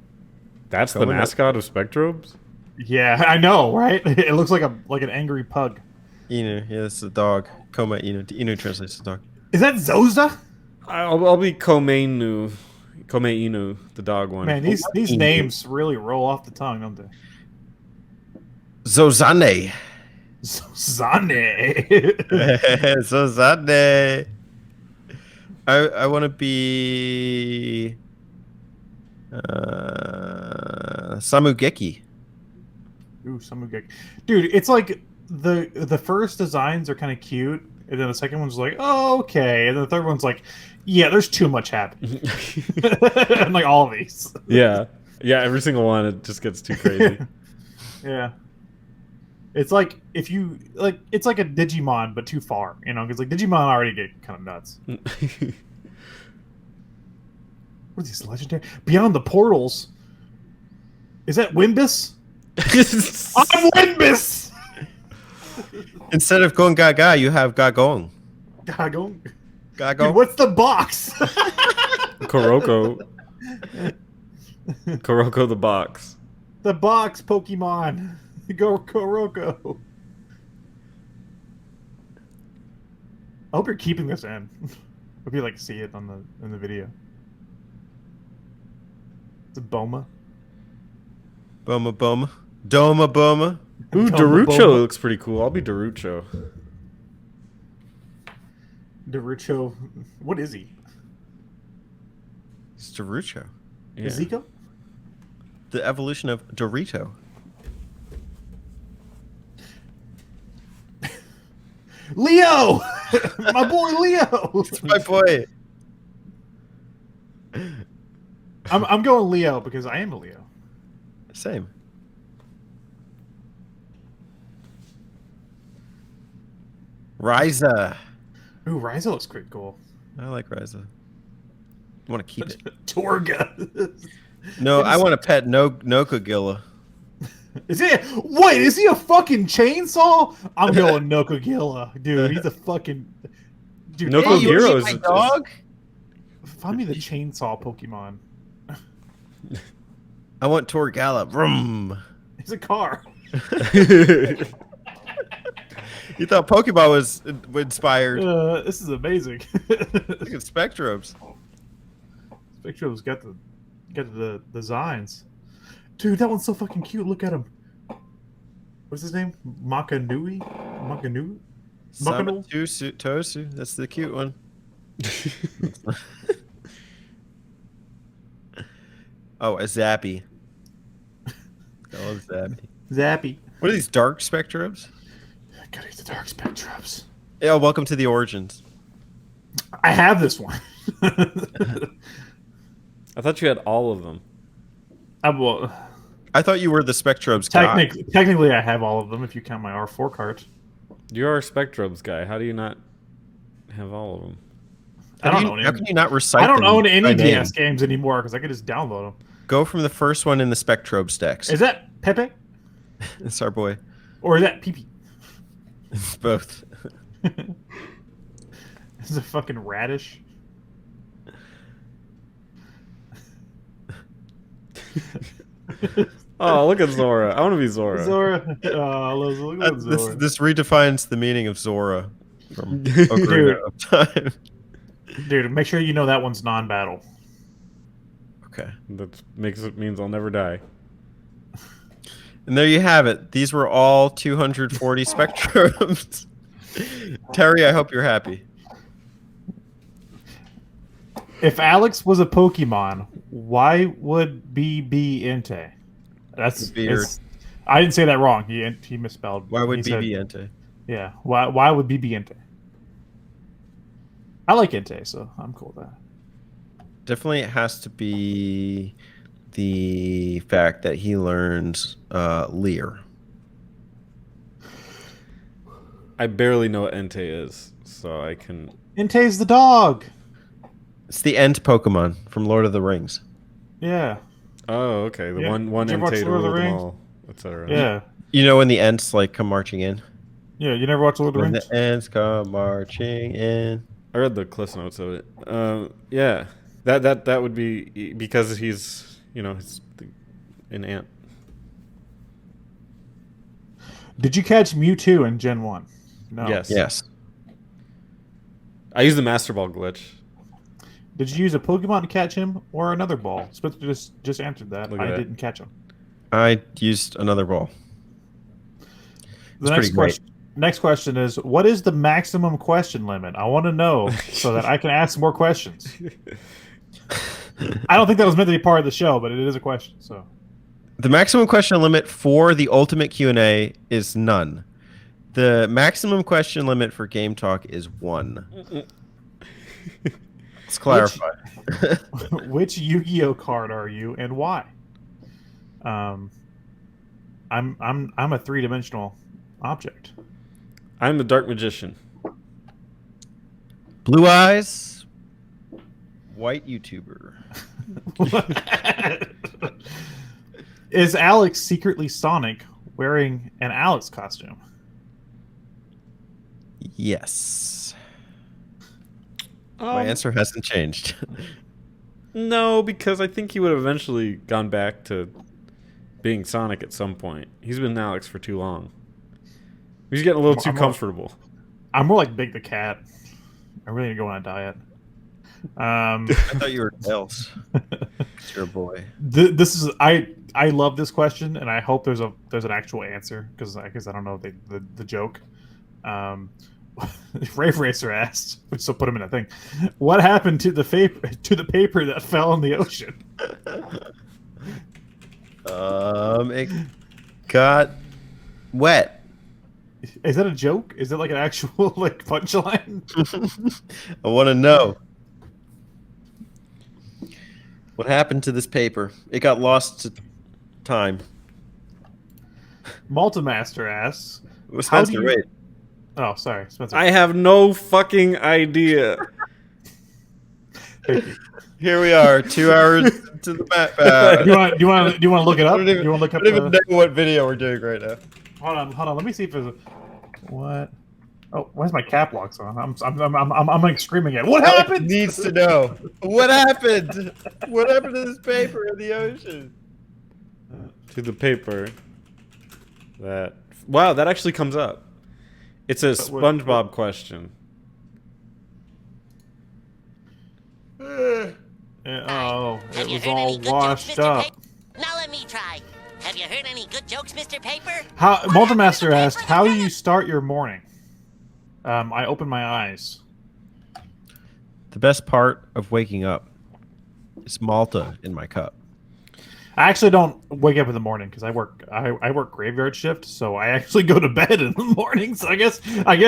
That's the Coming up. mascot of Spectrobes? Yeah, I know, right? It looks like an angry pug. Inu. Yeah, that's the dog. Koma Inu. Inu translates to dog. Is that Zoza? I'll be Komeinu. Komeinu, the dog one. Man, these names really roll off the tongue, don't they? Zozane. Zane. Zozane. I want to be Samugeki. Ooh, Samugeki. Dude, it's like the first designs are kind of cute, and then the second one's like, oh, okay, and then the third one's like, yeah, there's too much happening. And like all of these. Yeah, every single one, it just gets too crazy. Yeah. It's like if you like, it's like a Digimon, but too far, because like Digimon already get kind of nuts. What are these legendary? Beyond the Portals. Is that Wimbus? I'm Wimbus. Instead of going Gaga, you have Gagong. Gagong. Gagong. Dude, what's the box? Kuroko. Kuroko the box. The box Pokemon. Go Kuroko. I hope you're keeping this in. Hope you see it in the video. It's a Boma. Boma Boma. Doma Boma. Ooh, Doma Darucho Boma. looks pretty cool. I'll be Darucho. Darucho. What is he? It's Dorito. Yeah. Ezekiel? The evolution of Dorito. Leo! My boy Leo! It's my boy. I'm going Leo because I am a Leo. Same. Ryza. Ooh, Ryza looks pretty cool. I like Ryza. I want to keep it. Torga. No, I want to pet Nokagilla. Is he a fucking chainsaw? I'm going Nokagilla, dude. He's a fucking dude. Noko Hey, you Giro wanna is eat my just- dog. Find me the chainsaw Pokemon. I want Torgala. Vroom. It's a car. You thought Pokemon was inspired. This is amazing. Look at Spectrobes. Spectrob's got the designs. Dude, that one's so fucking cute. Look at him. What's his name? Makanui? Makanu? Makanu? Samatusu Tosu. That's the cute one. Oh, a Zappy. I love Zappy. Zappy. What are these dark Spectrobes? Gotta get the dark Spectrobes. Yeah, welcome to the Origins. I have this one. I thought you had all of them. Well, I thought you were the Spectrobes guy. technically, I have all of them if you count my R4 cards. You're a Spectrobes guy. How do you not have all of them? I don't How can you not recite I don't them own by any name? DS games anymore because I could just download them. Go from the first one in the Spectrobe stacks. Is that Pepe It's our boy. or is that Pee? It's both. Is it fucking radish? Oh, look at Zora. I want to be Zora. Zora. Oh, look at Zora. This redefines the meaning of Zora from Ocarina of Time. Dude, make sure you know that one's non-battle. Okay. That means I'll never die. And there you have it. These were all 240 Spectrums. Terry, I hope you're happy. If Alex was a Pokemon, why would BB Entei? That's Beard. I didn't say that wrong. He misspelled. Why would He said- BB Entei? Yeah. Why would BB Entei? I like Entei, so I'm cool with that. Definitely it has to be the fact that he learns Leer. I barely know what Entei is, so I can. Entei's the dog. It's the Ent Pokemon from Lord of the Rings. Yeah. Oh, okay. The Yeah. one Did you watch Entei to Lord of the rule them Rings? all, etc. Yeah. You know when the Ents like come marching in? Yeah. You never watched Lord of the When Rings? the Ents come marching in. I read the cliff notes of it. Yeah, that would be because he's an ant. Did you catch Mewtwo in Gen 1? No. Yes. Yes. I used the Master Ball glitch. Did you use a Pokemon to catch him or another ball? Spencer just answered that. Look at I that. didn't catch him. I used another ball. The It's pretty great. Next question is, what is the maximum question limit? I want to know so that I can ask more questions. I don't think that was meant to be part of the show, but it is a question. So The maximum question limit for the Ultimate Q&A is none. The maximum question limit for Game Talk is 1. Let's clarify. which Yu-Gi-Oh card are you and why? I'm a three-dimensional object. I'm the Dark Magician. Blue eyes, white YouTuber. Is Alex secretly Sonic wearing an Alex costume? Yes. My answer hasn't changed. No, because I think he would have eventually gone back to being Sonic at some point. He's been Alex for too long. He's getting a little too comfortable. I'm more like Big the Cat. I really need to go on a diet. I thought you were Tails. It's your boy. This is I love this question, and I hope there's an actual answer because I don't know the joke. Rave Racer asked, we still put him in a thing. What happened to the paper that fell in the ocean? It got wet. Is that a joke? Is it like an actual like punchline? I want to know. What happened to this paper? It got lost to time. Multimaster asks. Spencer, do you- wait. Oh, sorry, Spencer. I have no fucking idea. Here we are, 2 hours to the map. do you want to look it I up? don't Do even, you want to look I up? don't even know what video we're doing right now. Hold on. Let me see if there's a what. Oh, why's my cap locks on? I'm like screaming at. What Alex happened? needs to know. What happened? What happened to this paper in the ocean? To the paper. That wow, that actually comes up. It's a SpongeBob question. Oh, Have it you was heard all any good jokes, washed Mr. up. Paper? Now let me try. Have you heard any good jokes, Mr. Paper? How What happened to Multimaster the asked, paper "How do that you fell start your morning?" I open my eyes. The best part of waking up is Malta in my cup. I actually don't wake up in the morning because I work graveyard shift, so I actually go to bed in the morning. So I guess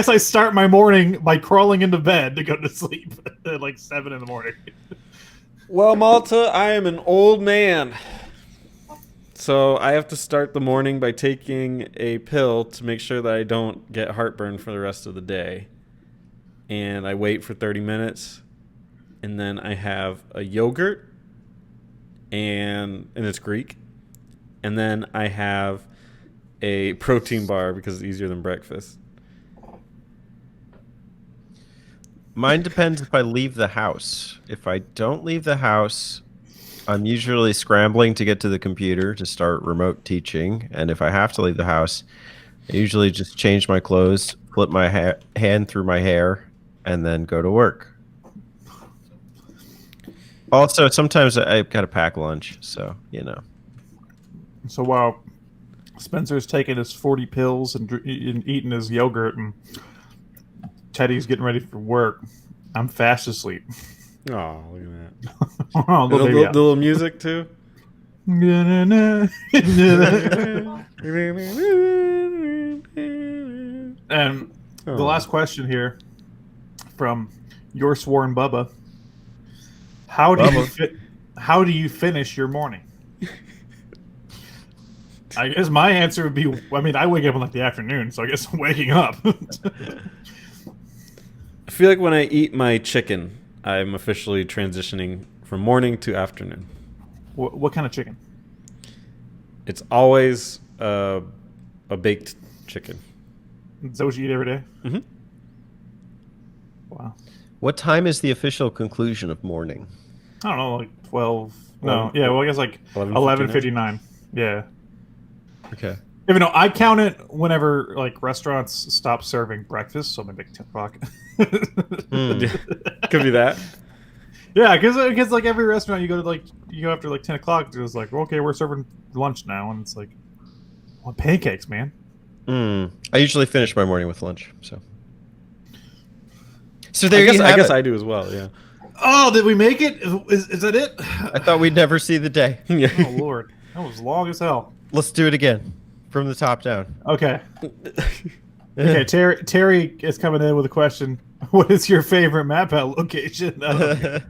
I start my morning by crawling into bed to go to sleep at like 7 in the morning. Well, Malta, I am an old man. So I have to start the morning by taking a pill to make sure that I don't get heartburn for the rest of the day. And I wait for 30 minutes. And then I have a yogurt. And it's Greek. And then I have a protein bar because it's easier than breakfast. Mine depends if I leave the house. If I don't leave the house, I'm usually scrambling to get to the computer to start remote teaching. And if I have to leave the house, I usually just change my clothes, flip my hand through my hair, and then go to work. Also, sometimes I've got to pack lunch, so, you know. So while Spencer's taking his 40 pills and eating his yogurt, and Teddy's getting ready for work, I'm fast asleep. Oh, look at that. Oh, The little baby out. little music, too. And Oh. the last question here from your sworn Bubba: How do you finish your morning? I guess my answer would be: I mean, I wake up in like the afternoon, so I guess I'm waking up. I feel like when I eat my chicken, I'm officially transitioning from morning to afternoon. What kind of chicken? It's always a baked chicken. Is that what you eat every day? Mhm. Wow. What time is the official conclusion of morning? I don't know, like 12. No, 11, yeah, well, I guess like 11:59. Yeah. Okay. Even though I count it whenever like restaurants stop serving breakfast, so maybe like 10 o'clock. Could be that. Yeah, because like every restaurant you go after like 10 o'clock, it's like, okay, we're serving lunch now, and it's like, well, pancakes, man. I usually finish my morning with lunch, so. So I there guess, you I have guess it. I do as well, yeah. Oh, did we make it? Is that it? I thought we'd never see the day. Oh Lord, that was long as hell. Let's do it again, from the top down. Okay. Okay, Terry is coming in with a question. What is your favorite map out location? All right,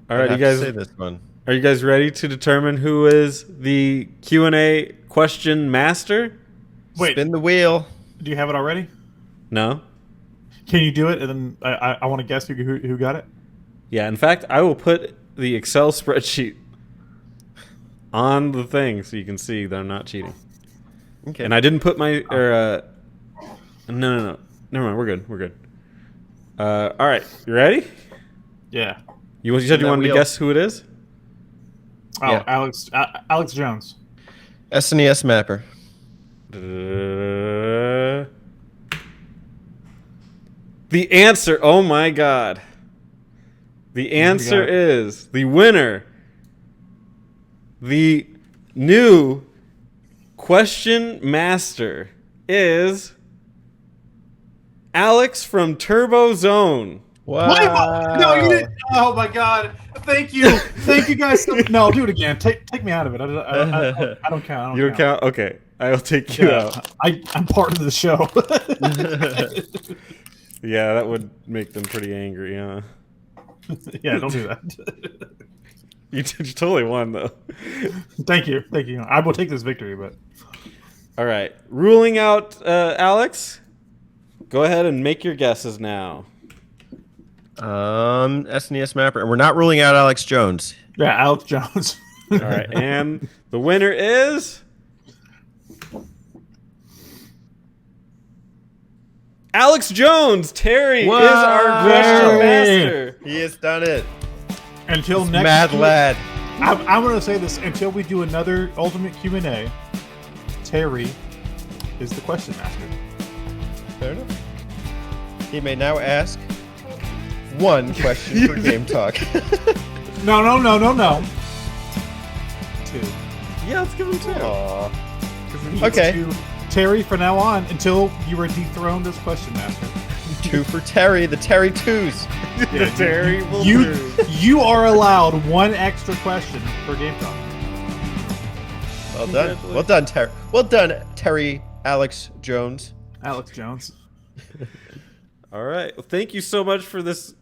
I'd you have to guys say this one. are you guys ready to determine who is the Q&A question master? Wait, Spin the wheel. do you have it already? No? Can you do it? And then I want to guess who got it. Yeah, in fact, I will put the Excel spreadsheet on the thing so you can see that I'm not cheating. Okay. And I didn't put my no. Never mind, we're good. All right, you ready? Yeah. You said you that wanted to wheel. guess who it is? Oh, Yeah. Alex Jones. SNES mapper. The answer, oh my god. The answer got? is the winner. The new question master is Alex from Turbo Zone. Wow. No, you didn't. Oh my god! Thank you guys. No, do it again. Take me out of it. I don't count. You don't count? Okay. I'll take you out. I'm part of the show. Yeah, that would make them pretty angry, huh? Yeah, don't do that. You totally won, though. Thank you. I will take this victory, but All right. Ruling out Alex. Go ahead and make your guesses now. SNES Mapper, and we're not ruling out Alex Jones. yeah, Alex Jones. All right. And the winner is... Alex Jones. Terry Wow. is our question master. He has done it. Until next Mad week- lad. I'm going to say this until we do another Ultimate Q&A. Terry is the question master. Fair enough. He may now ask one question for Game Talk. No. 2. Yeah, let's give him 2. Aw. He Okay. gets 2. Terry, from now on, until you are dethroned as question master. 2 for Terry, the Terry Twos. The Terry will You lose. you are allowed one extra question per game talk. Well done. Well done, Terry. Well done, Terry Alex Jones. Alex Jones. All right. Well, thank you so much for this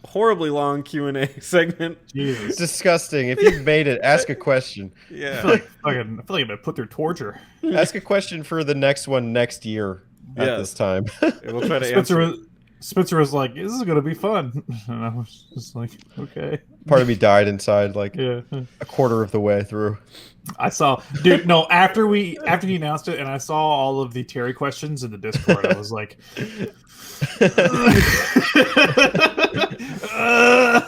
horribly long Q&A segment. Jesus. Disgusting. If you've made it, ask a question. I Yeah. feel like I'm gonna put through torture. Ask a question for the next one next year at Yes. this time. We'll try to Spencer answer. Spencer was like, "This is gonna be fun," and I was just like, "Okay, Part of me died inside like yeah." a quarter of the way through. I saw, dude. No, after he announced it, and I saw all of the Terry questions in the Discord, I was like, I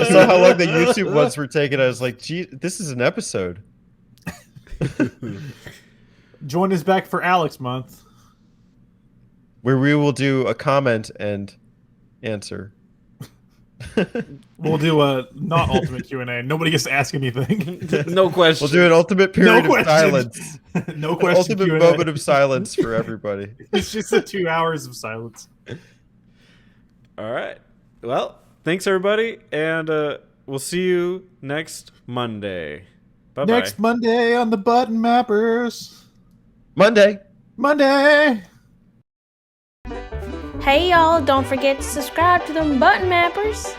saw how long the YouTube ones were taking. I was like, gee, this is an episode. "Join us back for Alex month." Where we will do a comment and answer. We'll do a not ultimate Q&A. Nobody gets to ask anything. No question. We'll do an ultimate period No of questions. silence. No An question ultimate Q&A. moment of silence for everybody. It's just the 2 hours of silence. All right. Well, thanks everybody, and we'll see you next Monday. Bye bye. Next Monday on the Button Mappers. Monday. Monday. Hey y'all, don't forget to subscribe to them Button Mappers.